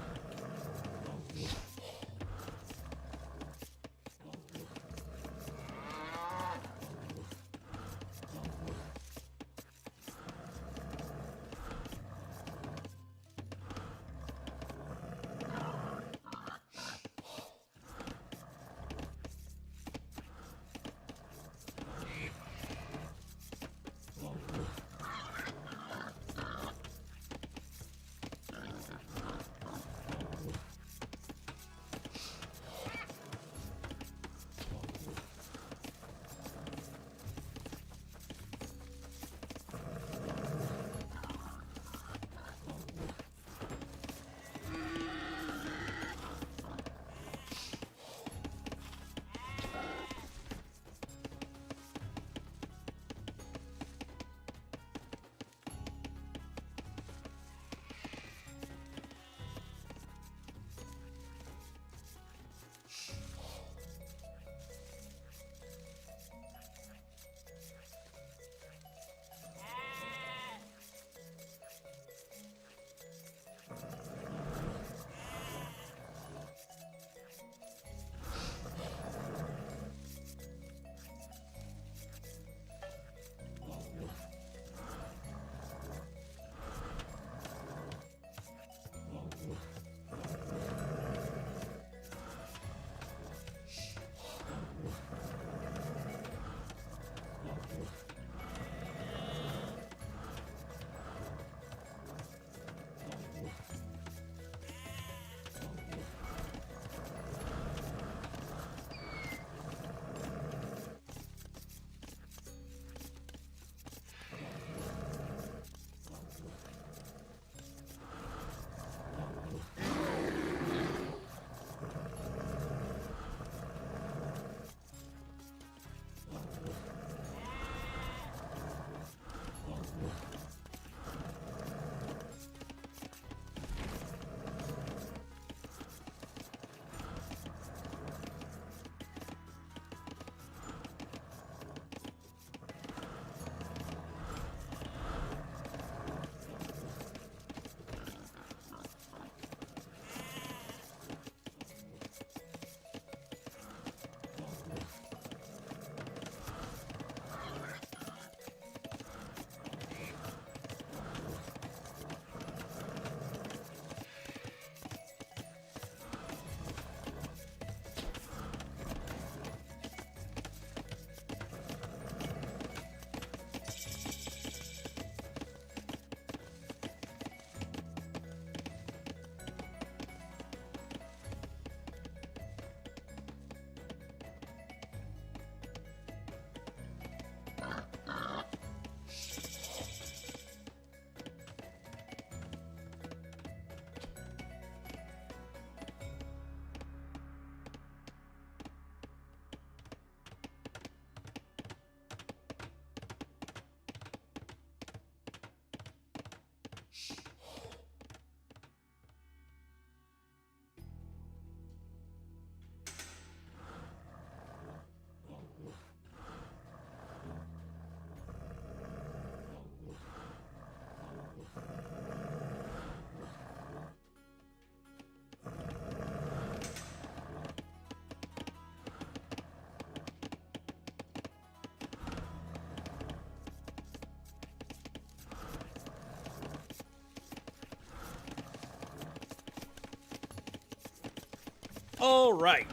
All right.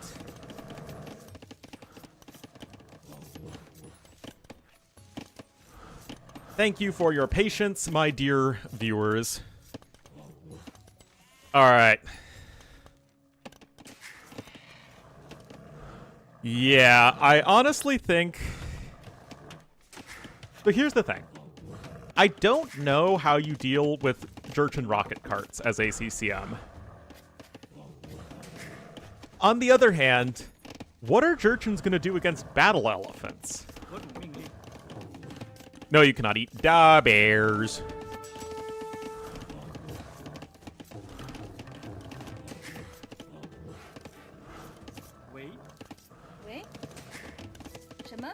Thank you for your patience, my dear viewers. All right. Yeah, I honestly think... But here's the thing. I don't know how you deal with Jurchen rocket carts as ACCM. On the other hand, what are Jurchens going to do against battle elephants? No, you cannot eat da bears. Wait. 喂，什么？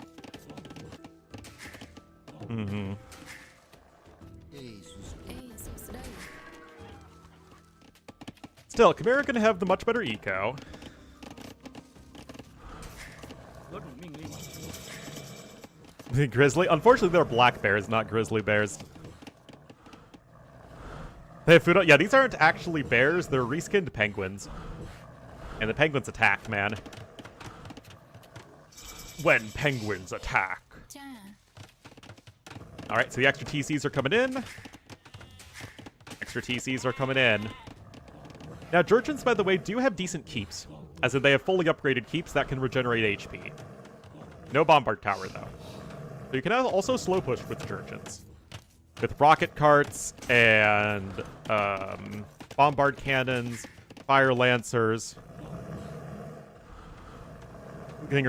Mm-hmm. Still, Chimera gonna have the much better eco. 何种命令？ Grizzly? Unfortunately, they're black bears, not grizzly bears. They have food on. Yeah, these aren't actually bears, they're reskinned penguins. And the penguins attack, man. When penguins attack. Alright, so the extra TCs are coming in. Extra TCs are coming in. Now, Jurchens, by the way, do have decent keeps. As in, they have fully upgraded keeps that can regenerate HP. No Bombard Tower, though. So you can also slow push with Jurchens. With rocket carts and bombard cannons, fire lancers.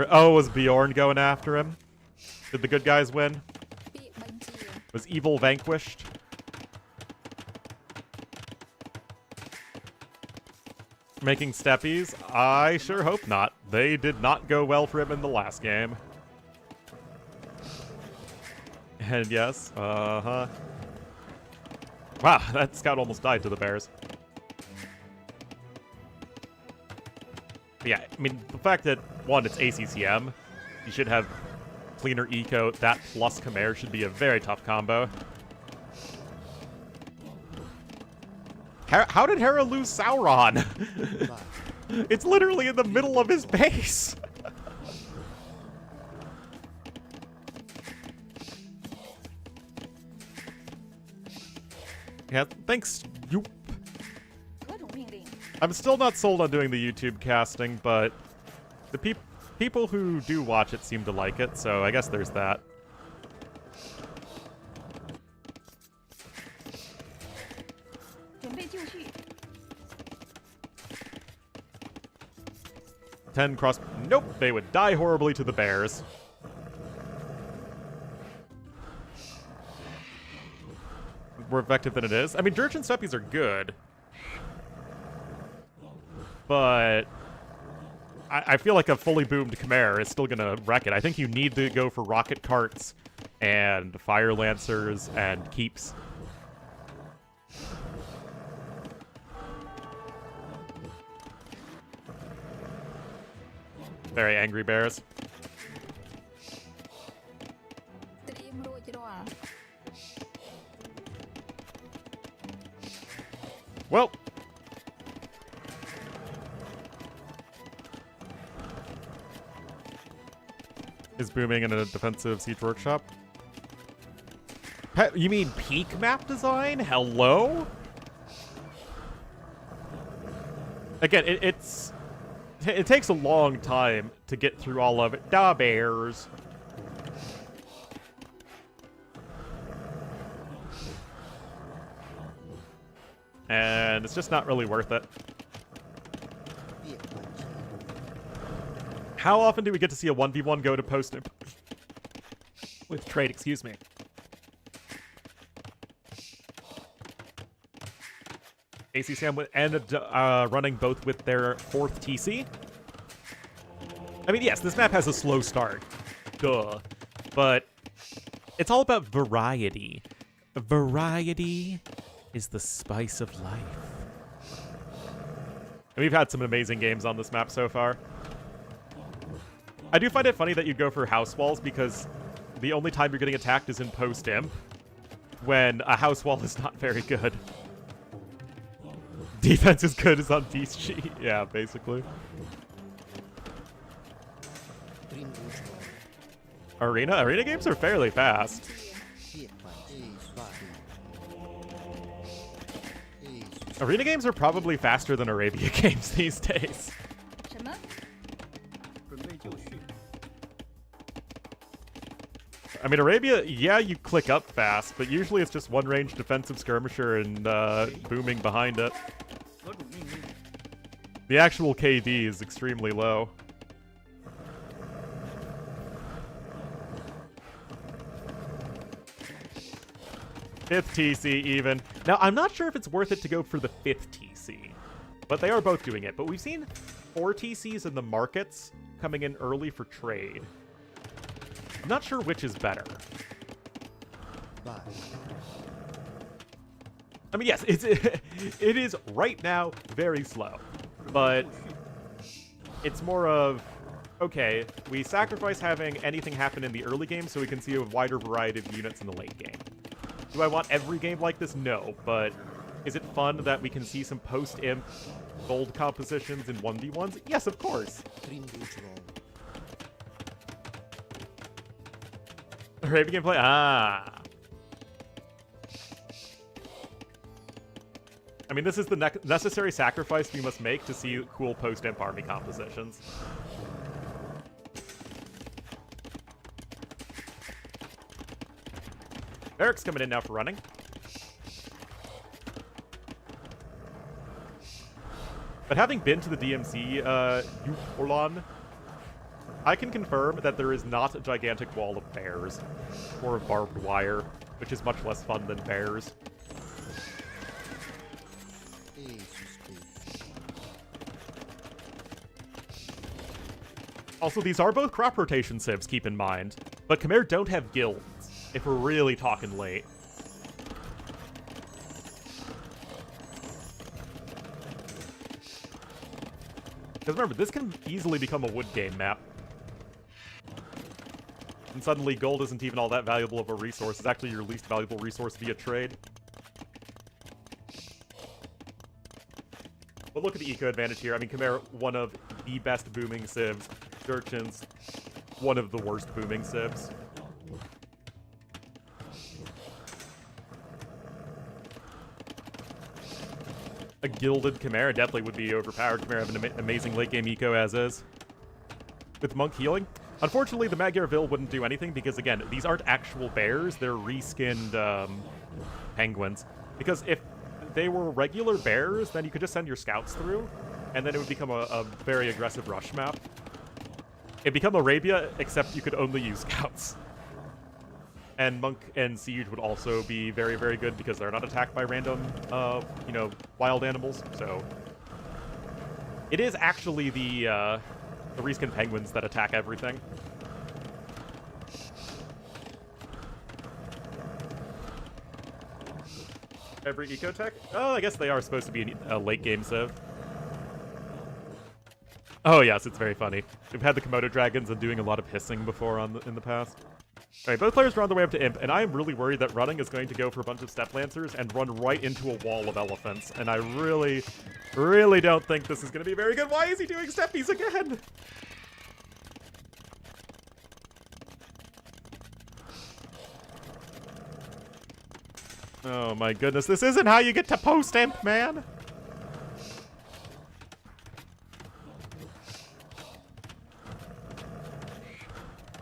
Oh, was Bjorn going after him? Did the good guys win? Was evil vanquished? Making steppies? I sure hope not. They did not go well for him in the last game. And yes, Wow, that scout almost died to the bears. But yeah, I mean, the fact that, one, it's ACCM, you should have cleaner eco, that plus Khmer should be a very tough combo. How did Hera lose Sauron? It's literally in the middle of his base. Yeah, thanks, Yoop. 何种命令？ I'm still not sold on doing the YouTube casting, but the people who do watch it seem to like it, so I guess there's that. Ten cross. Nope, they would die horribly to the bears. More effective than it is. I mean, Jurchen steppies are good, but I feel like a fully boomed Khmer is still gonna wreck it. I think you need to go for rocket carts and fire lancers and keeps. Very angry bears. Well. Is booming in a defensive siege workshop. You mean peak map design? Hello? Again, it takes a long time to get through all of it. Da bears. And it's just not really worth it. How often do we get to see a 1v1 go to post with trade, excuse me. ACCM would end up running both with their 4th TC. I mean, yes, this map has a slow start. Duh. But it's all about variety. Variety is the spice of life. And we've had some amazing games on this map so far. I do find it funny that you go for house walls because the only time you're getting attacked is in post-imp, when a house wall is not very good. Defense is good as on Beast Sheet. Yeah, basically. Arena games are fairly fast. Arena games are probably faster than Arabia games these days. 什么？ 准备就绪。I mean, Arabia, yeah, you click up fast, but usually it's just one range defensive skirmisher and booming behind it. รถถูกนิ่ง The actual KD is extremely low. Fifth TC even. Now, I'm not sure if it's worth it to go for the 5th TC, but they are both doing it. But we've seen 4 TCs in the markets coming in early for trade. I'm not sure which is better. I mean, yes, it is right now very slow, but it's more of, okay, we sacrifice having anything happen in the early game so we can see a wider variety of units in the late game. Do I want every game like this? No, but is it fun that we can see some post-imp gold compositions in 1v1s? Yes, of course. Arabian gameplay? Ah. I mean, this is the necessary sacrifice we must make to see cool post-imp army compositions. Eric's coming in now for running. But having been to the DMC, Ornlu, I can confirm that there is not a gigantic wall of bears or of barbed wire, which is much less fun than bears. Also, these are both crop rotation civs, keep in mind. But Khmer don't have guilds, if we're really talking late. Because remember, this can easily become a wood game map. And suddenly gold isn't even all that valuable of a resource. It's actually your least valuable resource via trade. But look at the eco advantage here. I mean, Khmer, one of the best booming civs. Urchins, one of the worst booming civs. A gilded Khmer definitely would be overpowered. Khmer have an amazing late game eco as is. With Monk healing. Unfortunately, the Magyarville wouldn't do anything because, again, these aren't actual bears. They're reskinned penguins. Because if they were regular bears, then you could just send your scouts through, and then it would become a very aggressive rush map. It'd become Arabia, except you could only use scouts. And Monk and Siege would also be very, very good because they're not attacked by random, wild animals. So it is actually the reskin penguins that attack everything. Every ecotech? Oh, I guess they are supposed to be a late game civ. Oh yes, it's very funny. We've had the Komodo dragons and doing a lot of hissing before in the past. Alright, both players are on their way up to Imp, and I am really worried that running is going to go for a bunch of Step Lancers and run right into a wall of elephants, and I really, really don't think this is going to be very good. Why is he doing steppies again? Oh my goodness, this isn't how you get to post-Imp, man!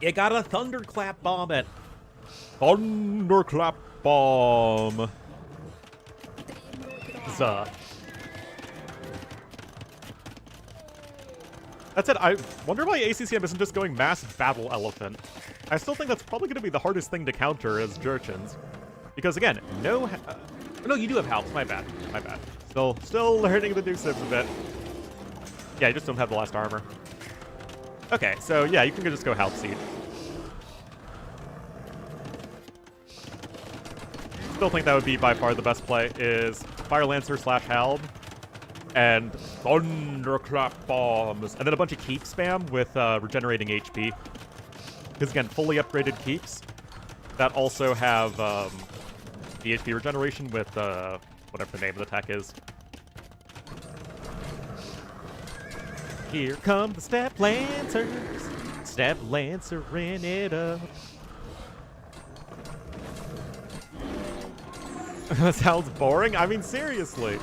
You gotta thunderclap bomb it. Thunderclap bomb. Zuh. That said, I wonder why ACCM isn't just going mass battle elephant. I still think that's probably going to be the hardest thing to counter as Jurchins. Because again, no, you do have health. My bad. My bad. Still learning the new civs a bit. Yeah, you just don't have the last armor. Okay, so yeah, you can just go Health Seed. Still think that would be by far the best play, is Fire Lancer / Halb, and Thunderclap Bombs, and then a bunch of keep spam with regenerating HP. Because again, fully upgraded keeps that also have the HP regeneration with whatever the name of the tech is. Here come the Step Lancers, Step Lancering it up. That sounds boring. I mean, seriously.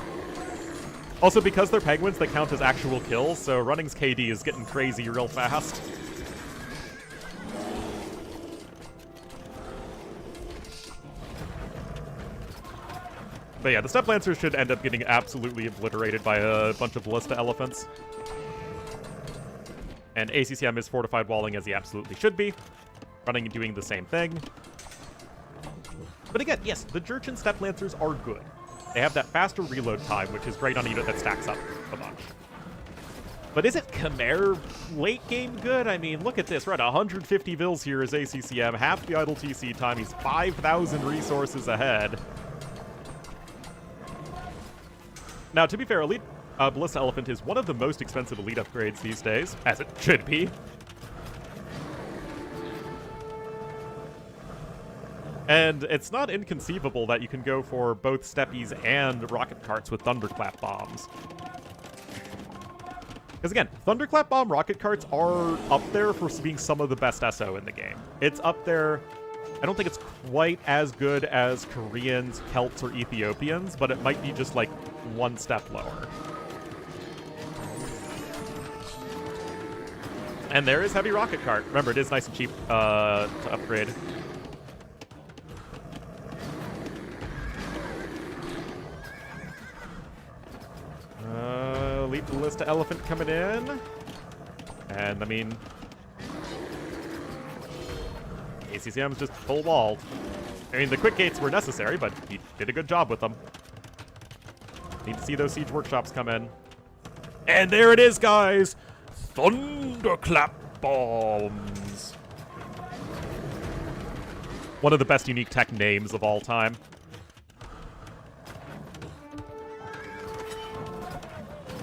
Also, because they're penguins, they count as actual kills, so running's KD is getting crazy real fast. But yeah, the Step Lancers should end up getting absolutely obliterated by a bunch of Ballista Elephants. And ACCM is fortified walling as he absolutely should be. Running and doing the same thing. But again, yes, the Jurchen Step Lancers are good. They have that faster reload time, which is great on a unit that stacks up a bunch. But is it Khmer late game good? I mean, look at this. We're at 150 Vils here as ACCM, half the idle TC time. He's 5,000 resources ahead. Now, to be fair, Elite Ballista Elephant is one of the most expensive Elite upgrades these days, as it should be. And it's not inconceivable that you can go for both Steppies and Rocket Carts with Thunderclap Bombs. Because again, Thunderclap Bomb Rocket Carts are up there for being some of the best SO in the game. It's up there. I don't think it's quite as good as Koreans, Celts, or Ethiopians, but it might be just like one step lower. And there is Heavy Rocket Cart. Remember, it is nice and cheap to upgrade. Elite Ballista Elephant coming in. And, I mean, ACCM's just full walled. I mean, the quick gates were necessary, but he did a good job with them. Need to see those siege workshops come in. And there it is, guys! Thunderclap Bombs! One of the best unique tech names of all time.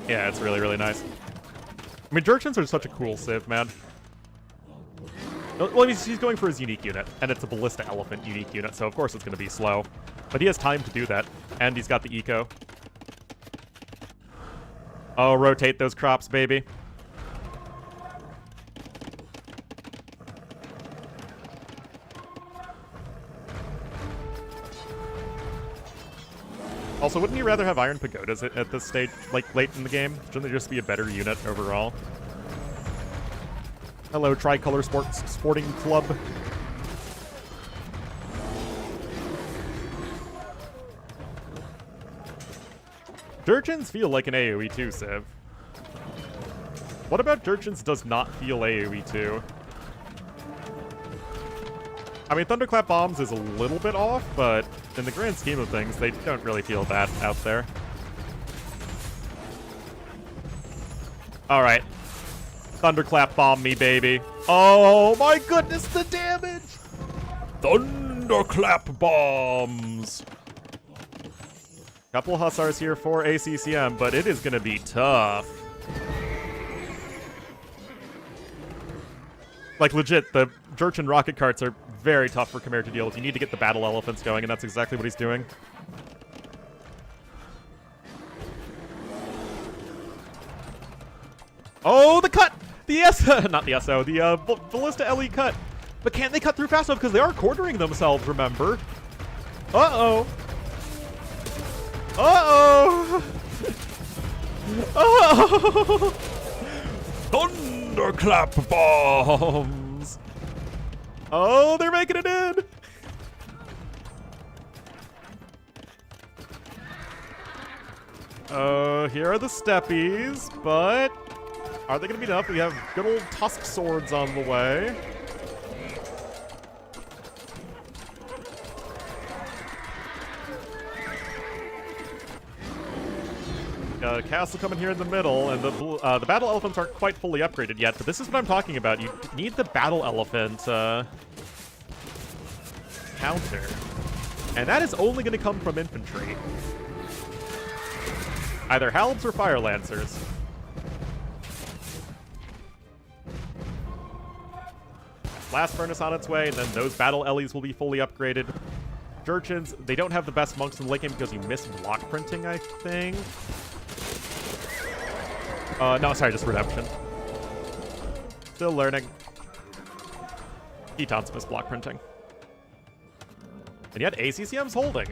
Yeah, it's really, really nice. I mean, Jurchens are such a cool civ, man. Well, he's going for his unique unit, and it's a Ballista Elephant unique unit, so of course it's going to be slow. But he has time to do that, and he's got the eco. Oh, rotate those crops, baby. Also, wouldn't you rather have Iron Pagodas at this stage, like, late in the game? Shouldn't they just be a better unit overall? Hello, Tricolor Sporting Club. Jurchens feel like an AoE 2 civ. What about Jurchens does not feel AoE 2? I mean, Thunderclap Bombs is a little bit off, but in the grand scheme of things, they don't really feel bad out there. Alright. Thunderclap Bomb me, baby. Oh my goodness, the damage! Thunderclap Bombs! Couple Hussars here for ACCM, but it is gonna be tough. Like, legit, the Jurchen rocket carts are very tough for Khmer to deal with. You need to get the battle elephants going, and that's exactly what he's doing. Oh, the cut! The not the SO, the Ballista LE cut. But can't they cut through fast enough? Because they are quartering themselves, remember? Uh-oh. Uh-oh. Uh-oh. Thunderclap Bombs! Oh, they're making it in! Here are the steppies, but are they gonna be enough? We have good old tusk swords on the way. Castle coming here in the middle, and the battle elephants aren't quite fully upgraded yet, but this is what I'm talking about. You need the battle elephant counter, and that is only going to come from infantry. Either halberds or fire lancers. Last furnace on its way, and then those battle Ellies will be fully upgraded. Jurchens, they don't have the best monks in the late game because you missed block printing, I think. No, sorry, just redemption. Still learning. Eton's missed block printing. And yet ACCM's holding.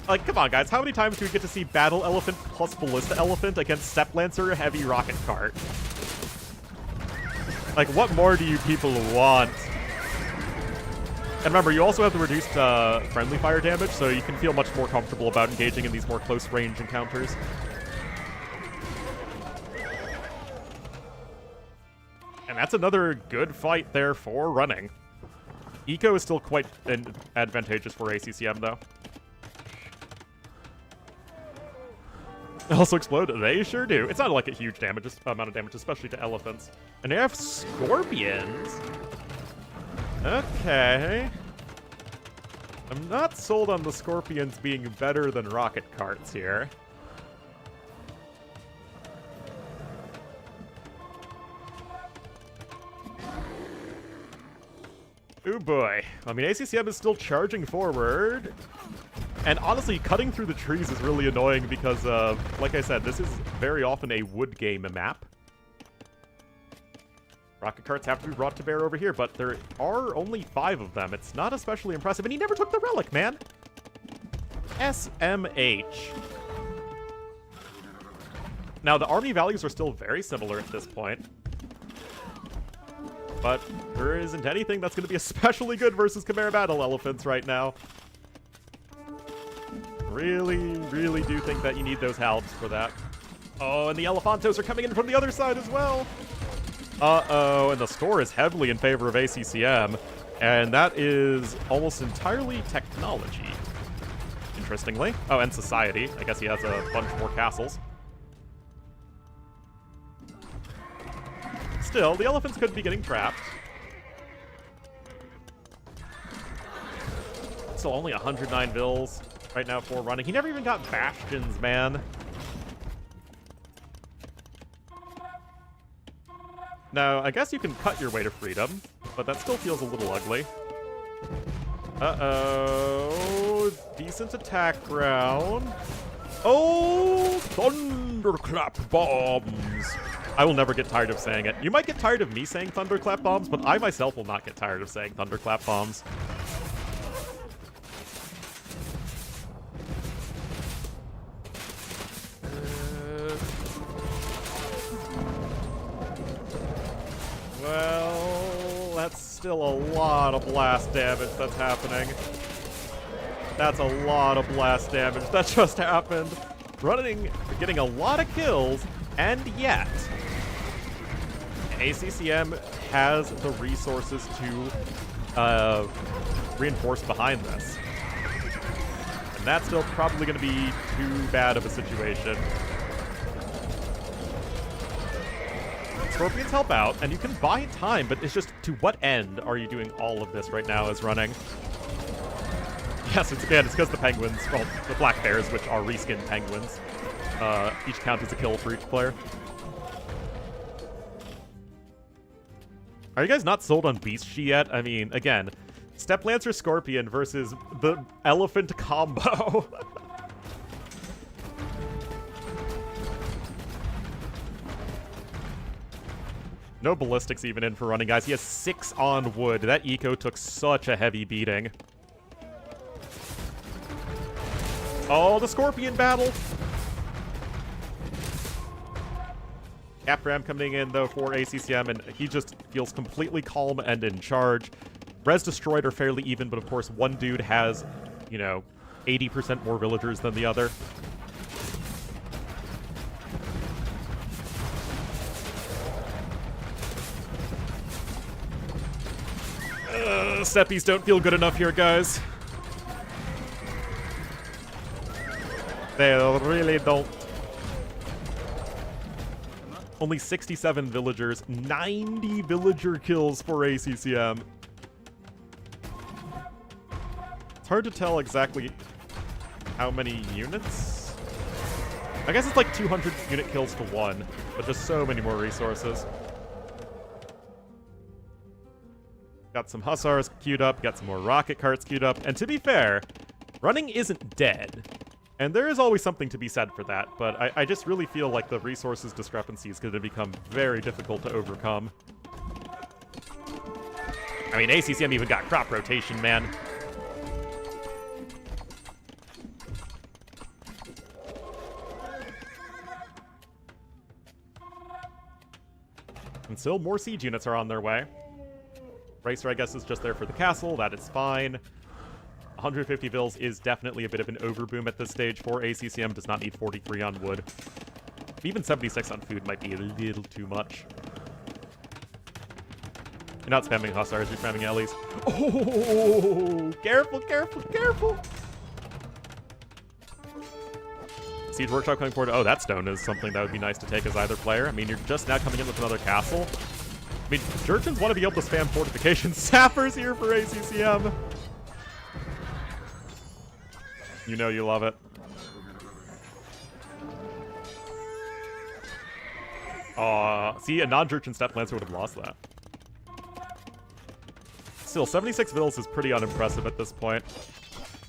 Like, come on, guys. How many times do we get to see Battle Elephant plus Ballista Elephant against Step Lancer Heavy Rocket Cart? Like, what more do you people want? And remember, you also have the reduced friendly fire damage, so you can feel much more comfortable about engaging in these more close-range encounters. And that's another good fight there for running. Eco is still quite advantageous for ACCM, though. Also explode? They sure do. It's not like a huge amount of damage, especially to elephants. And they have scorpions. Okay. I'm not sold on the scorpions being better than rocket carts here. Ooh boy. I mean, ACCM is still charging forward. And honestly, cutting through the trees is really annoying because, like I said, this is very often a wood game map. Rocket carts have to be brought to bear over here, but there are only 5 of them. It's not especially impressive, and he never took the relic, man! SMH. Now, the army values are still very similar at this point. But there isn't anything that's going to be especially good versus Chimera Battle Elephants right now. Really, really do think that you need those halbs for that. Oh, and the Elephantos are coming in from the other side as well. Uh-oh, and the score is heavily in favor of ACCM, and that is almost entirely technology, interestingly. Oh, and society. I guess he has a bunch more castles. Still, the elephants could be getting trapped. Still only 109 vills right now for running. He never even got bastions, man. Now, I guess you can cut your way to freedom, but that still feels a little ugly. Uh-oh. Decent attack round. Oh, thunderclap bombs. I will never get tired of saying it. You might get tired of me saying thunderclap bombs, but I myself will not get tired of saying thunderclap bombs. Well, that's still a lot of blast damage that's happening. That's a lot of blast damage that just happened. Running, getting a lot of kills, and yet ACCM has the resources to reinforce behind this. And that's still probably going to be too bad of a situation. Scorpions help out, and you can buy time, but it's just, to what end are you doing all of this right now as running? Yes, it's because the penguins, well, the black bears, which are reskinned penguins, each count as a kill for each player. Are you guys not sold on Beast She yet? I mean, again, Step Lancer Scorpion versus the elephant combo. No ballistics even in for running, guys. He has 6 on wood. That eco took such a heavy beating. Oh, the Scorpion battle! Capram coming in, though, for ACCM, and he just feels completely calm and in charge. Res destroyed are fairly even, but of course one dude has, you know, 80% more villagers than the other. Seppies don't feel good enough here, guys. They really don't. Only 67 villagers, 90 villager kills for ACCM. It's hard to tell exactly how many units. I guess it's like 200 unit kills to 1, but just so many more resources. Got some hussars queued up, got some more rocket carts queued up, and to be fair, running isn't dead. And there is always something to be said for that, but I just really feel like the resources discrepancy is going to become very difficult to overcome. I mean, ACCM even got crop rotation, man. And still more siege units are on their way. Racer, I guess, is just there for the castle. That is fine. 150 Vils is definitely a bit of an overboom at this stage for ACCM. Does not need 43 on wood. Even 76 on food might be a little too much. You're not spamming Hussars, you're spamming Ellies. Oh, careful, careful, careful. Siege Workshop coming forward. Oh, that stone is something that would be nice to take as either player. I mean, you're just now coming in with another castle. I mean, Jurchens want to be able to spam fortifications. Sappers here for ACCM. You know you love it. See, a non-Jurchen Step Lancer would have lost that. Still, 76 Vils is pretty unimpressive at this point.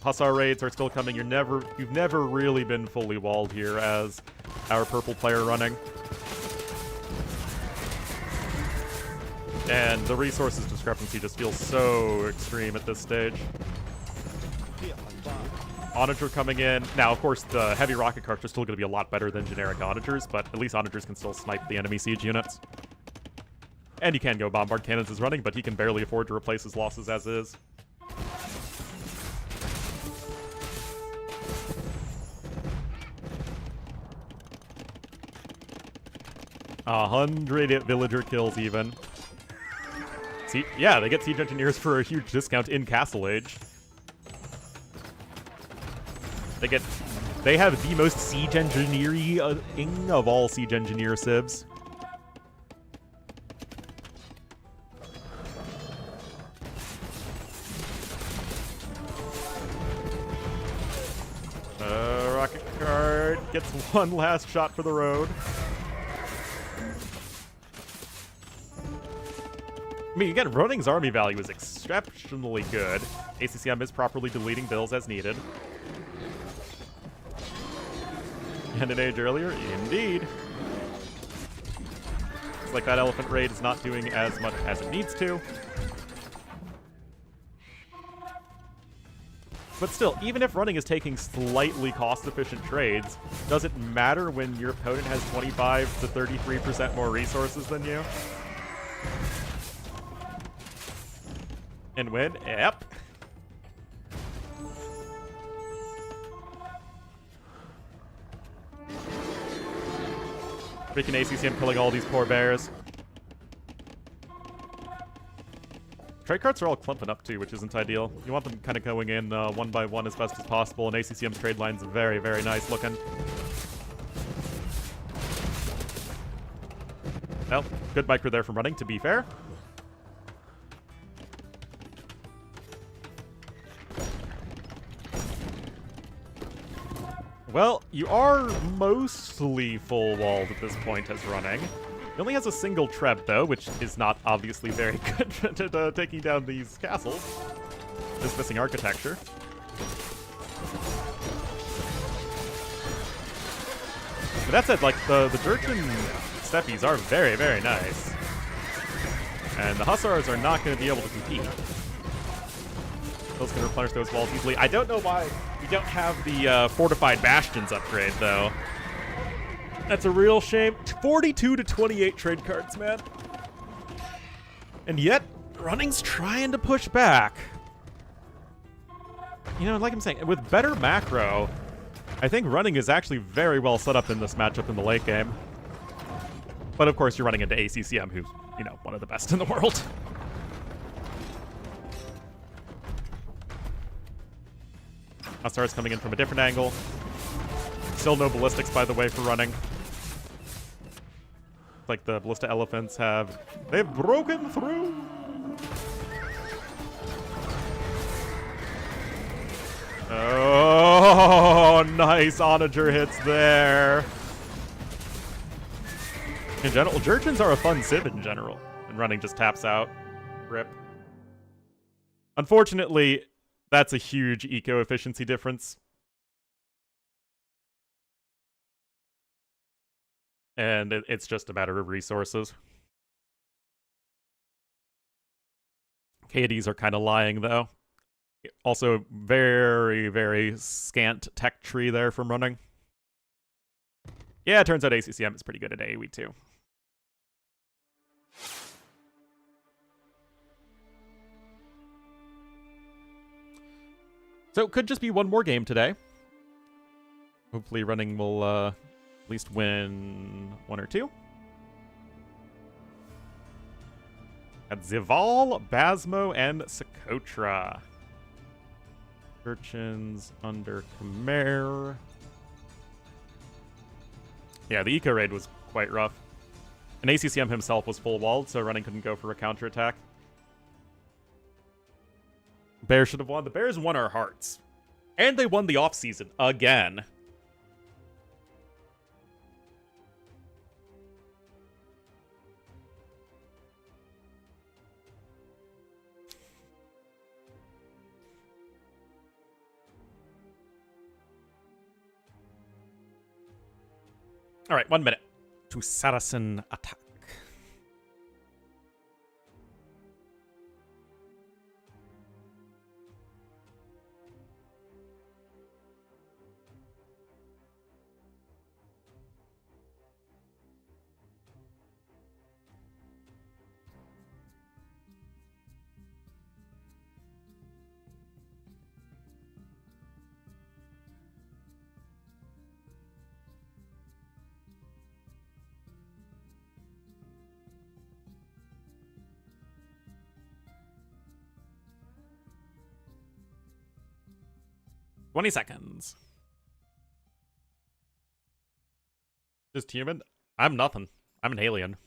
Hussar raids are still coming. You've never really been fully walled here as our purple player running. And the resources discrepancy just feels so extreme at this stage. Onager coming in. Now, of course, the heavy rocket carts are still going to be a lot better than generic Onagers, but at least Onagers can still snipe the enemy siege units. And he can go Bombard Cannons is running, but he can barely afford to replace his losses as is. A 100 villager kills even. See, yeah, they get siege engineers for a huge discount in Castle Age. They have the most siege engineering of all siege engineer civs. Rocket cart gets one last shot for the road. I mean, again, Running's army value is exceptionally good. ACCM is properly deleting bills as needed. And an age earlier, indeed. It's like that elephant raid is not doing as much as it needs to. But still, even if Running is taking slightly cost-efficient trades, does it matter when your opponent has 25 to 33% more resources than you? And win? Yep. Freaking ACCM killing all these poor bears. Trade carts are all clumping up too, which isn't ideal. You want them kind of going in one by one as best as possible, and ACCM's trade line's very, very nice looking. Well, good micro there from Running, to be fair. Well, you are mostly full walled at this point as Running. He only has a single Treb, though, which is not obviously very good at taking down these castles. Just missing architecture. But that said, like, the Jurchen Steppies are very, very nice. And the Hussars are not going to be able to compete. Those can replenish those walls easily. I don't know why we don't have the Fortified Bastions upgrade, though. That's a real shame. 42 to 28 trade cards, man. And yet, Running's trying to push back. You know, like I'm saying, with better macro, I think Running is actually very well set up in this matchup in the late game. But of course, you're running into ACCM, who's, you know, one of the best in the world. Hussars coming in from a different angle. Still no ballistics, by the way, for Running. Like the ballista elephants have... They've broken through! Oh, nice Onager hits there. In general, Jurchens are a fun civ in general. And Running just taps out. Rip. Unfortunately, that's a huge eco-efficiency difference. And it's just a matter of resources. KDs are kind of lying, though. Also, very, very scant tech tree there from Running. Yeah, it turns out ACCM is pretty good at AoE, too. So it could just be one more game today. Hopefully running will at least win one or two. Got Zival, Basmo, and Socotra. Urchins under Khmer. Yeah, the eco raid was quite rough. And ACCM himself was full walled, so running couldn't go for a counterattack. Bears should have won. The Bears won our hearts. And they won the offseason again. All right, 1 minute to Saracen attack. "20 seconds. Just human? I'm nothing. I'm an alien.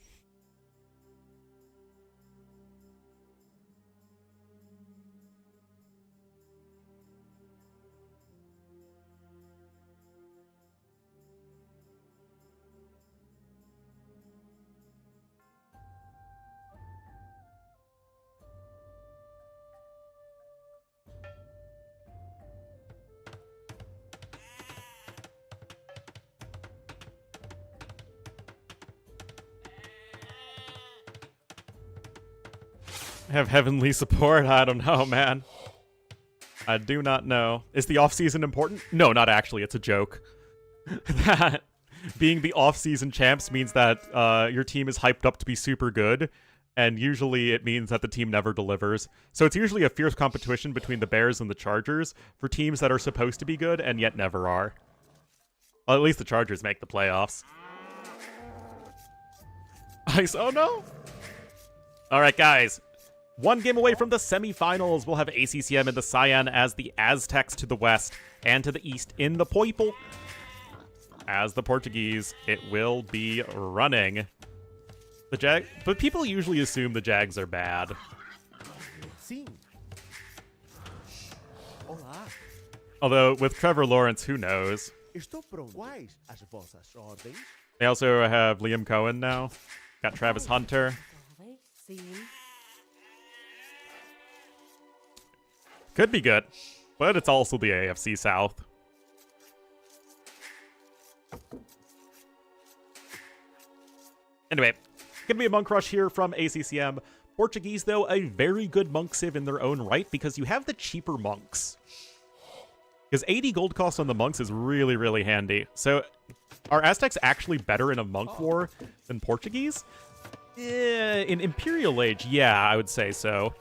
Have heavenly support? I don't know, man. I do not know. Is the off-season important? No, not actually. It's a joke. That being the off-season champs means that your team is hyped up to be super good, and usually it means that the team never delivers. So it's usually a fierce competition between the Bears and the Chargers for teams that are supposed to be good and yet never are. Well, at least the Chargers make the playoffs. Ice, oh no! Alright, guys. One game away from the semifinals. We'll have ACCM in the Cyan as the Aztecs to the west, and to the east in the purple as the Portuguese. It will be running. But people usually assume the Jags are bad. Sim. Olá. Although with Trevor Lawrence, who knows? Estou pronto. Quais as vossas ordens? They also have Liam Cohen now. Got Travis Hunter. Could be good, but it's also the AFC South. Anyway, gonna be a monk rush here from ACCM. Portuguese, though, a very good monk civ in their own right because you have the cheaper monks. Because 80 gold cost on the monks is really, really handy. So, are Aztecs actually better in a monk war than Portuguese? In Imperial Age, yeah, I would say so.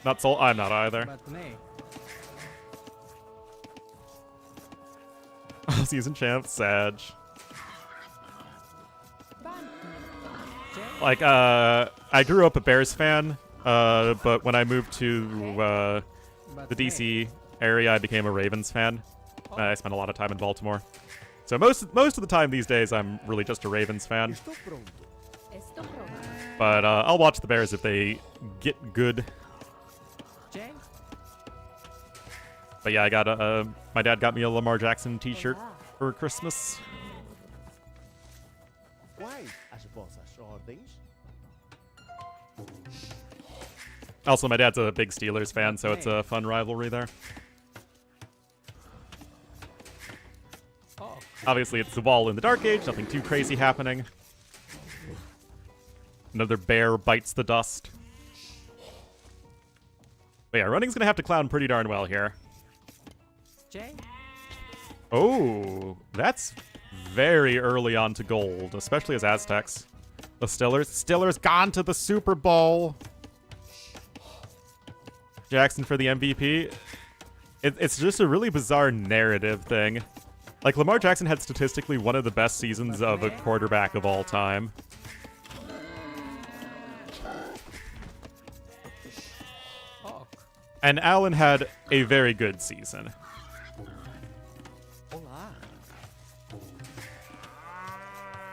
Not Soul. I'm not either. Season champ, Sag. Like, I grew up a Bears fan, but when I moved to the DC area, I became a Ravens fan. I spent a lot of time in Baltimore. So most of the time these days, I'm really just a Ravens fan. But I'll watch the Bears if they get good. But yeah, I got my dad got me a Lamar Jackson t-shirt for Christmas. Quais as vossas ordens? Also, my dad's a big Steelers fan, so it's a fun rivalry there. Obviously, it's the wall in the Dark Age, nothing too crazy happening. Another bear bites the dust. But yeah, running's gonna have to clown pretty darn well here. Oh, that's very early on to gold, especially as Aztecs. The Stiller's gone to the Super Bowl. Jackson for the MVP. It's just a really bizarre narrative thing. Like, Lamar Jackson had statistically one of the best seasons of a quarterback of all time. And Allen had a very good season. Olá.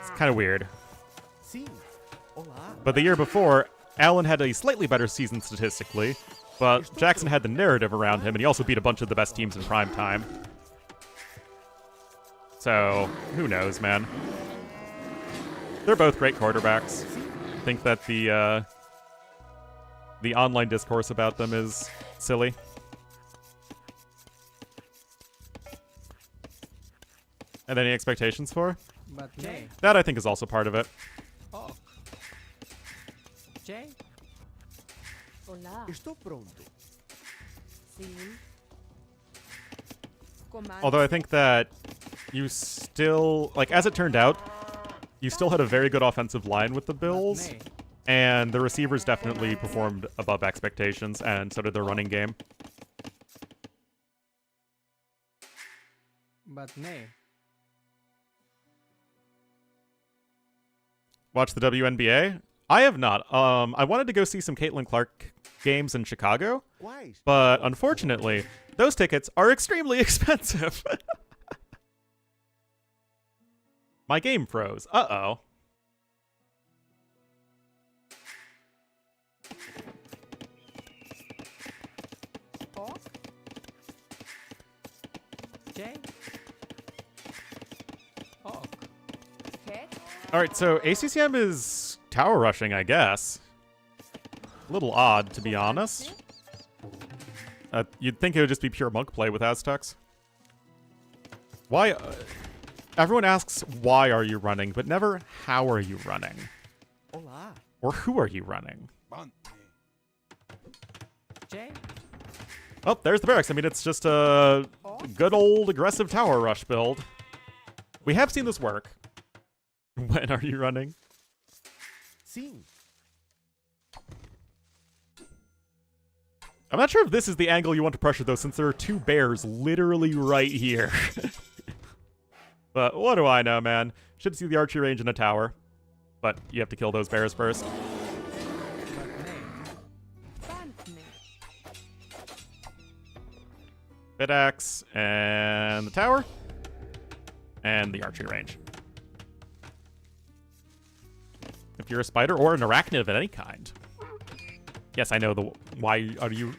It's kind of weird. Sim. Olá. But the year before, Allen had a slightly better season statistically, but Jackson had the narrative around him, and he also beat a bunch of the best teams in prime time. So, who knows, man? They're both great quarterbacks. I think that the online discourse about them is silly. And any expectations for? But J. That, I think, is also part of it. Oh. J. Olá. Estou pronto. Sim. Comando. Although I think that you still, like, as it turned out, you still had a very good offensive line with the Bills, Nay. and the receivers definitely performed above expectations, and so did their running game. But nay. Watch the WNBA? I have not. I wanted to go see some Caitlin Clark games in Chicago, Quais? but unfortunately, those tickets are extremely expensive. My game froze. Uh-oh. Oh. J. Oh. Okay. All right, so ACCM is tower rushing, I guess. A little odd, to be honest. You'd think it would just be pure monk play with Aztecs. Why? Everyone asks, why are you running, but never, how are you running? Olá. Or who are you running? J. Oh, there's the barracks. I mean, it's just a good old aggressive tower rush build. We have seen this work. When are you running? Sim. I'm not sure if this is the angle you want to pressure, though, since there are two bears literally right here. But what do I know, man? Should see the archery range in a tower. But you have to kill those bears first. But nay. Bantne. Bitaxe, and the tower. And the archery range. If you're a spider or an arachnid of any kind. Yes, I know the why are you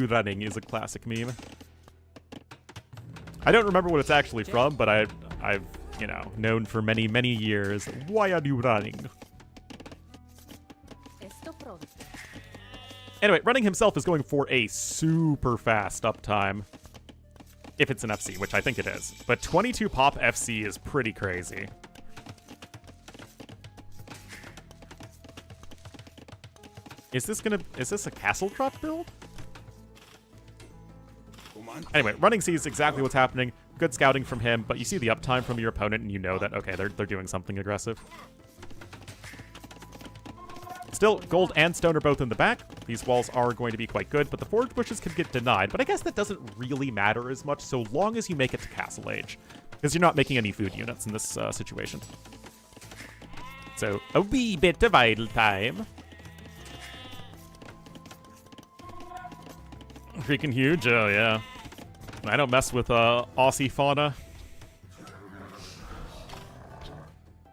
running is a classic meme. I don't remember what it's actually from, but I've you know known for many years. Why are you running? Esto pronto. Anyway, running himself is going for a super fast uptime. If it's an FC, which I think it is. But 22 pop FC is pretty crazy. Is this a castle drop build? Anyway, running sees exactly what's happening. Good scouting from him, but you see the uptime from your opponent and you know that, okay, they're doing something aggressive. Still, gold and stone are both in the back. These walls are going to be quite good, but the forge bushes could get denied. But I guess that doesn't really matter as much so long as you make it to Castle Age. Because you're not making any food units in this situation. So, a wee bit of idle time. Freaking huge, oh yeah. I don't mess with Aussie fauna.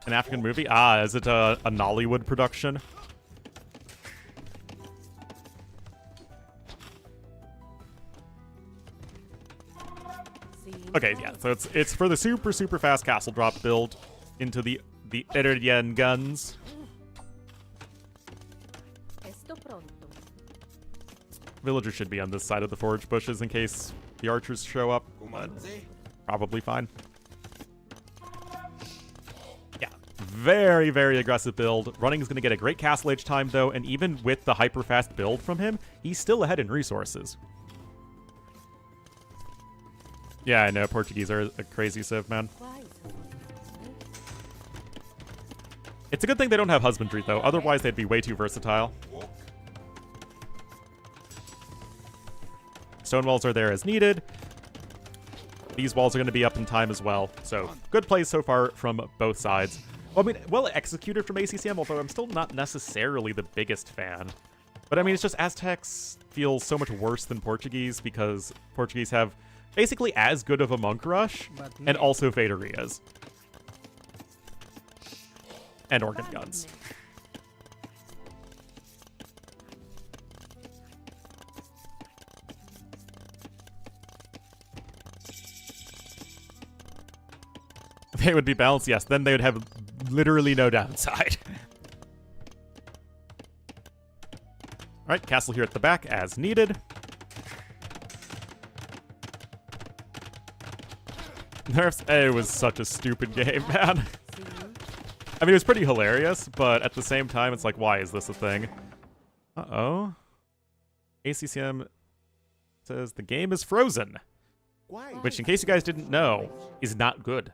An African movie? Ah, is it a Nollywood production? Okay, yeah, so it's for the super fast castle drop build into the Iridian guns. Esto pronto. Villagers should be on this side of the forge bushes in case the archers show up, but probably fine. Yeah, very aggressive build. Running is going to get a great castle age time, though, and even with the hyper-fast build from him, he's still ahead in resources. Yeah, I know, Portuguese are a crazy civ, man. Quais? It's a good thing they don't have husbandry, though. Otherwise, they'd be way too versatile. Stone walls are there as needed. These walls are going to be up in time as well. So, good plays so far from both sides. Well, I mean, well executed from ACCM, although I'm still not necessarily the biggest fan. But I mean, it's just Aztecs feel so much worse than Portuguese because Portuguese have basically as good of a monk rush But and nay. also Faderias. And organ guns. They would be balanced, yes. Then they would have literally no downside. Alright, castle here at the back as needed. Nerfs. It was such a stupid game, man. I mean, it was pretty hilarious, but at the same time, it's like, why is this a thing? Uh-oh. ACCM says the game is frozen, Why? which, in case you guys didn't know, is not good.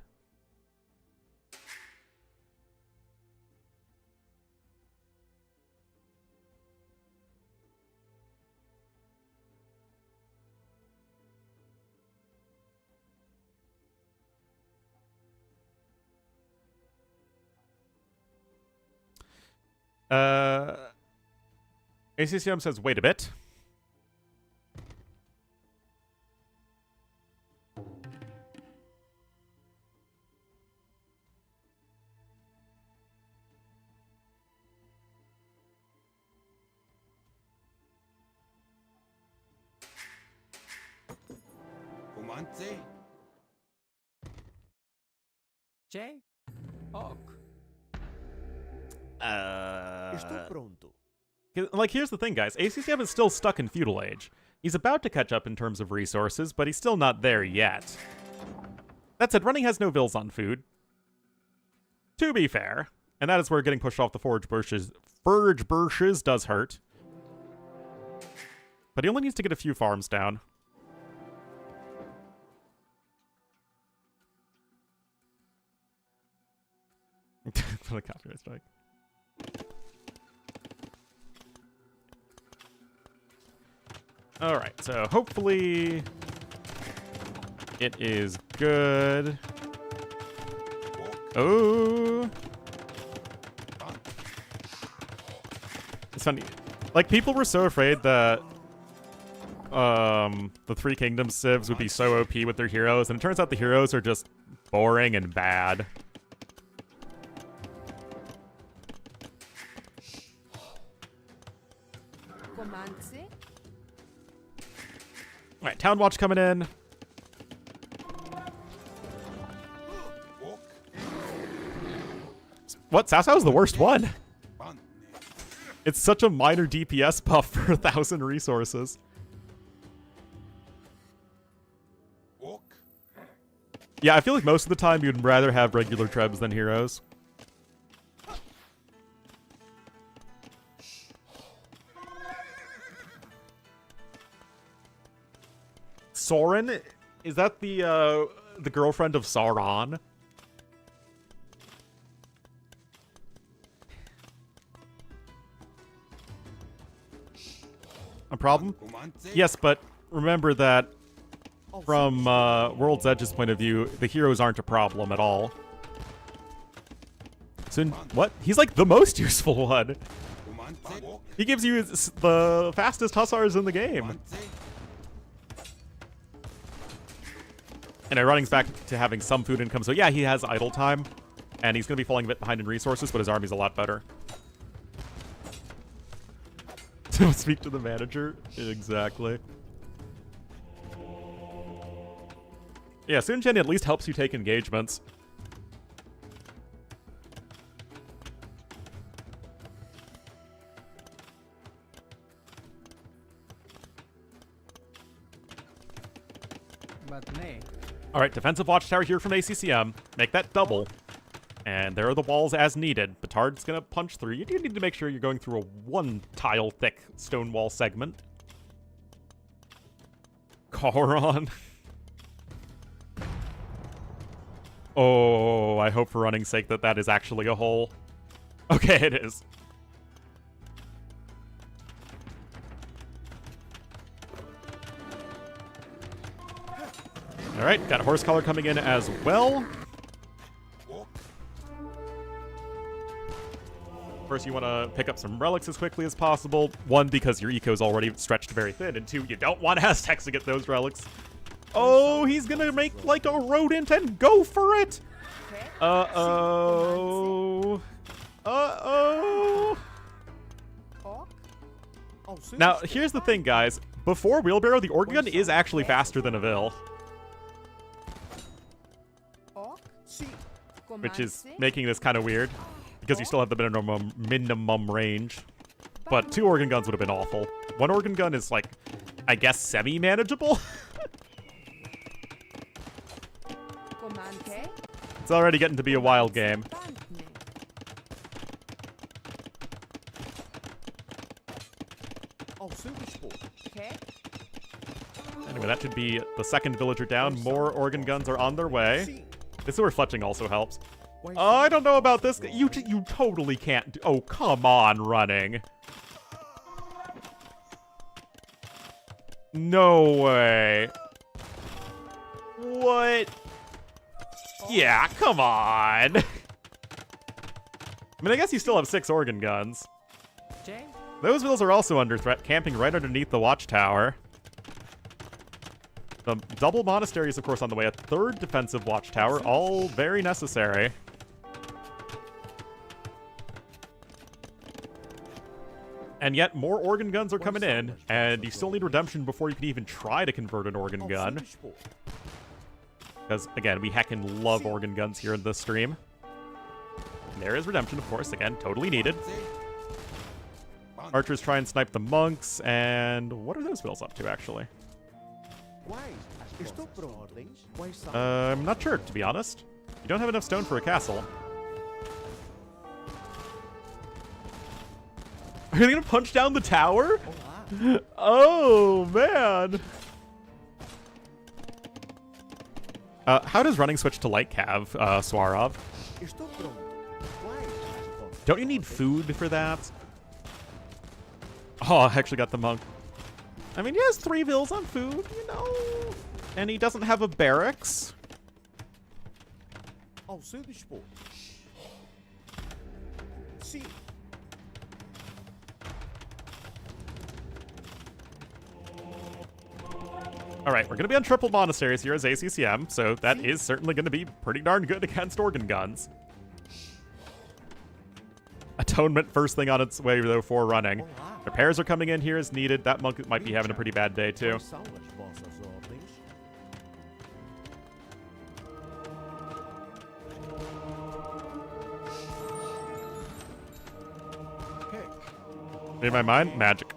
ACCM says, wait a bit. Comandante. J. Ok. Estou pronto. Like, here's the thing, guys. ACCM is still stuck in feudal age. He's about to catch up in terms of resources, but he's still not there yet. That said, running has no vills on food. To be fair. And that is where getting pushed off the forge burches does hurt. But he only needs to get a few farms down. For the copyright strike. Alright, so hopefully it is good. Oh. It's funny. Like, people were so afraid that the Three Kingdoms civs would be so OP with their heroes, and it turns out the heroes are just boring and bad. Alright, Town Watch coming in. What? Cao Cao's the worst one. It's such a minor DPS buff for 1,000 resources. Yeah, I feel like most of the time you'd rather have regular trebs than heroes. Soren? Is that the girlfriend of Sauron? A problem? Yes, but remember that from World's Edge's point of view, the heroes aren't a problem at all. So, what? He's like the most useful one. He gives you the fastest hussars in the game. And running's back to having some food income, so yeah, he has idle time. And he's going to be falling a bit behind in resources, but his army's a lot better. To speak to the manager? Exactly. Yeah, Sunchen at least helps you take engagements. But nay. Alright, defensive watchtower here from ACCM. Make that double. And there are the walls as needed. Batard's gonna punch through. You do need to make sure you're going through a one-tile-thick stone wall segment. Coron. Oh, I hope for running's sake that that is actually a hole. Okay, it is. Alright, got a horse collar coming in as well. First, you want to pick up some relics as quickly as possible. One, because your eco is already stretched very thin. And two, you don't want Aztecs to get those relics. Oh, he's going to make like a rodent and go for it. Uh-oh. Uh-oh. Now, here's the thing, guys. Before Wheelbarrow, the organ gun is actually faster than a Vil. Which is making this kind of weird. Because you still have the minimum range. But 2 organ guns would have been awful. 1 organ gun is, like, I guess semi-manageable? It's already getting to be a wild game. Anyway, that should be the second villager down. More organ guns are on their way. This sewer fletching also helps. I don't know about this. You totally can't do. Oh, come on, running. No way. What? Yeah, come on. I mean, I guess you still have 6 organ guns. Jay? Those Vils are also under threat, camping right underneath the watchtower. The double monastery is, of course, on the way. A 3rd defensive watchtower, all very necessary. And yet, more organ guns are coming in, and you still need redemption before you can even try to convert an organ gun. Because, again, we heckin' love organ guns here in this stream. And there is redemption, of course, again, totally needed. Archers try and snipe the monks, and what are those Vils up to, actually? I'm not sure, to be honest. You don't have enough stone for a castle. Are they gonna punch down the tower? Oh, man. How does running switch to light cav, Swarov? Don't you need food for that? Oh, I actually got the monk. I mean, he has 3 Vils on food, you know? And he doesn't have a barracks. Alright, we're going to be on triple monasteries here as ACCM, so that is certainly going to be pretty darn good against organ guns. Atonement first thing on its way, though, for running. Repairs are coming in here as needed. That monk might be having a pretty bad day, too. In my mind, magic.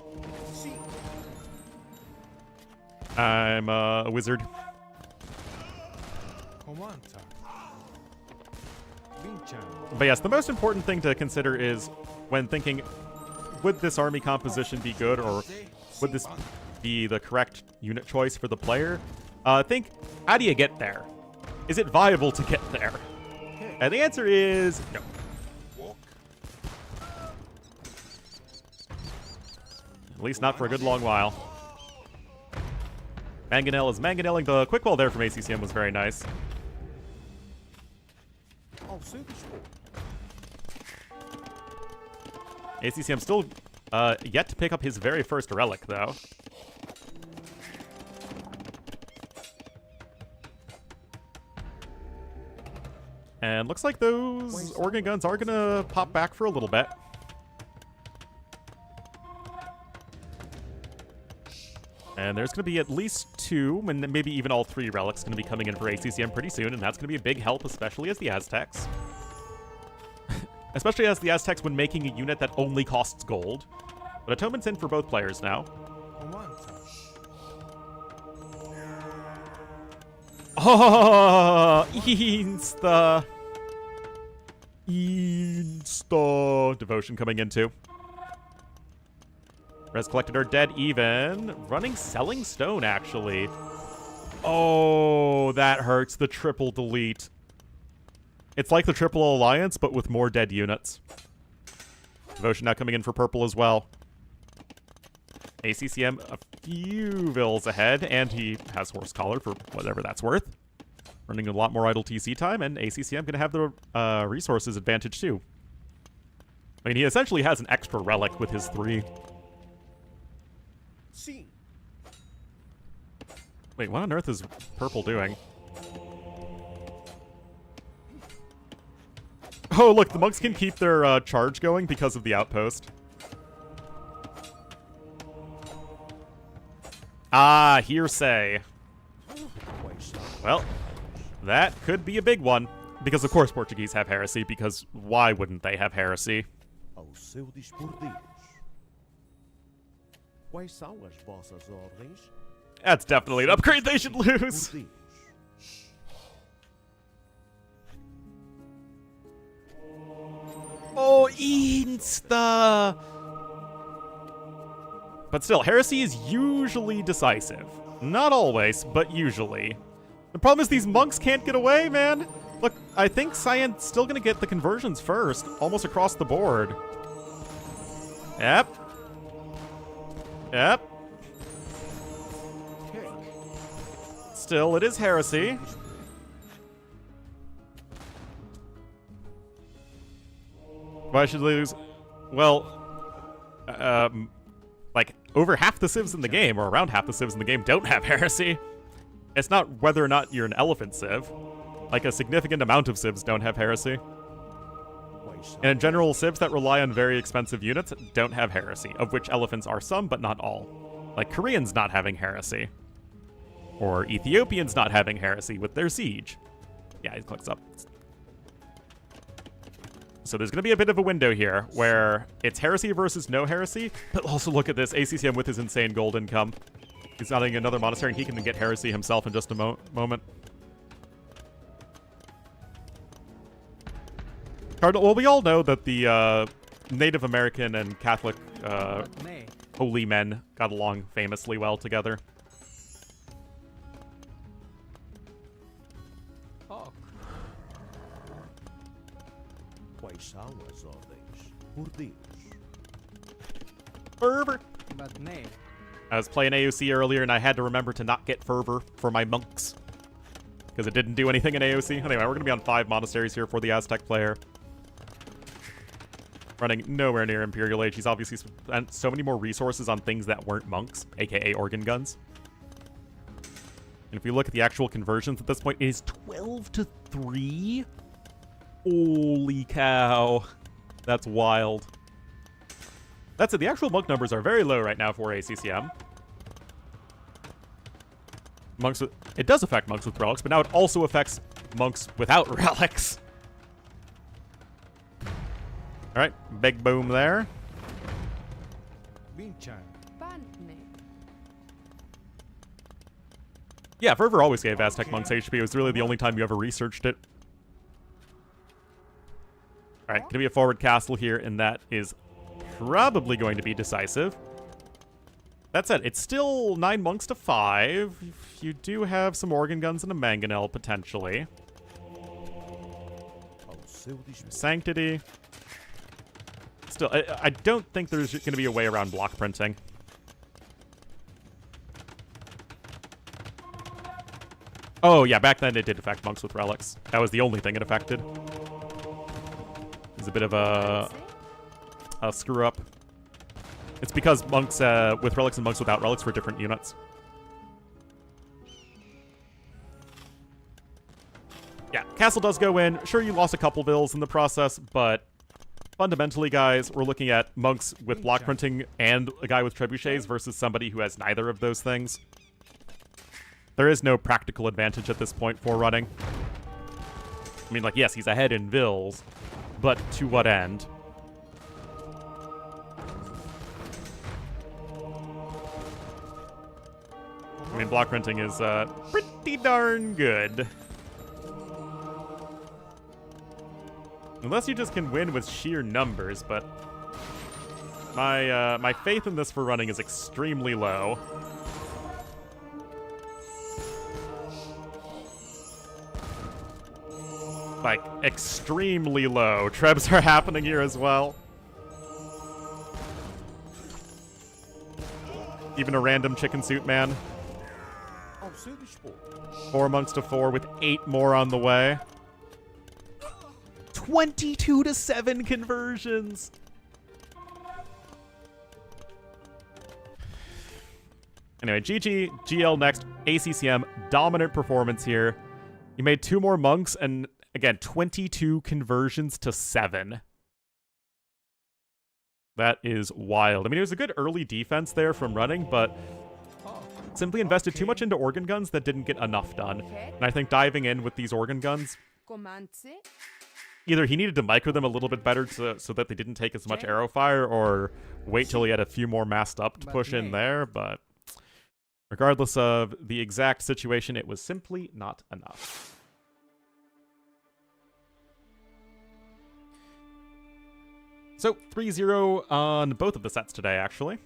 I'm a wizard. But yes, the most important thing to consider is when thinking, would this army composition be good, or would this be the correct unit choice for the player? Think, how do you get there? Is it viable to get there? And the answer is no. At least not for a good long while. Mangonel is mangonelling. The quick wall there from ACCM was very nice. ACCM still yet to pick up his very first relic, though. And looks like those organ guns are gonna pop back for a little bit. And there's going to be at least 2, and then maybe even all 3 relics going to be coming in for ACCM pretty soon, and that's going to be a big help, especially as the Aztecs. Especially as the Aztecs when making a unit that only costs gold. But Atonement's in for both players now. Oh, Insta devotion coming in too. Res collected are dead even. Running selling stone, actually. Oh, that hurts. The triple delete. It's like the triple alliance, but with more dead units. Devotion now coming in for purple as well. ACCM a few vills ahead, and he has Horse Collar for whatever that's worth. Running a lot more idle TC time, and ACCM going to have the resources advantage too. I mean, he essentially has an extra relic with his 3. Sim. Wait, what on earth is purple doing? Oh, look, the monks can keep their charge going because of the outpost. Ah, hearsay. Well, that could be a big one. Because, of course, Portuguese have heresy, because why wouldn't they have heresy? Ao seu dispor, Deus. Quais são as vossas ordens? That's definitely an upgrade they should lose. Por Deus. Oh, Insta! But still, heresy is usually decisive. Not always, but usually. The problem is these monks can't get away, man. Look, I think Cyan's still gonna get the conversions first, almost across the board. Yep. Yep. Still, it is heresy. Why should lose? Well, like, over half the civs in the game, or around half the civs in the game, don't have heresy. It's not whether or not you're an elephant civ. Like, a significant amount of civs don't have heresy. And in general, civs that rely on very expensive units don't have heresy, of which elephants are some, but not all. Like Koreans not having heresy. Or Ethiopians not having heresy with their siege. Yeah, he clicks up. So there's going to be a bit of a window here where it's heresy versus no heresy, but also look at this, ACCM with his insane gold income. He's adding another monastery, and he can get heresy himself in just a moment. Cardinal, well, we all know that the Native American and Catholic holy men got along famously well together. Oh, Quais são as ordens? Por Deus. Fervor! but nay. I was playing AOC earlier, and I had to remember to not get fervor for my monks. Because it didn't do anything in AOC. Anyway, we're going to be on 5 monasteries here for the Aztec player. Running nowhere near Imperial Age. He's obviously spent so many more resources on things that weren't monks, aka organ guns. And if you look at the actual conversions at this point, it is 12-3? Holy cow. That's wild. That's it. The actual monk numbers are very low right now for ACCM. Monks with, it does affect monks with relics, but now it also affects monks without relics. All right, big boom there. Binchan. Bandme. Yeah, Fervor always gave Aztec monks HP. It was really the only time you ever researched it. All right, gonna be a forward castle here, and that is probably going to be decisive. That said, it's still 9 monks to 5. You do have some organ guns and a mangonel, potentially. Ao seu dispor. Sanctity. Still, I don't think there's going to be a way around block printing. Oh, yeah, back then it did affect monks with relics. That was the only thing it affected. It's a bit of a screw-up. It's because monks with relics and monks without relics were different units. Yeah, castle does go in. Sure, you lost a couple vills in the process, but fundamentally, guys, we're looking at monks with block printing and a guy with trebuchets versus somebody who has neither of those things. There is no practical advantage at this point for running. I mean, like, yes, he's ahead in vills, but to what end? I mean, block printing is pretty darn good. Unless you just can win with sheer numbers, but my faith in this for running is extremely low. Like, extremely low. Trebs are happening here as well. Even a random chicken suit man. I'll say the sport. 4 monks to 4 with 8 more on the way. 22 to 7 conversions. Anyway, GG, GL next, ACCM, dominant performance here. He made 2 more monks and, again, 22 conversions to 7. That is wild. I mean, it was a good early defense there from running, but simply invested too much into organ guns that didn't get enough done. And I think diving in with these organ guns, either he needed to micro them a little bit better so that they didn't take as much arrow fire, or wait till he had a few more masked up to push in there, but regardless of the exact situation, it was simply not enough. So, 3-0 on both of the sets today, actually.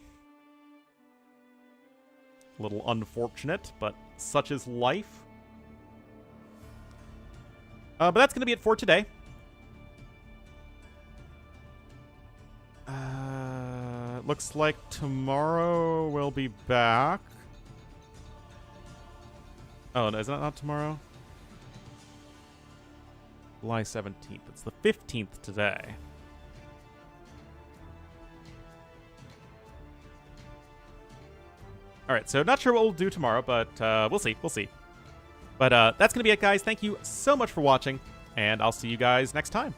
A little unfortunate, but such is life. But that's going to be it for today. Looks like tomorrow we'll be back. Oh, no, is that not tomorrow? July 17th. It's the 15th today. All right, so not sure what we'll do tomorrow, but we'll see. We'll see. But that's going to be it, guys. Thank you so much for watching, and I'll see you guys next time.